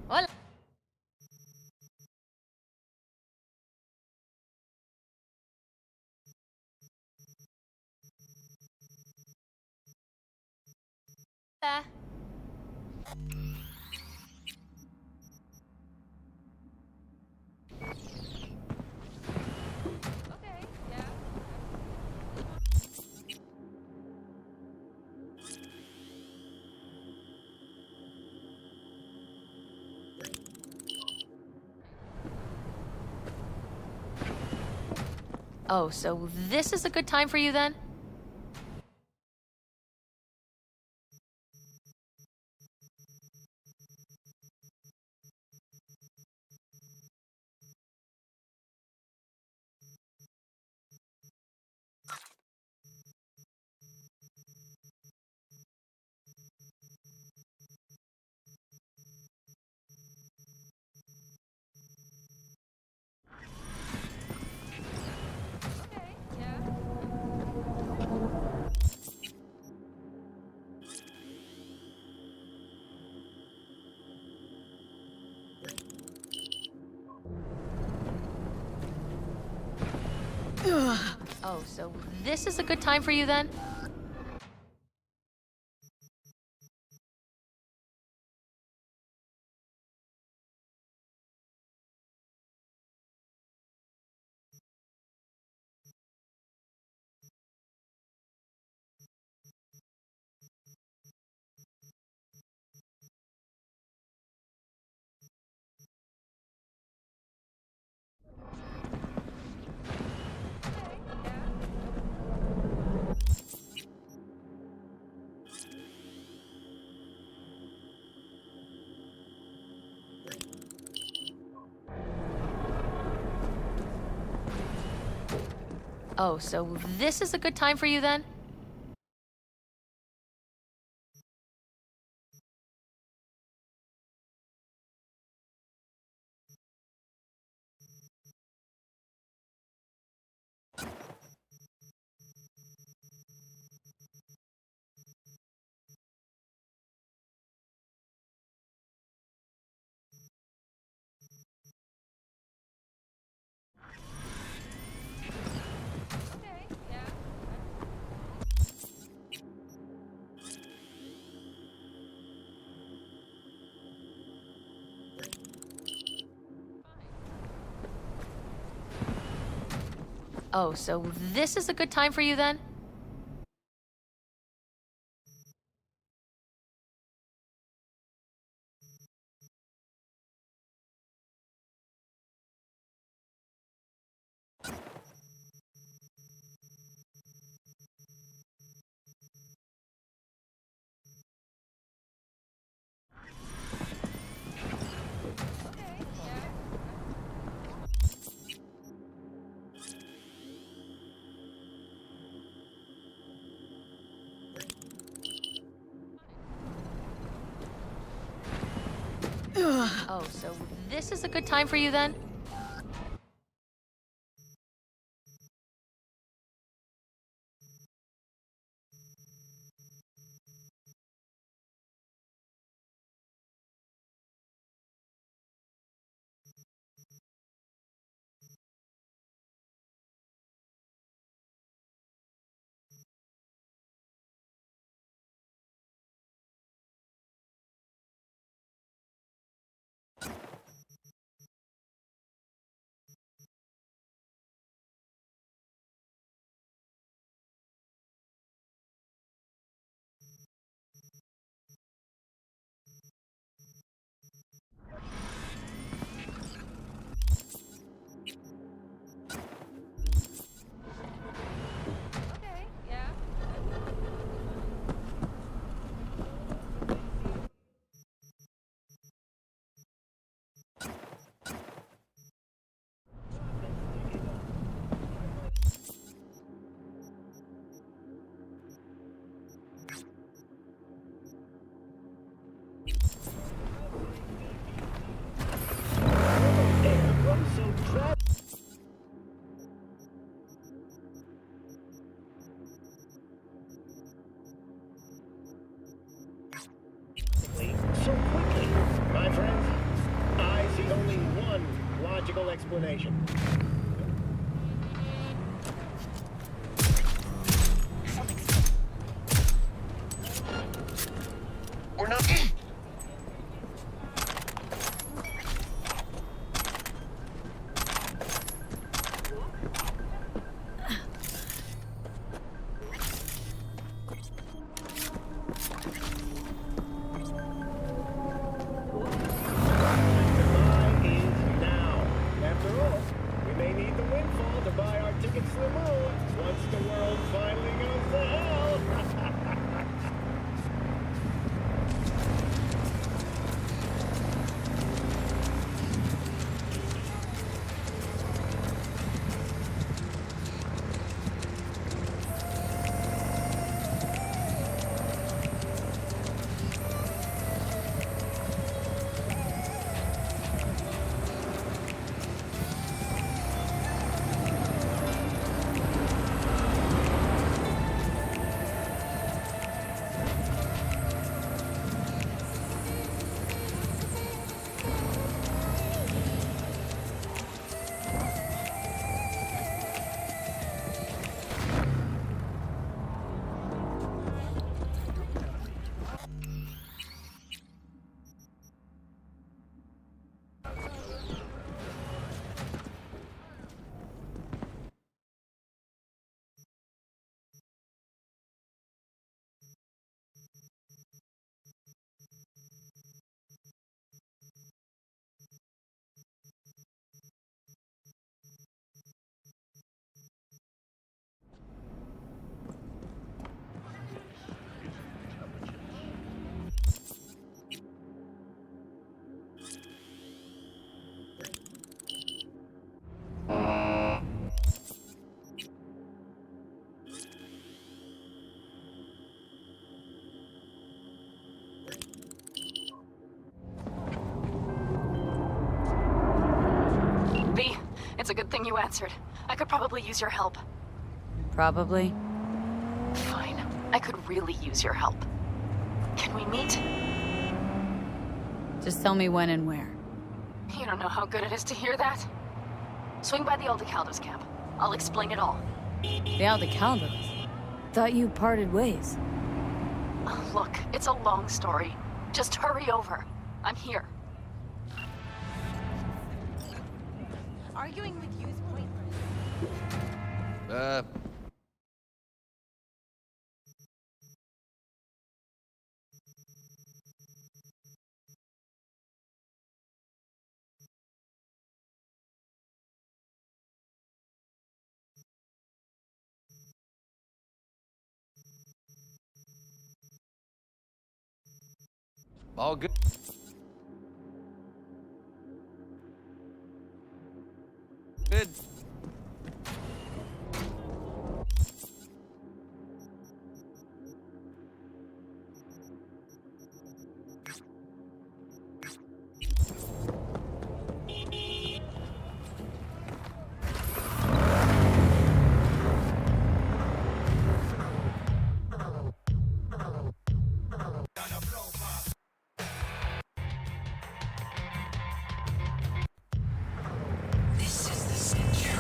Hola. Oh, so this is a good time for you then? Oh, so this is a good time for you then? Oh, so this is a good time for you then? Oh, so this is a good time for you then? Oh, so this is a good time for you then? only one logical explanation. We're not... It's a good thing you answered. I could probably use your help. Probably. Fine. I could really use your help. Can we meet? Just tell me when and where. You don't know how good it is to hear that. Swing by the Aldecaldos camp. I'll explain it all. The Aldecaldos? Thought you parted ways. Look, it's a long story. Just hurry over. I'm here. Arguing with you is pointless. All good. Good. This is the century.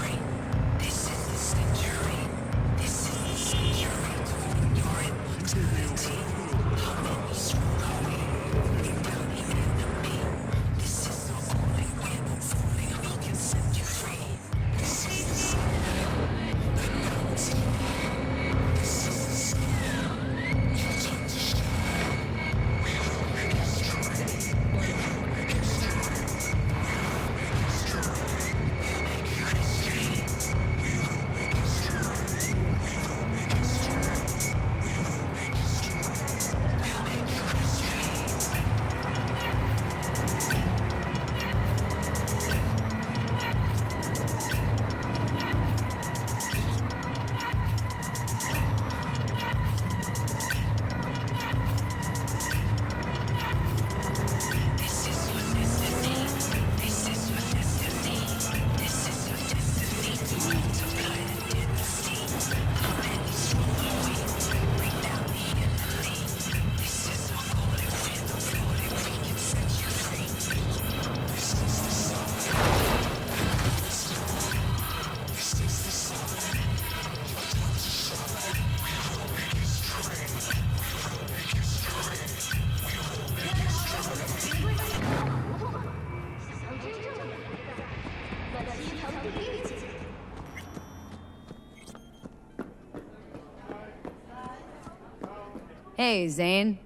Hey, Zane.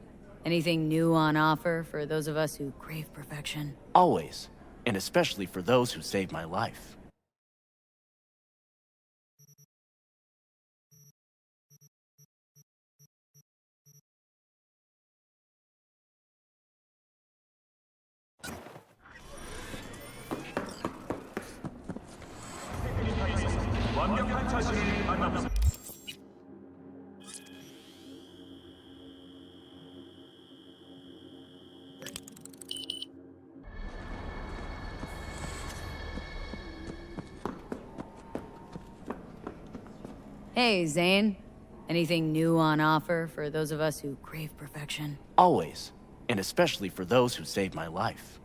Anything new on offer for those of us who crave perfection? Always. And especially for those who saved my life. Hey, Zane. Anything new on offer for those of us who crave perfection? Always. And especially for those who saved my life.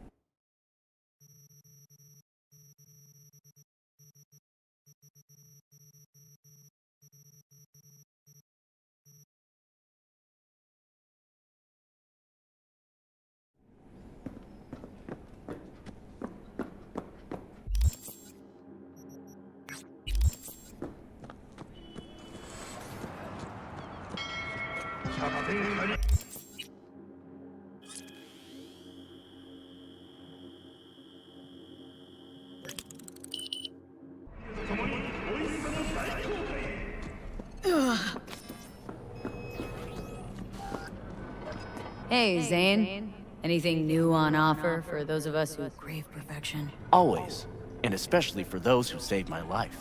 Hey, Zane. Anything new on offer for those of us who crave perfection? Always. And especially for those who saved my life.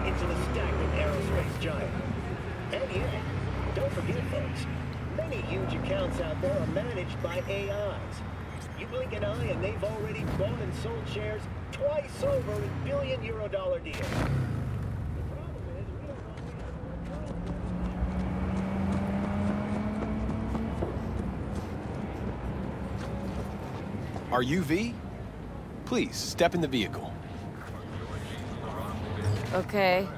Into the stagnant aerospace giant. And yet, don't forget, folks, many huge accounts out there are managed by AIs. You blink an eye and they've already bought and sold shares twice over in billion-euro-dollar deals. The problem is, we don't Are you V? Please, step in the vehicle. Okay.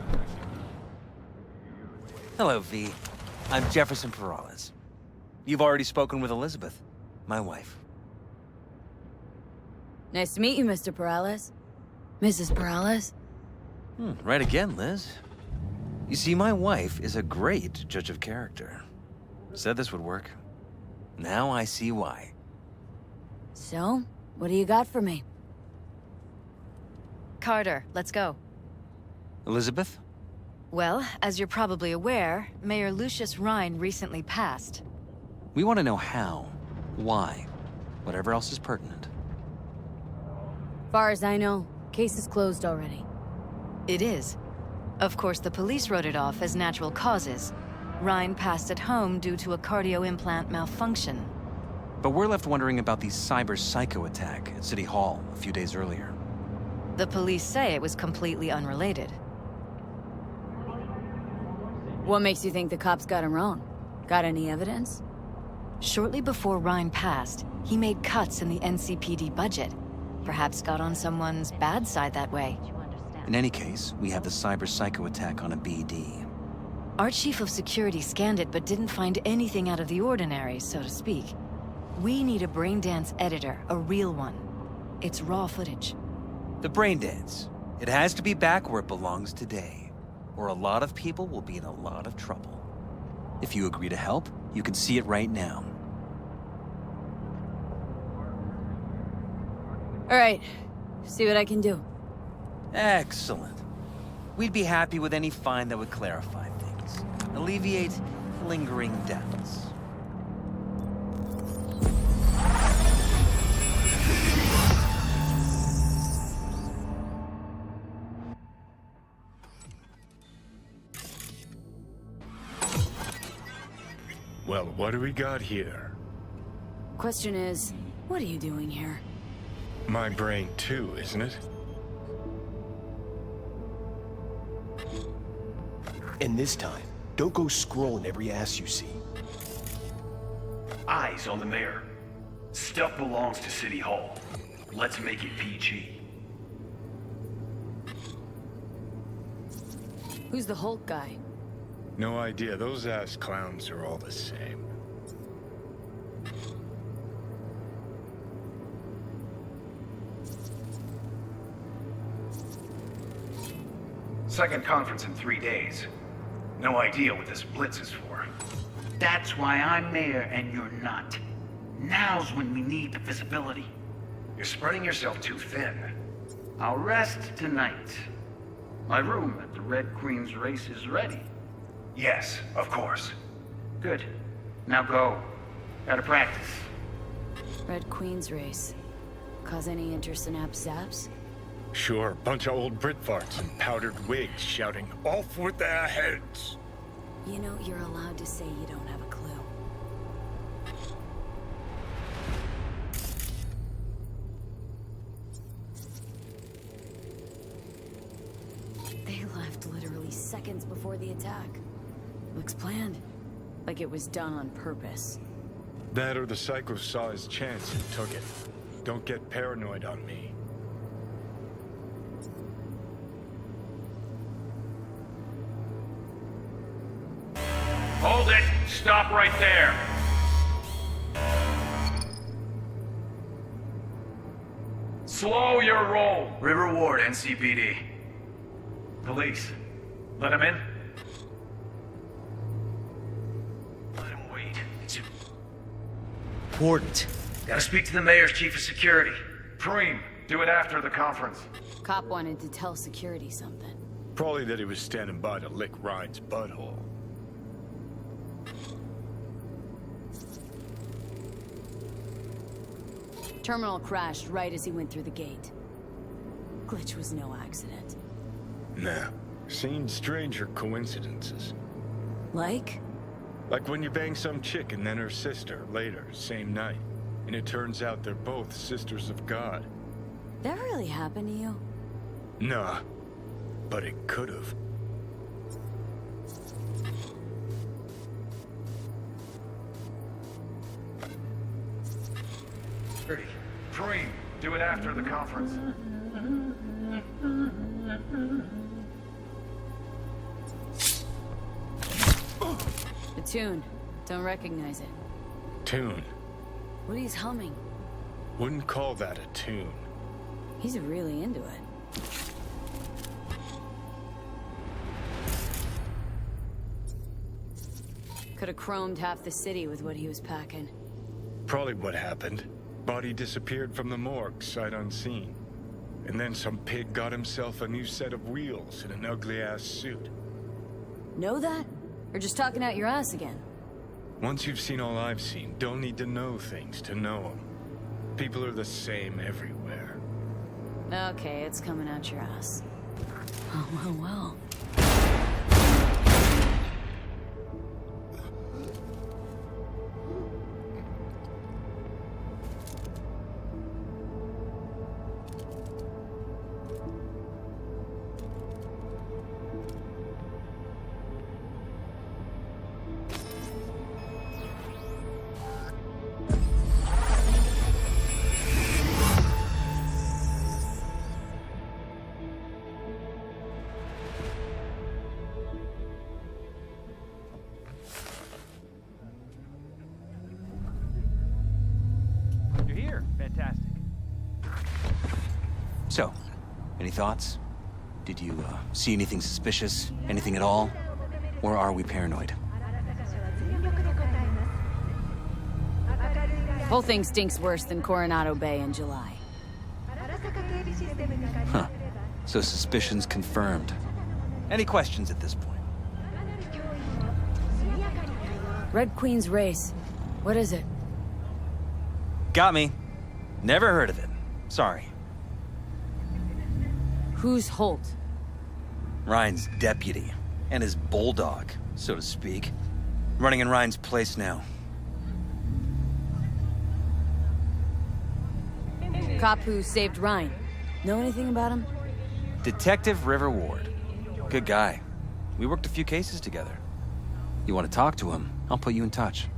Hello, V. I'm Jefferson Perales. You've already spoken with Elizabeth, my wife. Nice to meet you, Mr. Perales. Mrs. Perales? Right again, Liz. You see, my wife is a great judge of character. Said this would work. Now I see why. So, what do you got for me? Carter, let's go. Elizabeth? Well, as you're probably aware, Mayor Lucius Rhine recently passed. We want to know how, why, whatever else is pertinent. Far as I know, case is closed already. It is. Of course, the police wrote it off as natural causes. Rhine passed at home due to a cardio implant malfunction. But we're left wondering about the cyber psycho attack at City Hall a few days earlier. The police say it was completely unrelated. What makes you think the cops got him wrong? Got any evidence? Shortly before Rhine passed, he made cuts in the NCPD budget. Perhaps got on someone's bad side that way. In any case, we have the cyber psycho attack on a BD. Our chief of security scanned it but didn't find anything out of the ordinary, so to speak. We need a Braindance editor, a real one. It's raw footage. The Braindance. It has to be back where it belongs today, or a lot of people will be in a lot of trouble. If you agree to help, you can see it right now. All right, see what I can do. Excellent. We'd be happy with any find that would clarify things, alleviate lingering doubts. Well, what do we got here? Question is, what are you doing here? My brain too, isn't it? And this time, don't go scrolling every ass you see. Eyes on the mayor. Stuff belongs to City Hall. Let's make it PG. Who's the Hulk guy? No idea. Those ass clowns are all the same. Second conference in 3 days. No idea what this blitz is for. That's why I'm mayor and you're not. Now's when we need the visibility. You're spreading yourself too thin. I'll rest tonight. My room at the Red Queen's race is ready. Yes, of course. Good. Now go. Gotta practice. Red Queen's race. Cause any interest in App Zaps? Sure, bunch of old Brit farts in powdered wigs shouting, "Off with their heads!" You know, you're allowed to say you don't have a clue. They left literally seconds before the attack. Looks planned. Like it was done on purpose. That or the Psycho saw his chance and took it. Don't get paranoid on me. Hold it! Stop right there! Slow your roll! River Ward, NCPD. Police. Let him in. Let him wait. It's important. Gotta speak to the mayor's chief of security. Preem, do it after the conference. Cop wanted to tell security something. Probably that he was standing by to lick Ryan's butthole. Terminal crashed right as he went through the gate. Glitch was no accident. Nah. Seen stranger coincidences. Like? Like when you bang some chick and then her sister later, same night. And it turns out they're both sisters of God. That really happened to you? Nah. But it could've. Preem, do it after the conference. The tune. Don't recognize it. Tune. What he's humming. Wouldn't call that a tune. He's really into it. Could have chromed half the city with what he was packing. Probably what happened. Body disappeared from the morgue, sight unseen. And then some pig got himself a new set of wheels in an ugly-ass suit. Know that? Or just talking out your ass again? Once you've seen all I've seen, don't need to know things to know them. People are the same everywhere. Okay, it's coming out your ass. Oh, well. You're here. Fantastic. So, any thoughts? Did you see anything suspicious? Anything at all? Or are we paranoid? Whole thing stinks worse than Coronado Bay in July. Huh. So suspicions confirmed. Any questions at this point? Red Queen's race. What is it? Got me. Never heard of it. Sorry. Who's Holt? Ryan's deputy. And his bulldog, so to speak. Running in Ryan's place now. Cop who saved Ryan. Know anything about him? Detective River Ward. Good guy. We worked a few cases together. You want to talk to him, I'll put you in touch.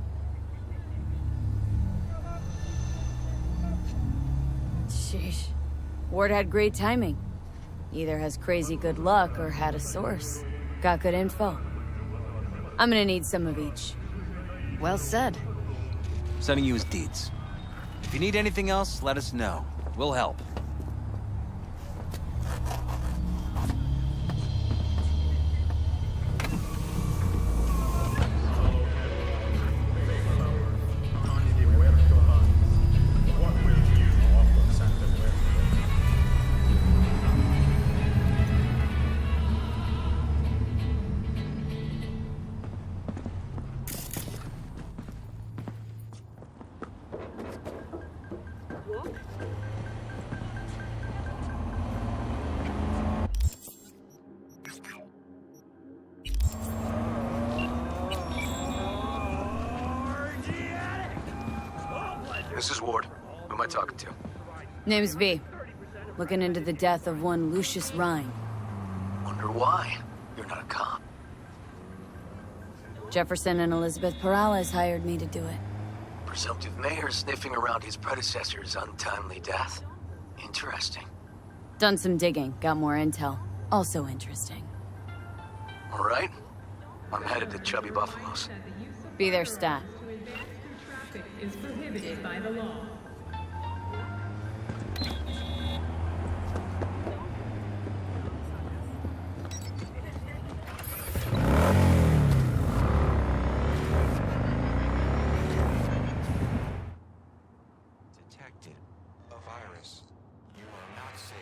Sheesh. Ward had great timing. Either has crazy good luck or had a source. Got good info. I'm gonna need some of each. Well said. Sending you his deeds. If you need anything else, let us know. We'll help. This is Ward. Who am I talking to? Name's V. Looking into the death of one Lucius Rhine. Wonder why? You're not a cop. Jefferson and Elizabeth Perales hired me to do it. Presumptive mayor sniffing around his predecessor's untimely death. Interesting. Done some digging, got more intel. Also interesting. All right. I'm headed to Chubby Buffalo's. Be their stat. Is prohibited by the law. Detected a virus. You are not safe.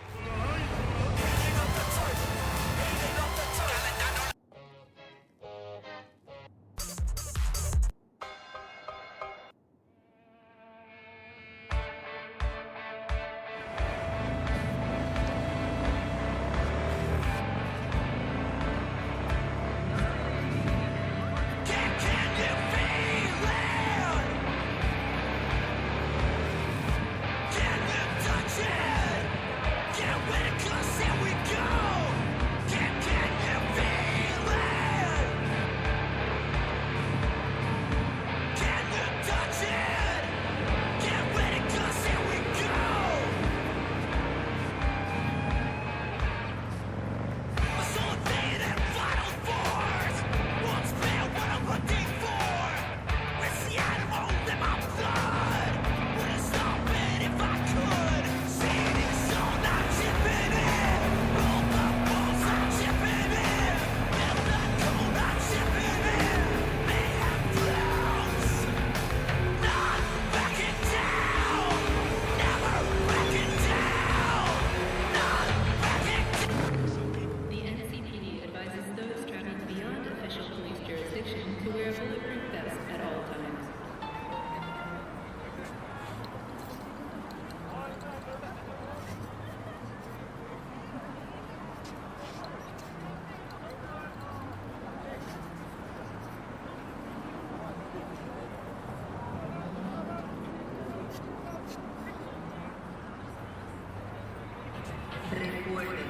Recuerden,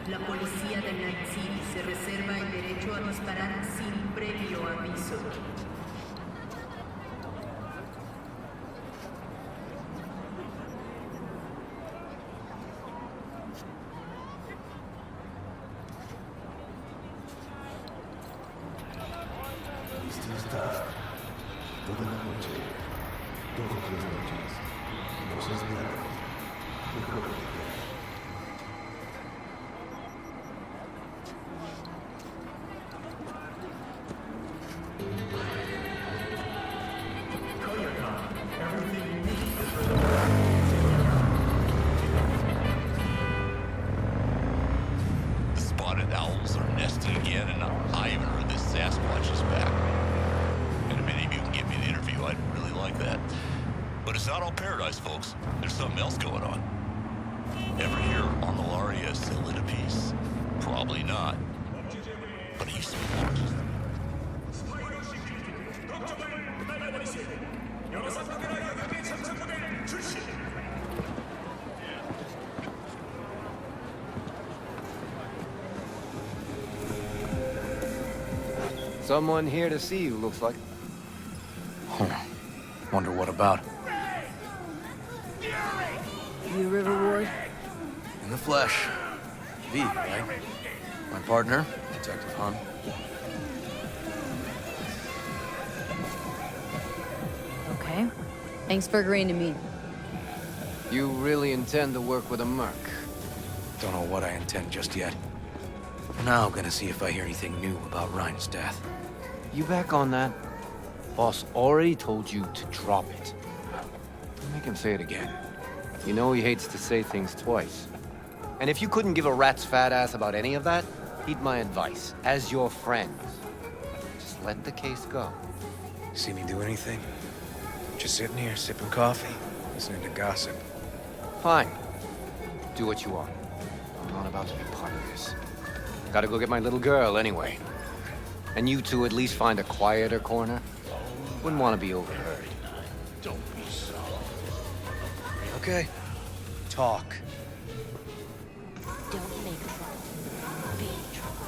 la policía de Night City se reserva el derecho a disparar sin previo aviso. Toda la noche, todas las noches, nos esperamos. Mejor que Sasquatch is back. And if any of you can get me an interview, I'd really like that. But it's not all paradise, folks. There's something else going on. Ever hear Armillaria still in a piece? Probably not. But it used to be large. Someone here to see you, looks like. Wonder what about? You River Ward? In the flesh. V, right? My partner, Detective Hahn. Okay. Thanks for agreeing to meet. You really intend to work with a merc? Don't know what I intend just yet. For now, gonna see if I hear anything new about Ryan's death. You back on that? Boss already told you to drop it. Don't make him say it again. You know he hates to say things twice. And if you couldn't give a rat's fat ass about any of that, heed my advice. As your friend, just let the case go. See me do anything? Just sitting here, sipping coffee, listening to gossip. Fine. Do what you want. I'm not about to be part of this. Gotta go get my little girl anyway. And you two at least find a quieter corner. Wouldn't want to be overheard. Don't be so. Okay. Talk. Don't make trouble. Be in trouble.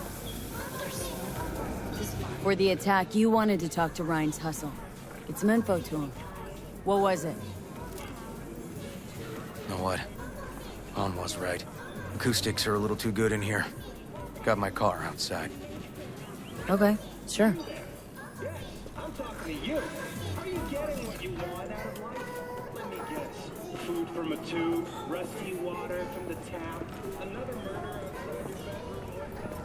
Before the attack, you wanted to talk to Ryan's hustle. Get some info to him. What was it? Know what? Hahn was right. Acoustics are a little too good in here. Got my car outside. Okay, sure. I'm talking to you. Are you getting what you want out of life? Let me guess. Food from a tube, rusty water from the tap, another murder outside your bedroom window.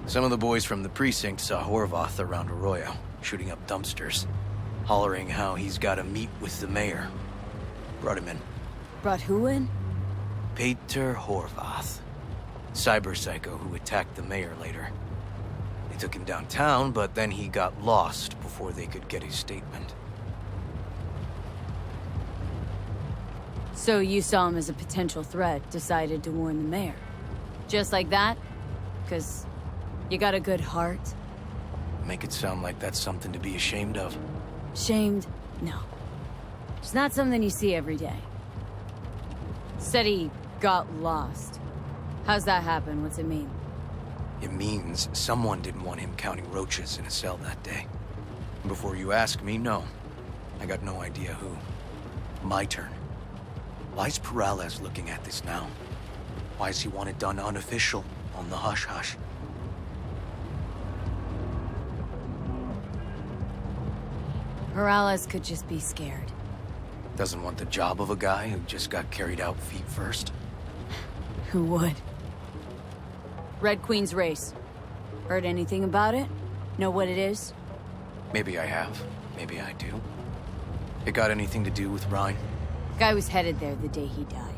Some of the boys from the precinct saw Horvath around Arroyo, shooting up dumpsters, hollering how he's got to meet with the mayor. Brought him in. Brought who in? Peter Horvath. Cyber psycho who attacked the mayor later. They took him downtown, but then he got lost before they could get his statement. So you saw him as a potential threat, decided to warn the mayor. Just like that? 'Cause you got a good heart? Make it sound like that's something to be ashamed of. Shamed? No. It's not something you see every day. Said he got lost. How's that happen? What's it mean? It means someone didn't want him counting roaches in a cell that day. Before you ask me, no. I got no idea who. My turn. Why's Peralez looking at this now? Why does he want it done unofficial, on the hush-hush? Peralez could just be scared. Doesn't want the job of a guy who just got carried out feet first. Who would? Red Queen's race. Heard anything about it? Know what it is? Maybe I have. Maybe I do. It got anything to do with Ryan? Guy was headed there the day he died.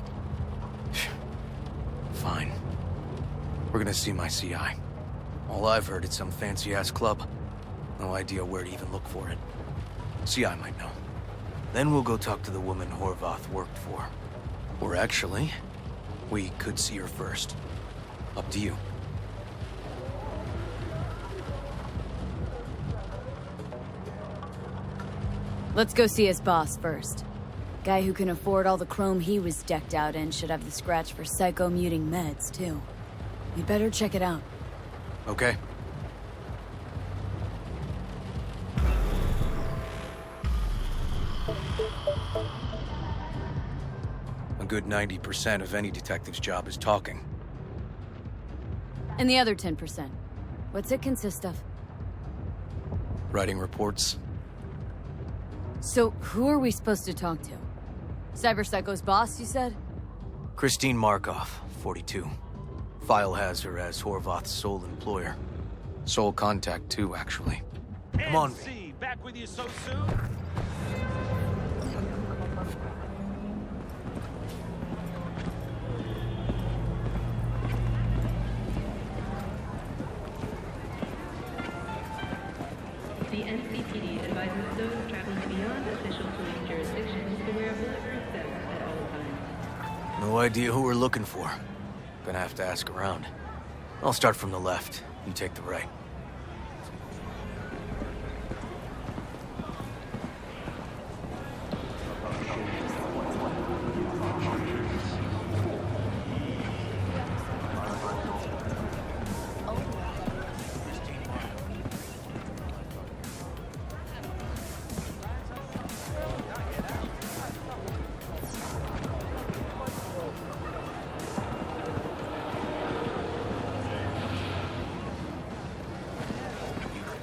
Fine. We're gonna see my CI. All I've heard, it's some fancy-ass club. No idea where to even look for it. CI might know. Then we'll go talk to the woman Horvath worked for. Or actually, we could see her first. Up to you. Let's go see his boss first. Guy who can afford all the chrome he was decked out in should have the scratch for psycho-muting meds, too. We better check it out. Okay. A good 90% of any detective's job is talking. And the other 10%? What's it consist of? Writing reports. So, who are we supposed to talk to? Cyber Psycho's boss, you said? Christine Markov, 42. File has her as Horvath's sole employer. Sole contact, too, actually. Come on, V. MC, back with you so soon? The NCPD advises those traveling beyond official police jurisdictions to wear a bulletproof vest at all times. No idea who we're looking for. Gonna have to ask around. I'll start from the left. You take the right.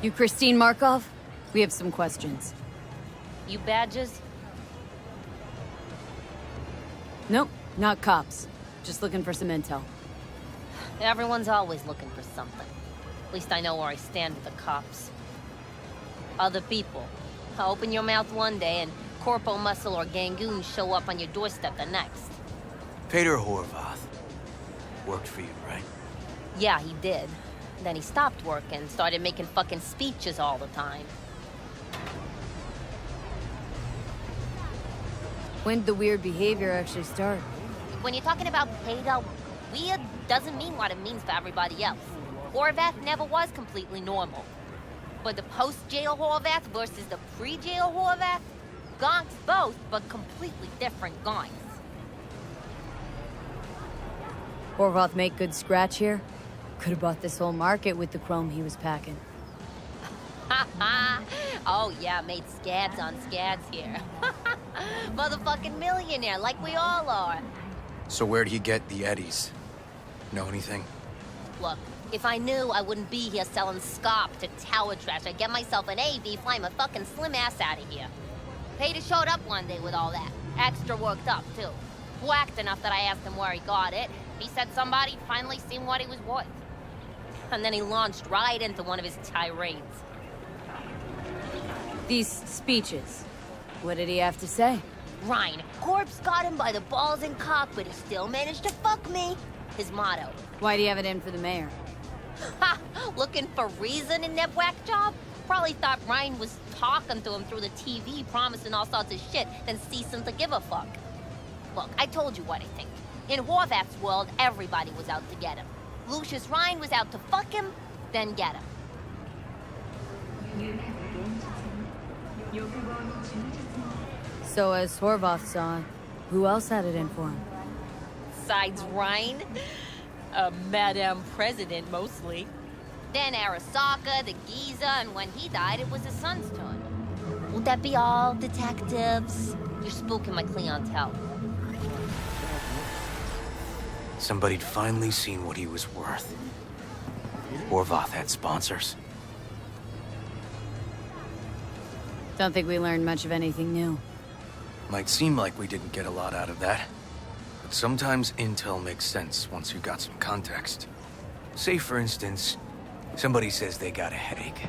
You Christine Markov? We have some questions. You badges? Nope, not cops. Just looking for some intel. Everyone's always looking for something. At least I know where I stand with the cops. Other people. Open your mouth one day and Corpo Muscle or Gangoon show up on your doorstep the next. Peter Horvath. Worked for you, right? Yeah, he did. Then he stopped working, started making fucking speeches all the time. When did the weird behavior actually start? When you're talking about Peter, weird doesn't mean what it means for everybody else. Horvath never was completely normal. But the post-jail Horvath versus the pre-jail Horvath? Gonks both, but completely different gonks. Horvath make good scratch here? Could have bought this whole market with the chrome he was packing. Oh yeah, made scads on scads here. Motherfucking millionaire, like we all are. So where'd he get the eddies? Know anything? Look, if I knew, I wouldn't be here selling scop to tower trash. I'd get myself an AV, fly my fucking slim ass out of here. Peter showed up one day with all that. Extra worked up, too. Whacked enough that I asked him where he got it. He said somebody finally seen what he was worth. And then he launched right into one of his tirades. These speeches, what did he have to say? Ryan, Corpse got him by the balls and cock, but he still managed to fuck me. His motto. Why'd he have it in for the mayor? Ha! Looking for reason in that whack job? Probably thought Ryan was talking to him through the TV, promising all sorts of shit, then ceasing to give a fuck. Look, I told you what I think. In Horvath's world, everybody was out to get him. Lucius Ryan was out to fuck him, then get him. So as Horvath saw, who else had it in for him? Besides Ryan? A Madame President, mostly. Then Arasaka, the Giza, and when he died, it was his son's turn. Would that be all, detectives? You're spooking my clientele. Somebody'd finally seen what he was worth. Horvath had sponsors. Don't think we learned much of anything new. Might seem like we didn't get a lot out of that. But sometimes intel makes sense once you've got some context. Say, for instance, somebody says they got a headache.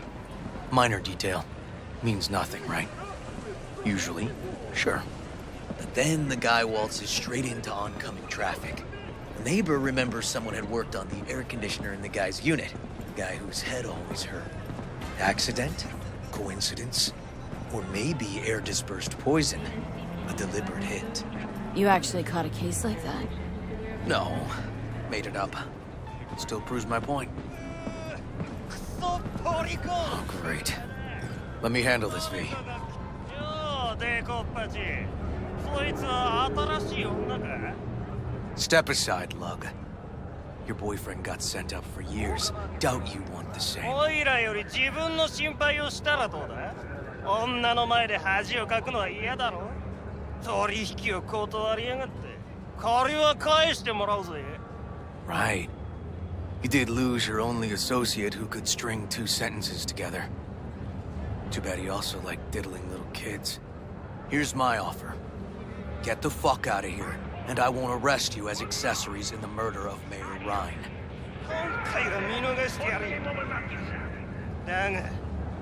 Minor detail. Means nothing, right? Usually, sure. But then the guy waltzes straight into oncoming traffic. The neighbor remembers someone had worked on the air conditioner in the guy's unit. The guy whose head always hurt. Accident? Coincidence? Or maybe air-dispersed poison. A deliberate hit. You actually caught a case like that? No. Made it up. Still proves my point. Oh, great. Let me handle this, V. Step aside, Lug. Your boyfriend got sent up for years. Doubt you want the same. おいらより自分の心配をしたらどうだ? 女の前で恥をかくのは嫌だろ? 取引を断りやがって。借りは返してもらうぜ。 Right. You did lose your only associate who could string 2 sentences together. Too bad he also liked diddling little kids. Here's my offer. Get the fuck out of here. And I won't arrest you as accessories in the murder of Mayor Ryan. 今回は見逃してやるよ。だが、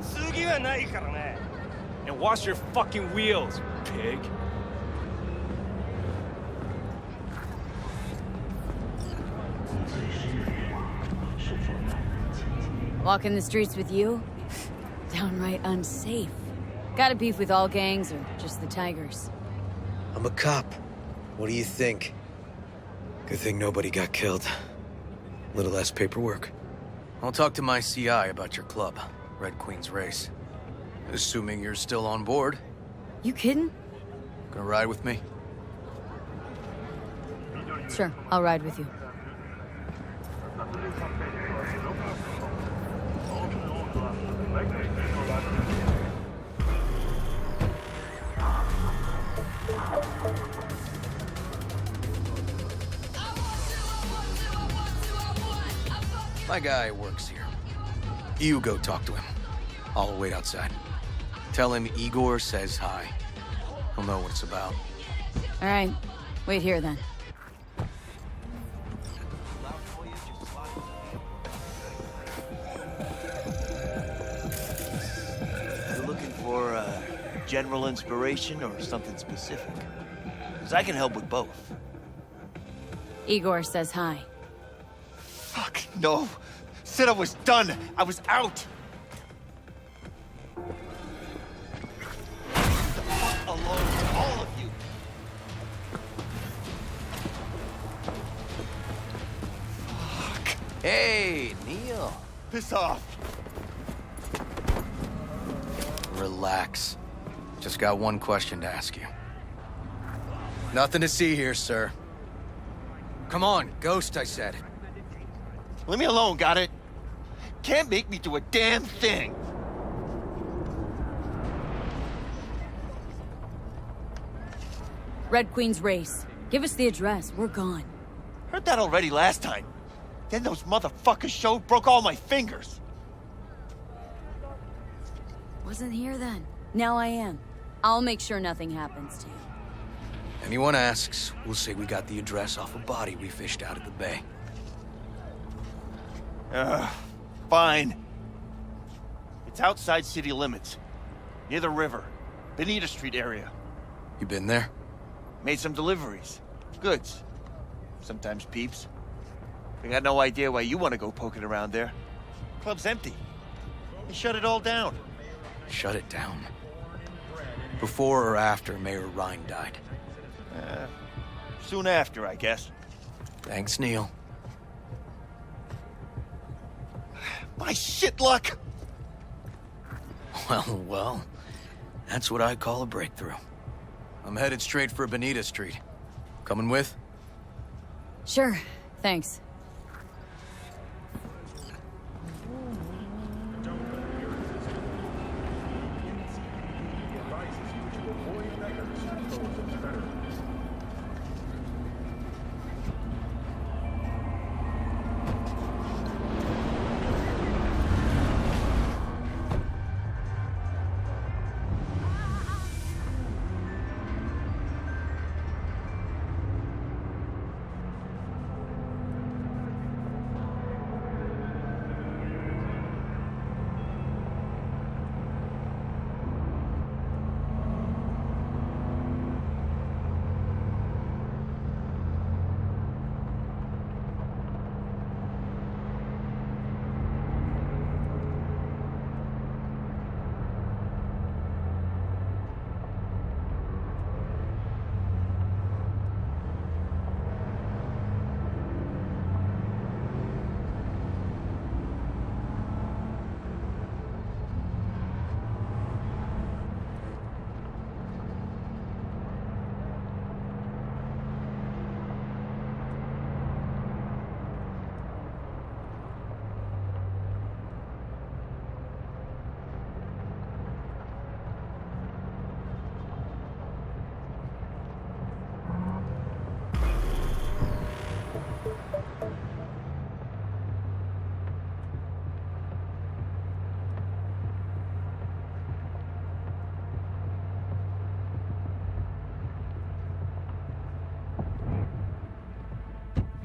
次はないからな。And wash your fucking wheels, pig. Walking the streets with you? Downright unsafe. Got a beef with all gangs or just the Tigers? I'm a cop. What do you think? Good thing nobody got killed. Little less paperwork. I'll talk to my CI about your club, Red Queen's Race. Assuming you're still on board. You kidding? Gonna ride with me? Sure, I'll ride with you. My guy works here. You go talk to him. I'll wait outside. Tell him Igor says hi. He'll know what it's about. All right, wait here then. You looking for general inspiration or something specific? Because I can help with both. Igor says hi. Fuck, no. Said I was done. I was out. Leave the fuck alone, all of you. Fuck. Hey, Neil. Piss off. Relax. Just got one question to ask you. Nothing to see here, sir. Come on, Ghost, I said. Leave me alone, got it? Can't make me do a damn thing. Red Queen's Race. Give us the address. We're gone. Heard that already last time. Then those motherfuckers showed, broke all my fingers. Wasn't here then. Now I am. I'll make sure nothing happens to you. Anyone asks, we'll say we got the address off a body we fished out at the bay. Fine. It's outside city limits. Near the river. Bonita Street area. You been there? Made some deliveries. Goods. Sometimes peeps. I got no idea why you want to go poking around there. Club's empty. They shut it all down. Shut it down? Before or after Mayor Ryan died? Soon after, I guess. Thanks, Neil. My shit luck! Well, that's what I call a breakthrough. I'm headed straight for Bonita Street. Coming with? Sure, thanks.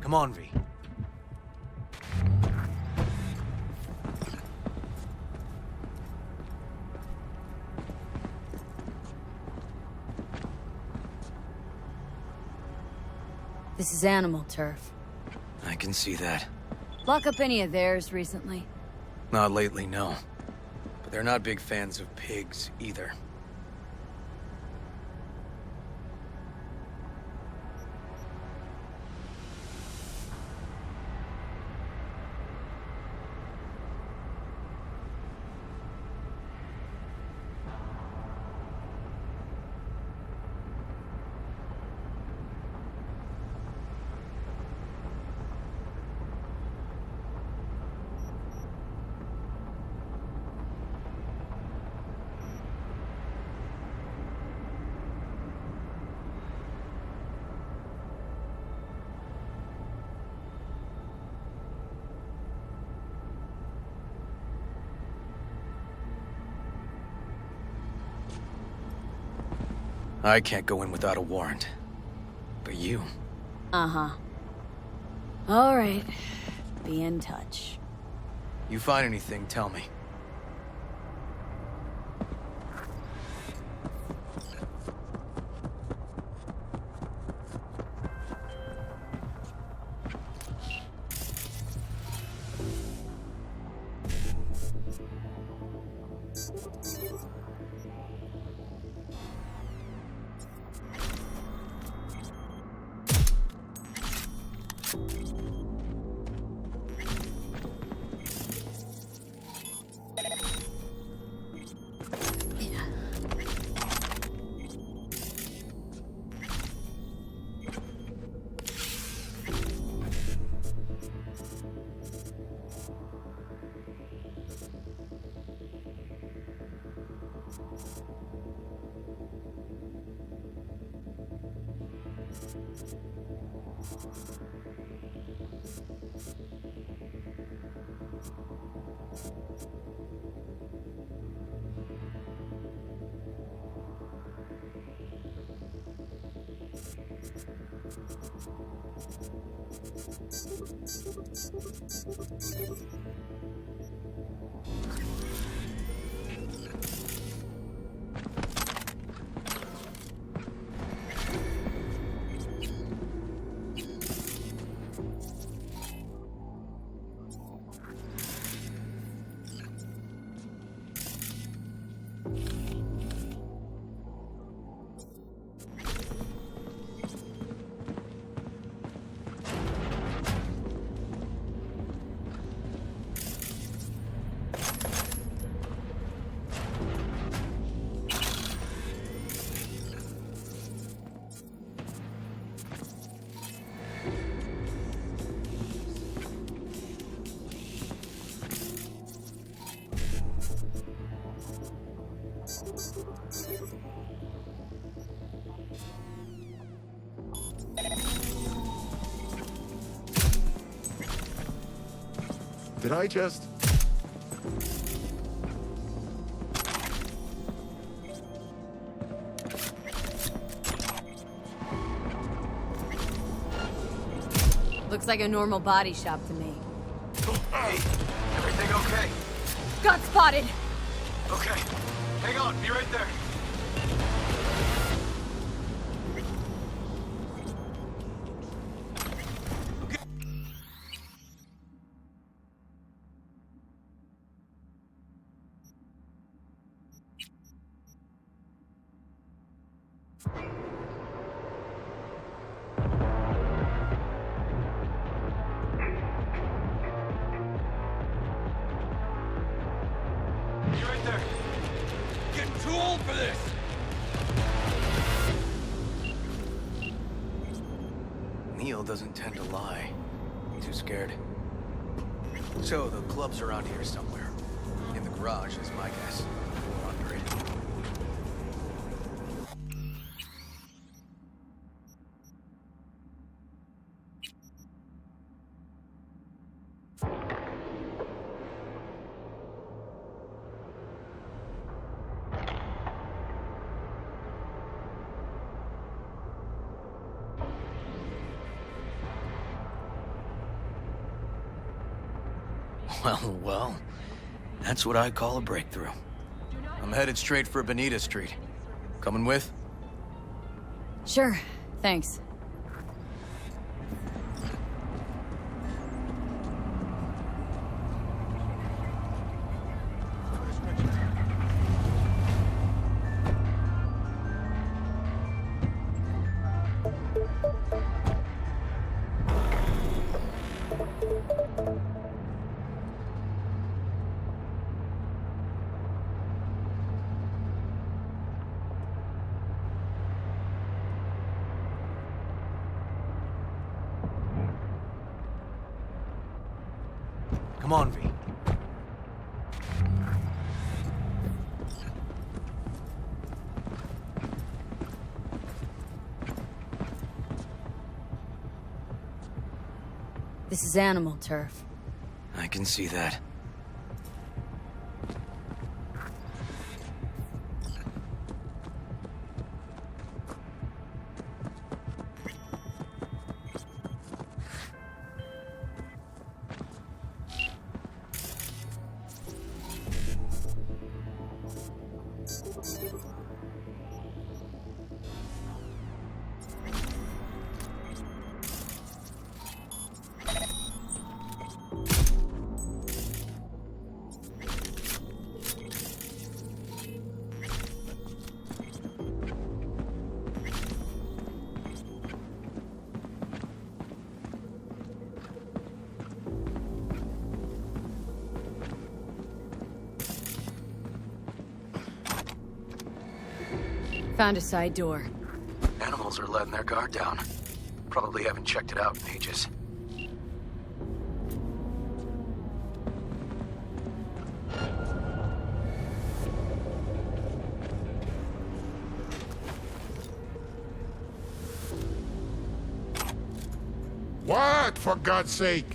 Come on, V. This is animal turf. I can see that. Lock up any of theirs recently? Not lately, no. But they're not big fans of pigs, either. I can't go in without a warrant. But you... Uh-huh. All right. Be in touch. You find anything, tell me. Did I just... Looks like a normal body shop to me. Hey, everything okay? Got spotted! Okay, hang on, be right there. Doesn't tend to lie. Too scared. So, the club's around here somewhere. In the garage is my guess. Under it. Well. That's what I call a breakthrough. I'm headed straight for Bonita Street. Coming with? Sure, thanks. Come on, V. This is animal turf. I can see that. Found a side door. Animals are letting their guard down. Probably haven't checked it out in ages. What, for God's sake?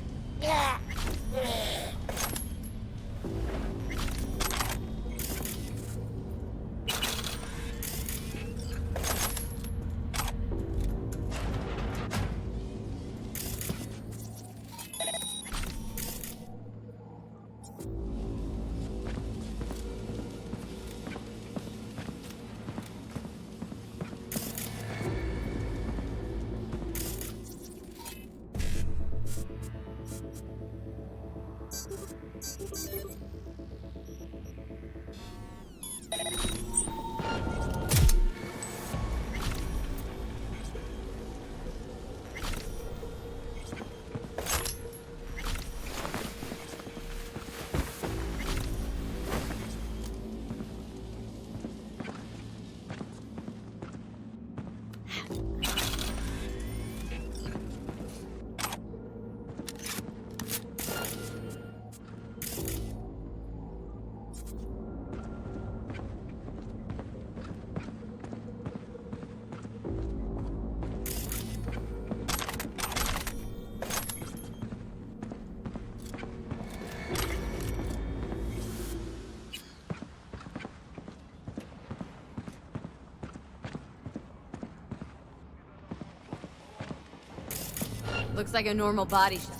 Looks like a normal body shop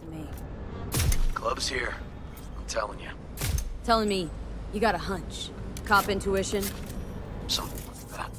to me. Club's here. I'm telling you. Telling me you got a hunch. Cop intuition? Something like that.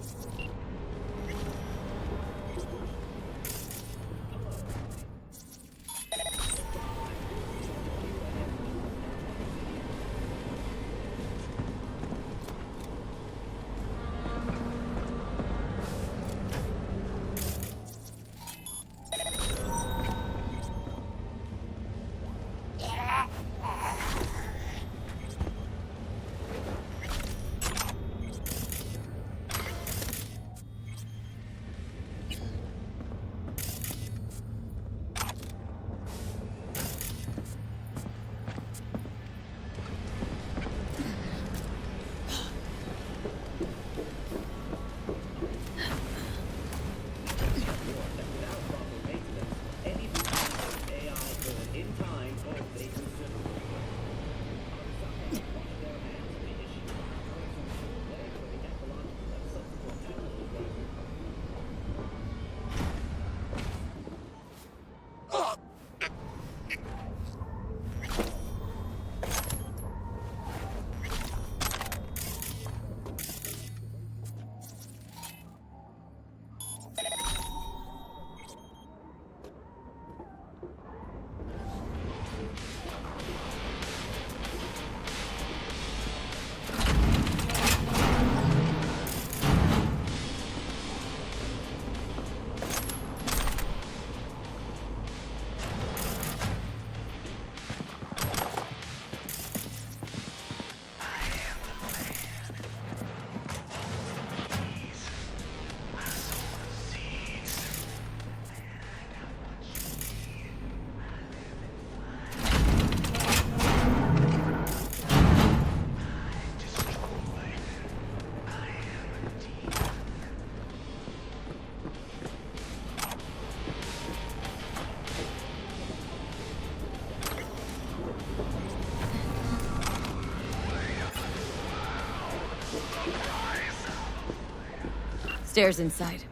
Stairs inside.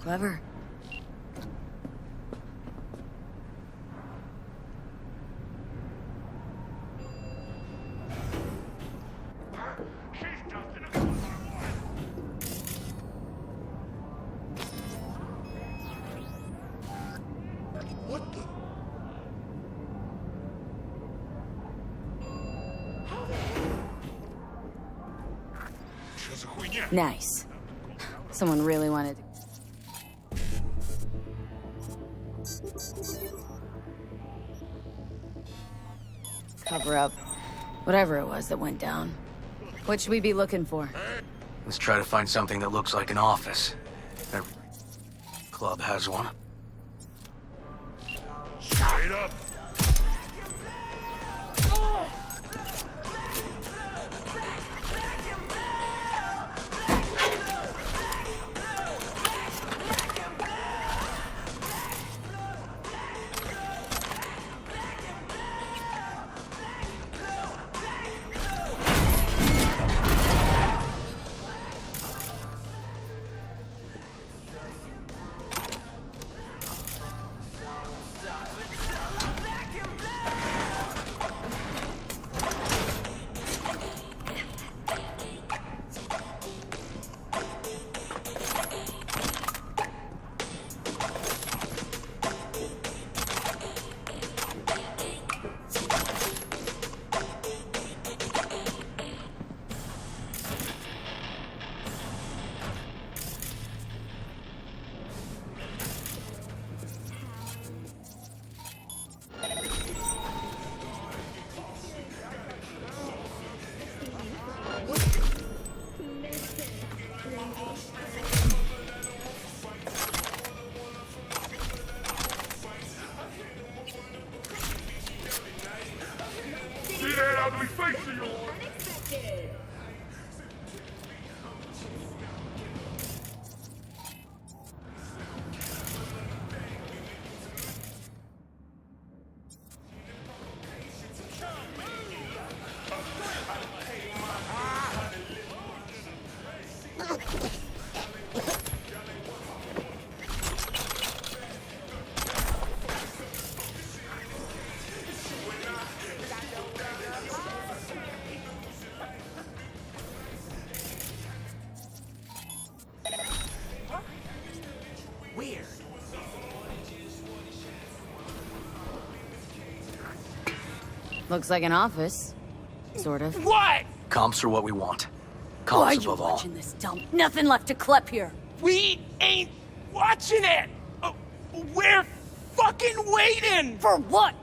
Clever. What the? Nice. Someone really wanted to... cover up whatever it was that went down. What should we be looking for? Let's try to find something that looks like an office. Every club has one. Straight up. See that ugly face of yours? Weird. Looks like an office. Sort of. What? Comps are what we want. Why are Comps you above all. watching this dump? Nothing left to clip here. We ain't watching it! We're fucking waiting! For what?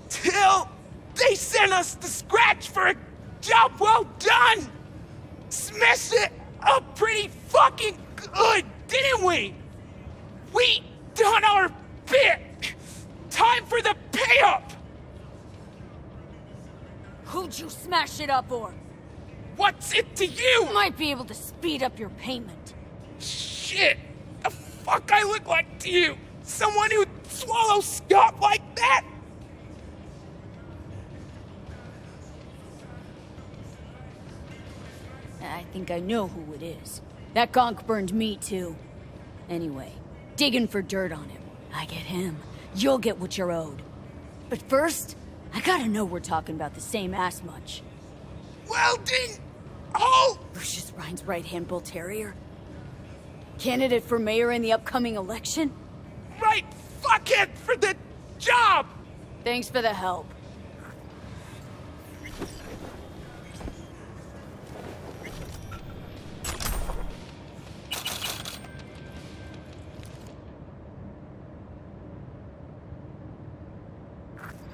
Till they send us the scratch for a job well done! Smashed it up pretty fucking good, didn't we? We done our bit! Time for the pay-up! Who'd you smash it up for? What's it to you? Might be able to speed up your payment. Shit! The fuck I look like to you? Someone who'd swallow scot like that? I think I know who it is. That gonk burned me too. Anyway, digging for dirt on him. I get him. You'll get what you're owed. But first, I gotta know we're talking about the same ass much. Welding! Oh! Lucius Rhine's right-hand bull terrier? Candidate for mayor in the upcoming election? Right fuckhead for the job! Thanks for the help.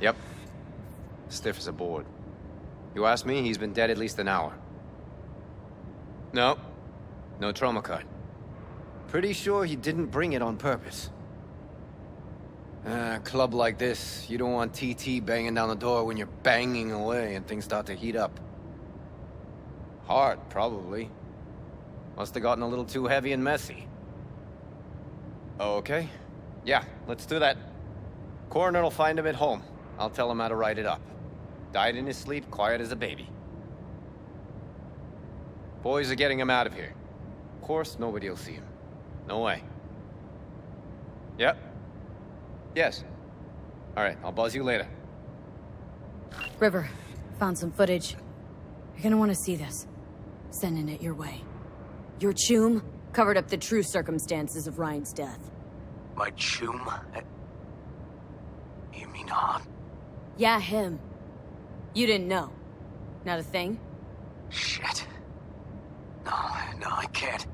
Yep. Stiff as a board. You ask me, he's been dead at least an hour. No. No trauma card. Pretty sure he didn't bring it on purpose. A club like this, you don't want TT banging down the door when you're banging away and things start to heat up. Hard, probably. Must have gotten a little too heavy and messy. Okay. Yeah, let's do that. Coroner will find him at home. I'll tell him how to write it up. Died in his sleep, quiet as a baby. Boys are getting him out of here. Of course, nobody will see him. No way. Yep. Yes. Alright, I'll buzz you later. River, found some footage. You're gonna want to see this. Sending it your way. Your chum covered up the true circumstances of Ryan's death. My chum? You mean Han? Yeah, him. You didn't know. Not a thing? Shit. No, I can't.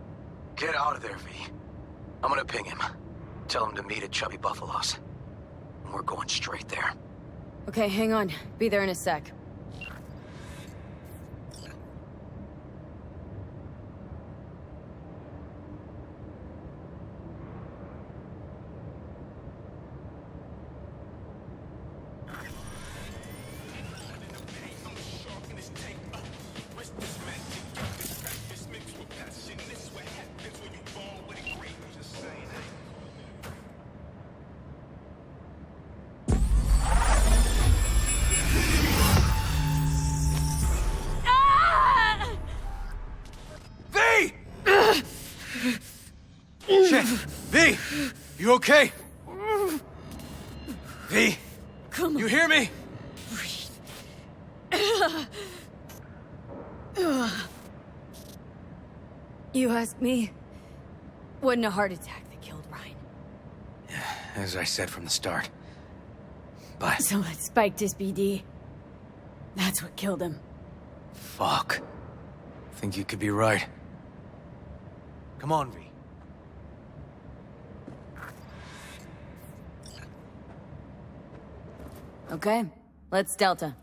Get out of there, V. I'm gonna ping him. Tell him to meet at Chubby Buffalo's. We're going straight there. Okay, hang on. Be there in a sec. Shit! V! You okay? V! Come on. You hear me? You ask me? Wasn't a heart attack that killed Ryan. As I said from the start. But... Someone spiked his BD. That's what killed him. Fuck. Think you could be right. Come on, V. Okay, let's Delta.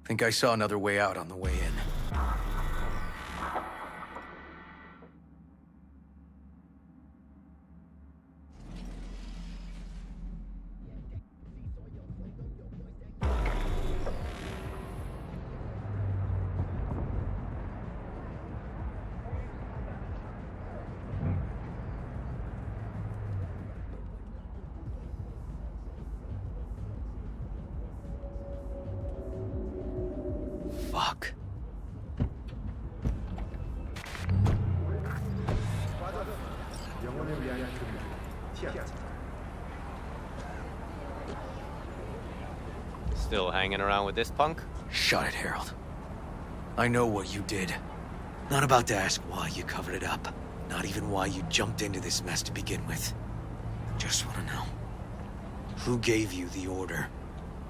Think I saw another way out on the way in. Fuck. Still hanging around with this punk? Shut it, Harold. I know what you did. Not about to ask why you covered it up. Not even why you jumped into this mess to begin with. Just want to know. Who gave you the order?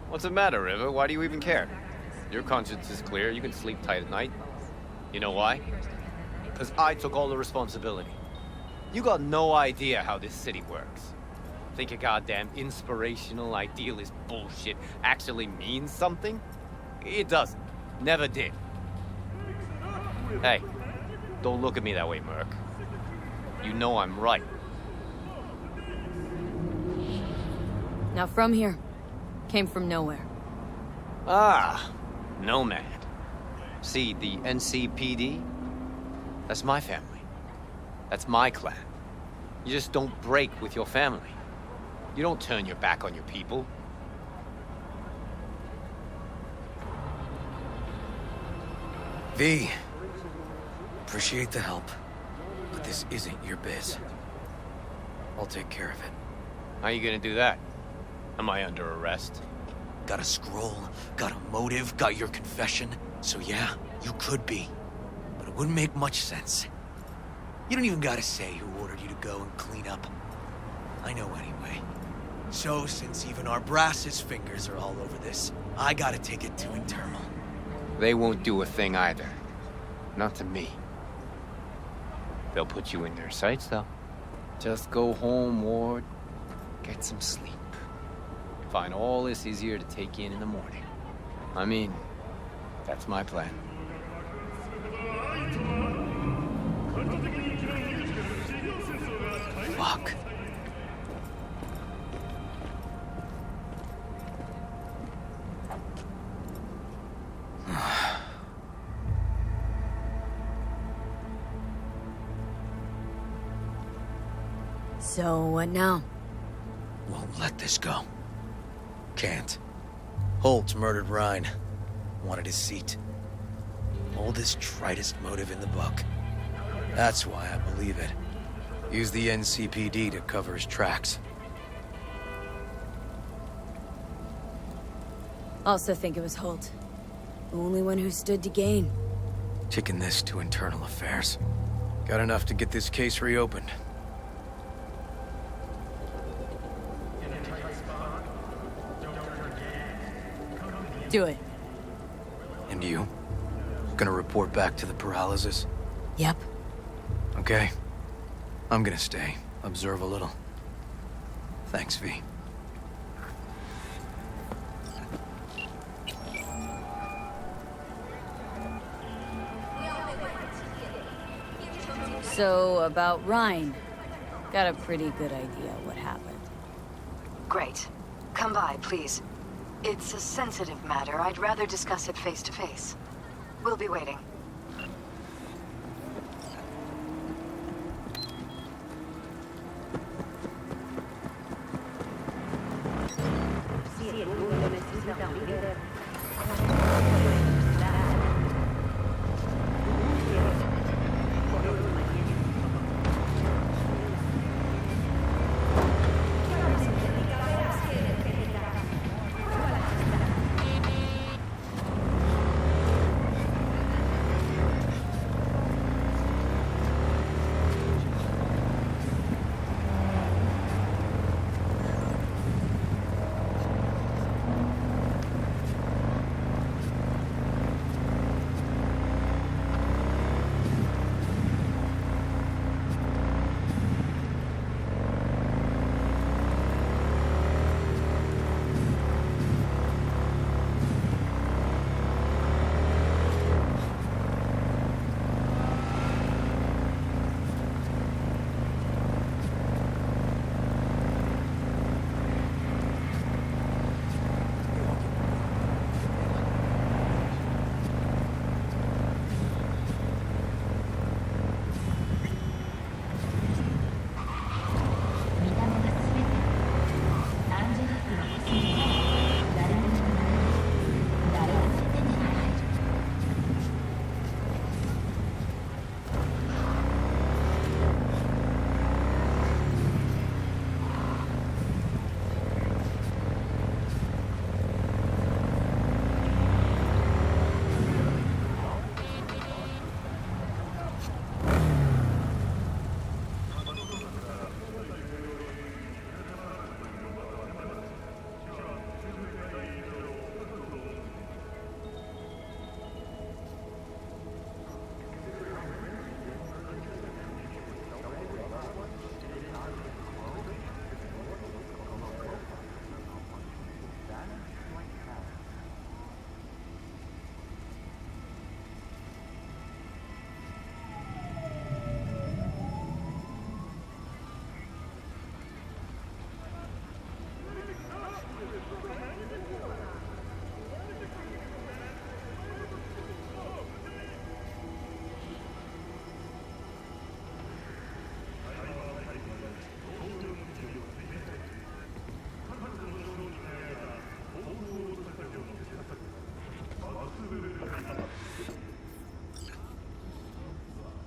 What's the matter, River? Why do you even care? Your conscience is clear. You can sleep tight at night. You know why? Because I took all the responsibility. You got no idea how this city works. Think a goddamn inspirational, idealist bullshit actually means something? It doesn't. Never did. Hey, don't look at me that way, Merc. You know I'm right. Now from here. Came from nowhere. Ah, Nomad. See, the NCPD? That's my family. That's my clan. You just don't break with your family. You don't turn your back on your people. V. Appreciate the help, but this isn't your biz. I'll take care of it. How you gonna do that? Am I under arrest? Got a scroll, got a motive, got your confession. So yeah, you could be. But it wouldn't make much sense. You don't even gotta say who ordered you to go and clean up. I know anyway. So, since even our brass's fingers are all over this, I gotta take it to internal. They won't do a thing either. Not to me. They'll put you in their sights, though. Just go home, Ward. Get some sleep. Find all this easier to take in the morning. I mean, that's my plan. Fuck. So, what now? Won't let this go. Can't. Holt murdered Ryan. Wanted his seat. Oldest, tritest motive in the book. That's why I believe it. Use the NCPD to cover his tracks. Also think it was Holt. The only one who stood to gain. Kicking this to internal affairs. Got enough to get this case reopened. Do it. And you? Gonna report back to the paralysis? Yep. Okay. I'm gonna stay. Observe a little. Thanks, V. So, about Rhine. Got a pretty good idea what happened. Great. Come by, please. It's a sensitive matter. I'd rather discuss it face to face. We'll be waiting.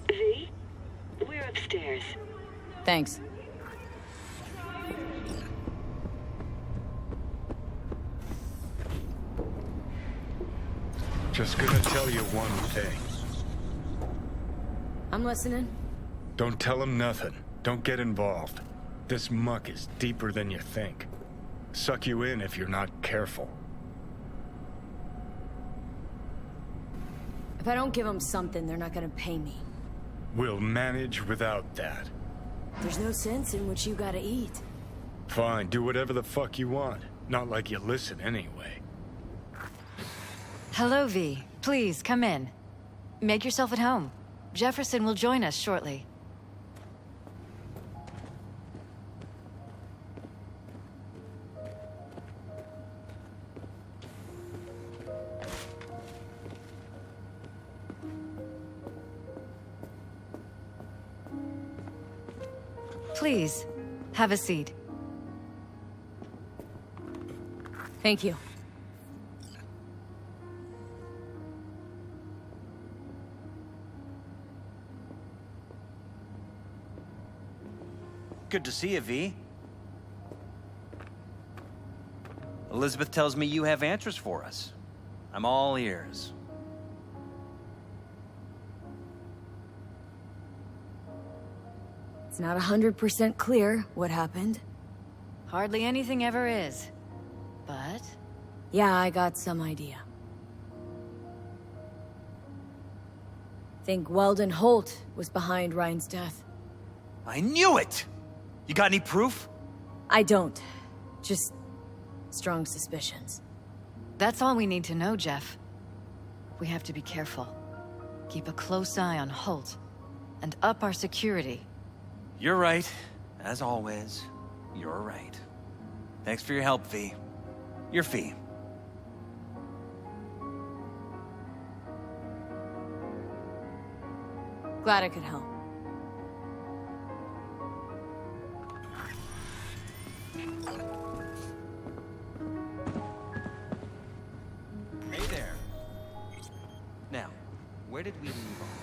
V? We're upstairs. Thanks. Just gonna tell you one thing. I'm listening. Don't tell him nothing. Don't get involved. This muck is deeper than you think. Suck you in if you're not careful. If I don't give them something, they're not gonna pay me. We'll manage without that. There's no sense in what you gotta eat. Fine, do whatever the fuck you want. Not like you listen anyway. Hello, V. Please, come in. Make yourself at home. Jefferson will join us shortly. Please, have a seat. Thank you. Good to see you, V. Elizabeth tells me you have answers for us. I'm all ears. It's not 100% clear what happened. Hardly anything ever is. But... Yeah, I got some idea. Think Weldon Holt was behind Ryan's death. I knew it! You got any proof? I don't. Just strong suspicions. That's all we need to know, Jeff. We have to be careful. Keep a close eye on Holt. And up our security. You're right. As always, you're right. Thanks for your help, V. Your fee. Glad I could help. Hey there. Now, where did we leave off?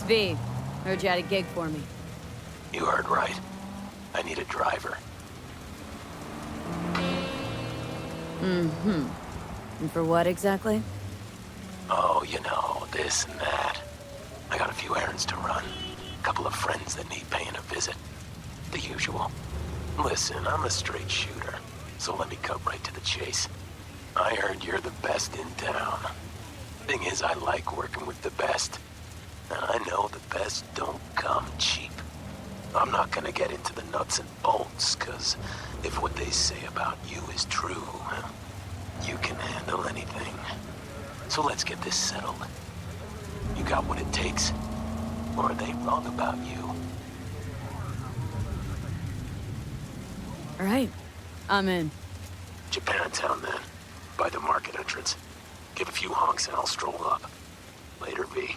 V, heard you had a gig for me. You heard right. I need a driver. Mm-hmm. And for what exactly? Oh, you know, this and that. I got a few errands to run. A couple of friends that need paying a visit. The usual. Listen, I'm a straight shooter, so let me cut right to the chase. I heard you're the best in town. Thing is, I like working with the best. And I know the best don't come cheap. I'm not gonna get into the nuts and bolts, cause if what they say about you is true, you can handle anything. So let's get this settled. You got what it takes? Or are they wrong about you? All right, I'm in. Japantown then, by the market entrance. Give a few honks and I'll stroll up. Later, V.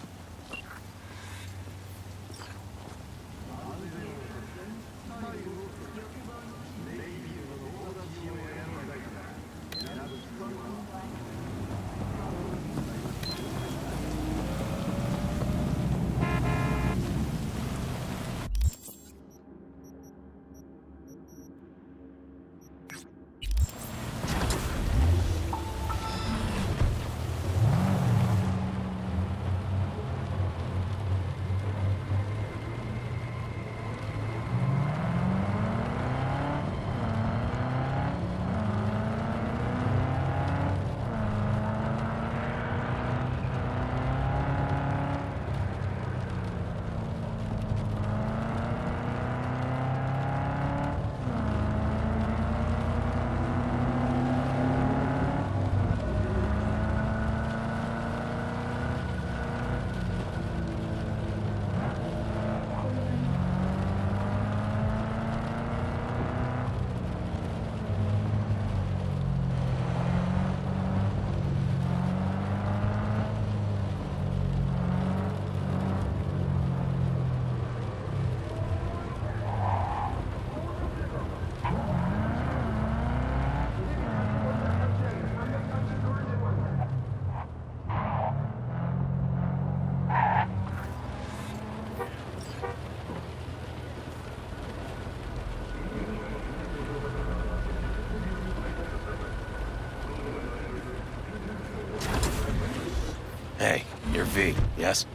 Hey, you're V, yes?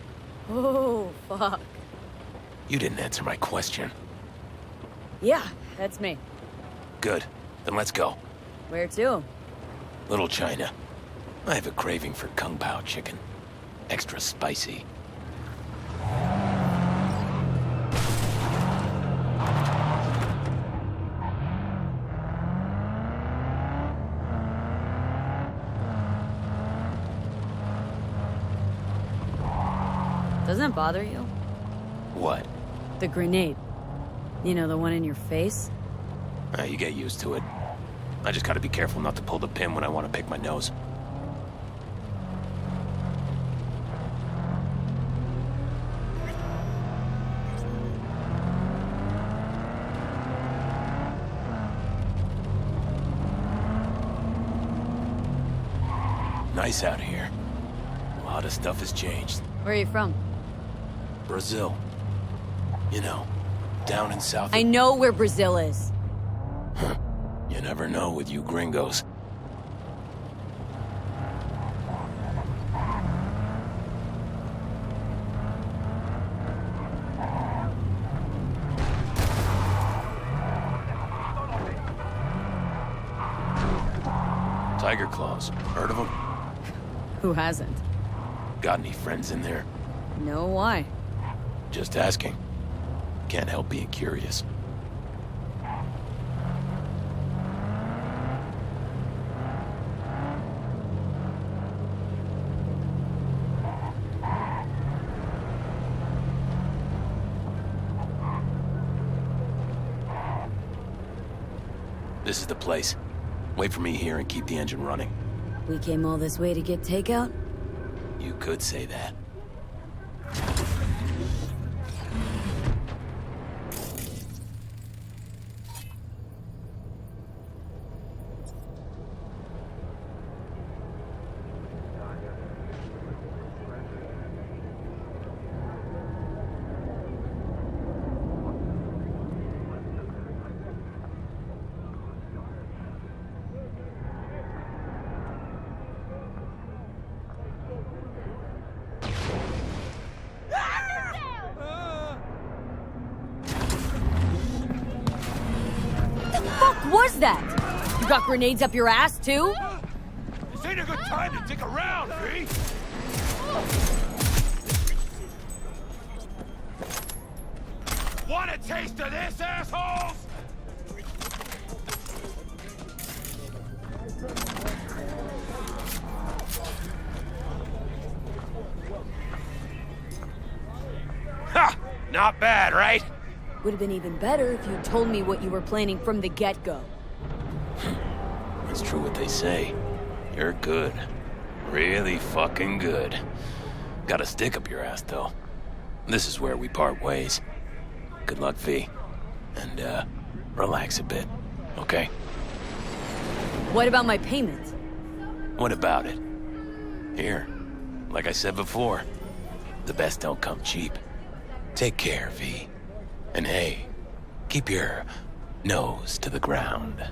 Oh, fuck. You didn't answer my question. Yeah, that's me. Good. Then let's go. Where to? Little China. I have a craving for Kung Pao chicken. Extra spicy. Doesn't it bother you? What? The grenade. You know, the one in your face? You get used to it. I just gotta be careful not to pull the pin when I want to pick my nose. Nice out here. A lot of stuff has changed. Where are you from? Brazil. You know, down in South... I know where Brazil is. You never know with you gringos. Tiger claws. Heard of them? Who hasn't? Got any friends in there? No, why? Just asking. Can't help being curious. This is the place. Wait for me here and keep the engine running. We came all this way to get takeout? You could say that. Was that? You got grenades up your ass, too? This ain't a good time to dick around, V! Want a taste of this, assholes? Ha! Not bad, right? Would have been even better if you told me what you were planning from the get-go. It's true what they say. You're good. Really fucking good. Got a stick up your ass, though. This is where we part ways. Good luck, V. And, relax a bit, okay? What about my payment? What about it? Here, like I said before, the best don't come cheap. Take care, V. And hey, keep your nose to the ground.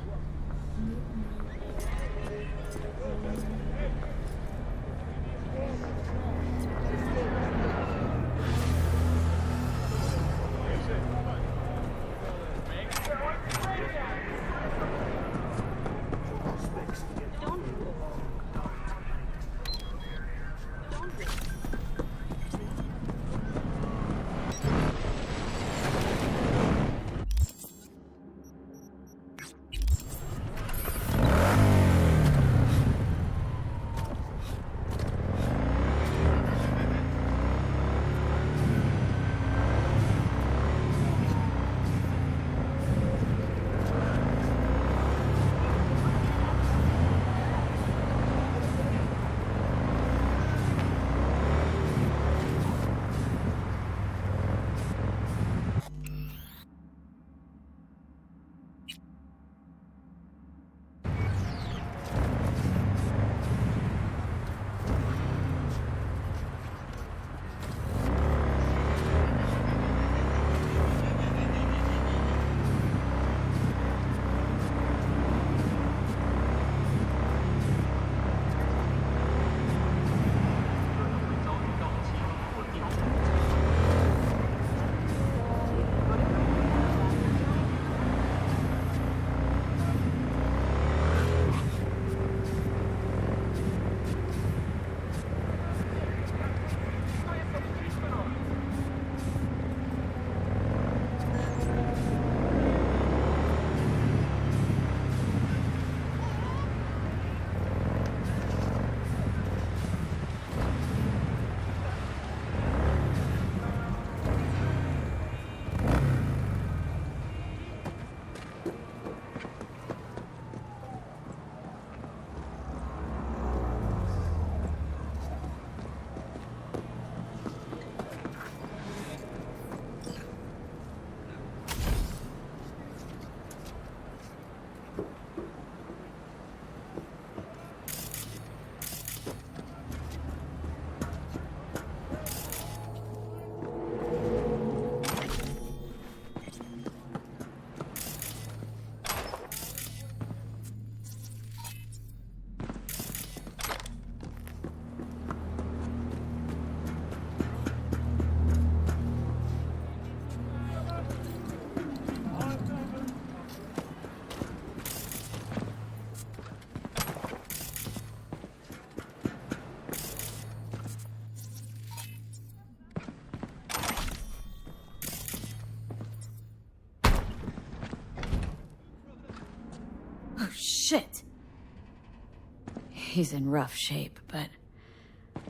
He's in rough shape, but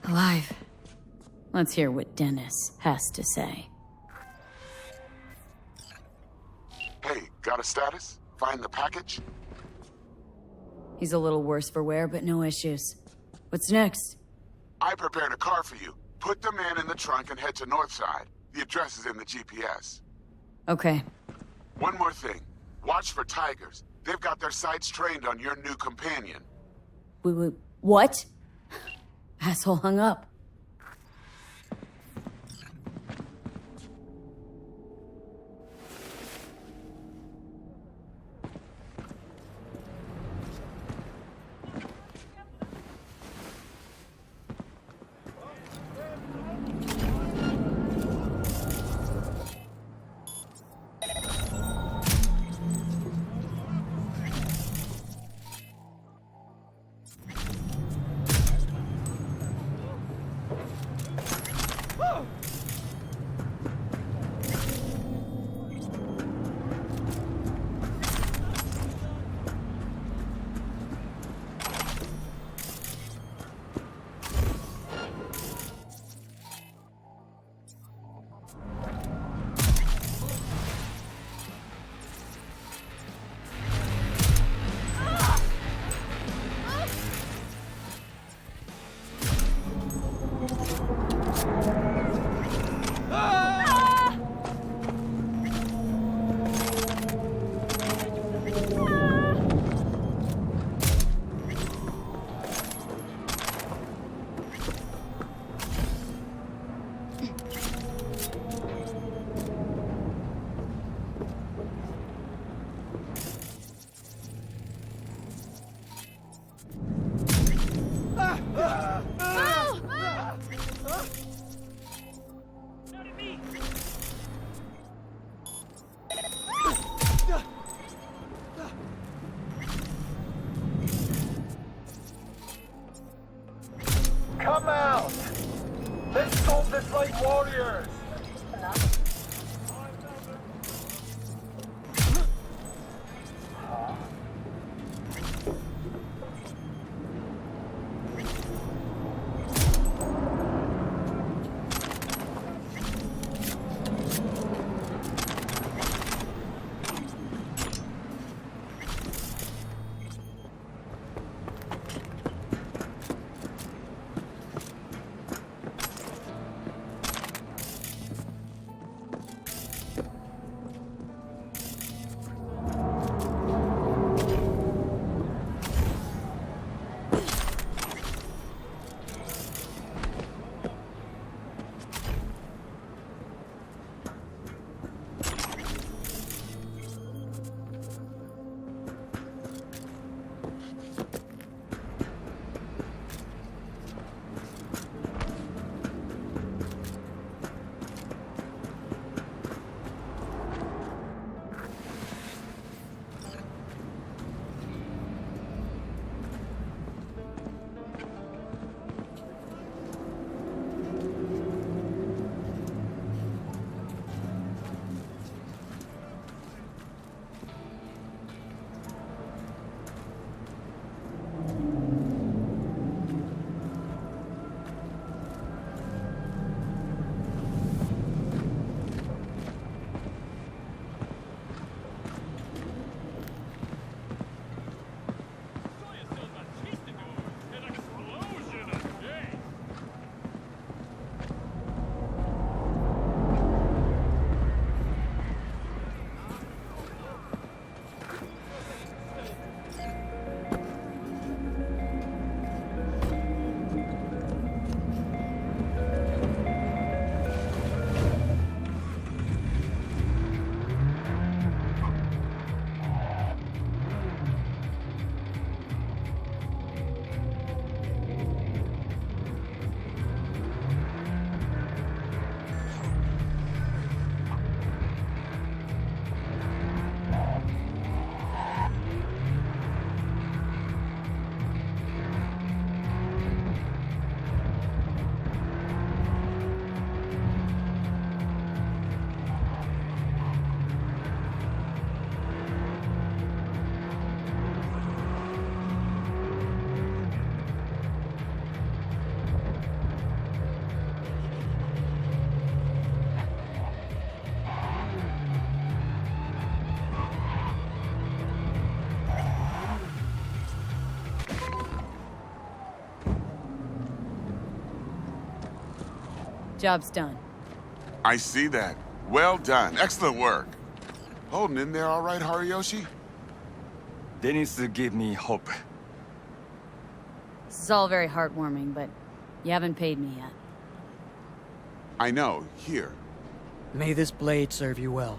alive. Let's hear what Dennis has to say. Hey, got a status? Find the package? He's a little worse for wear, but no issues. What's next? I prepared a car for you. Put the man in the trunk and head to Northside. The address is in the GPS. Okay. One more thing. Watch for tigers. They've got their sights trained on your new companion. What? Asshole hung up. Come out! Let's solve this like warriors! Job's done. I see that. Well done. Excellent work. Holding in there all right, Hariyoshi? Dennis gave me hope. This is all very heartwarming, but you haven't paid me yet. I know. Here. May this blade serve you well.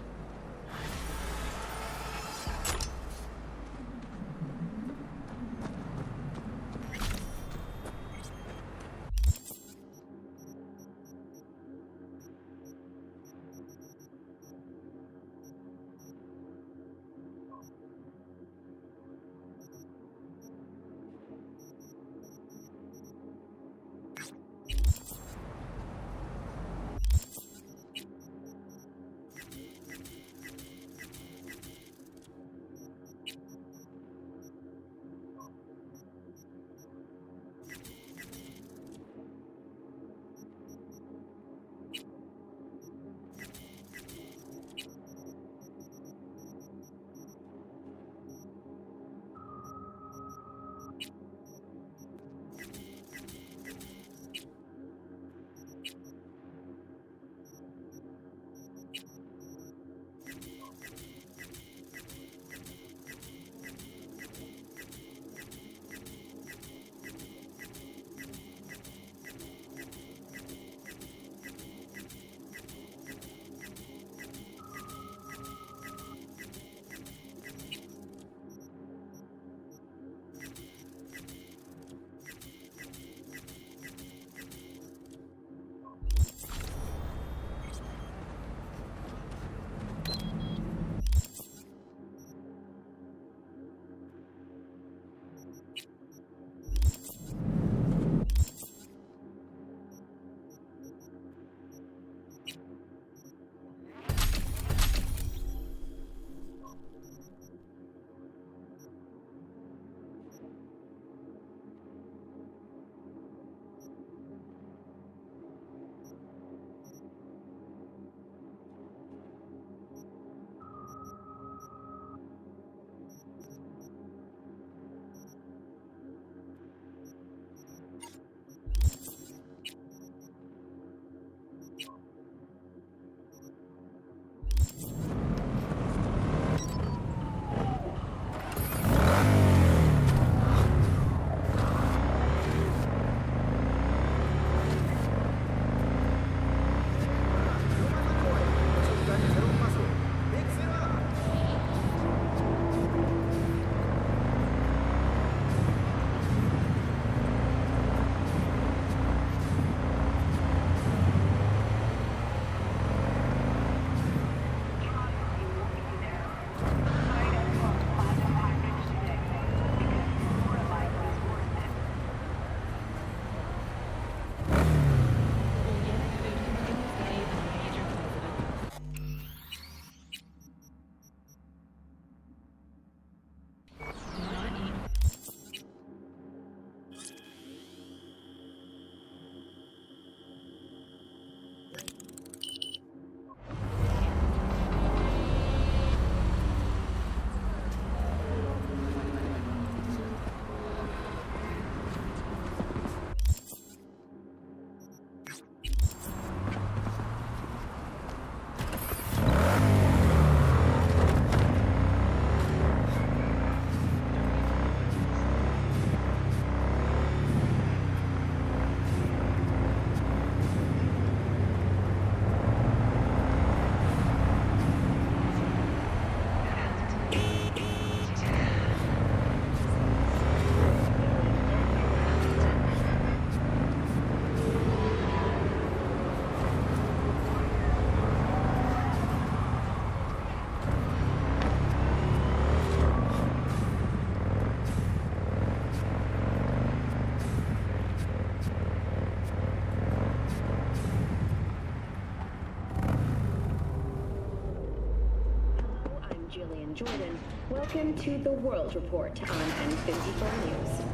Jordan. Welcome to the World Report on N54 News.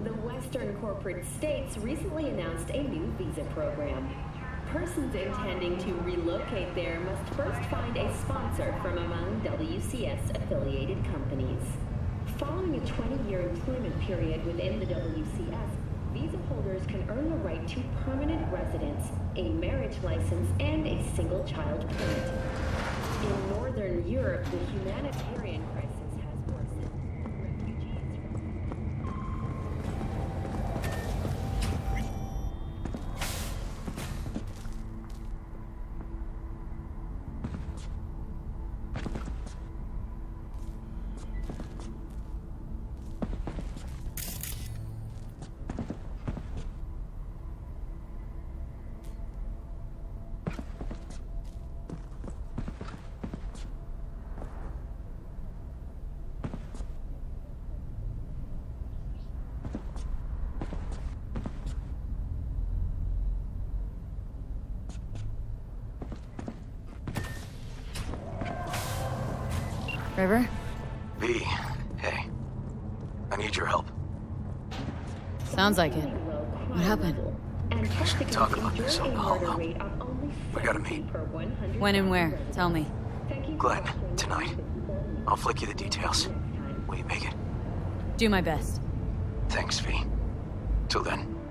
The Western corporate states recently announced a new visa program. Persons intending to relocate there must first find a sponsor from among WCS-affiliated companies. Following a 20-year employment period within the WCS, visa holders can earn the right to permanent residence a marriage license, and a single-child permit. In Northern Europe, the humanitarian crisis has worsened. River? V, hey. I need your help. Sounds like it. What happened? I should talk about this on the holo. We gotta meet. When and where? Tell me. Glenn, tonight. I'll flick you the details. Will you make it? Do my best. Thanks, V. Till then.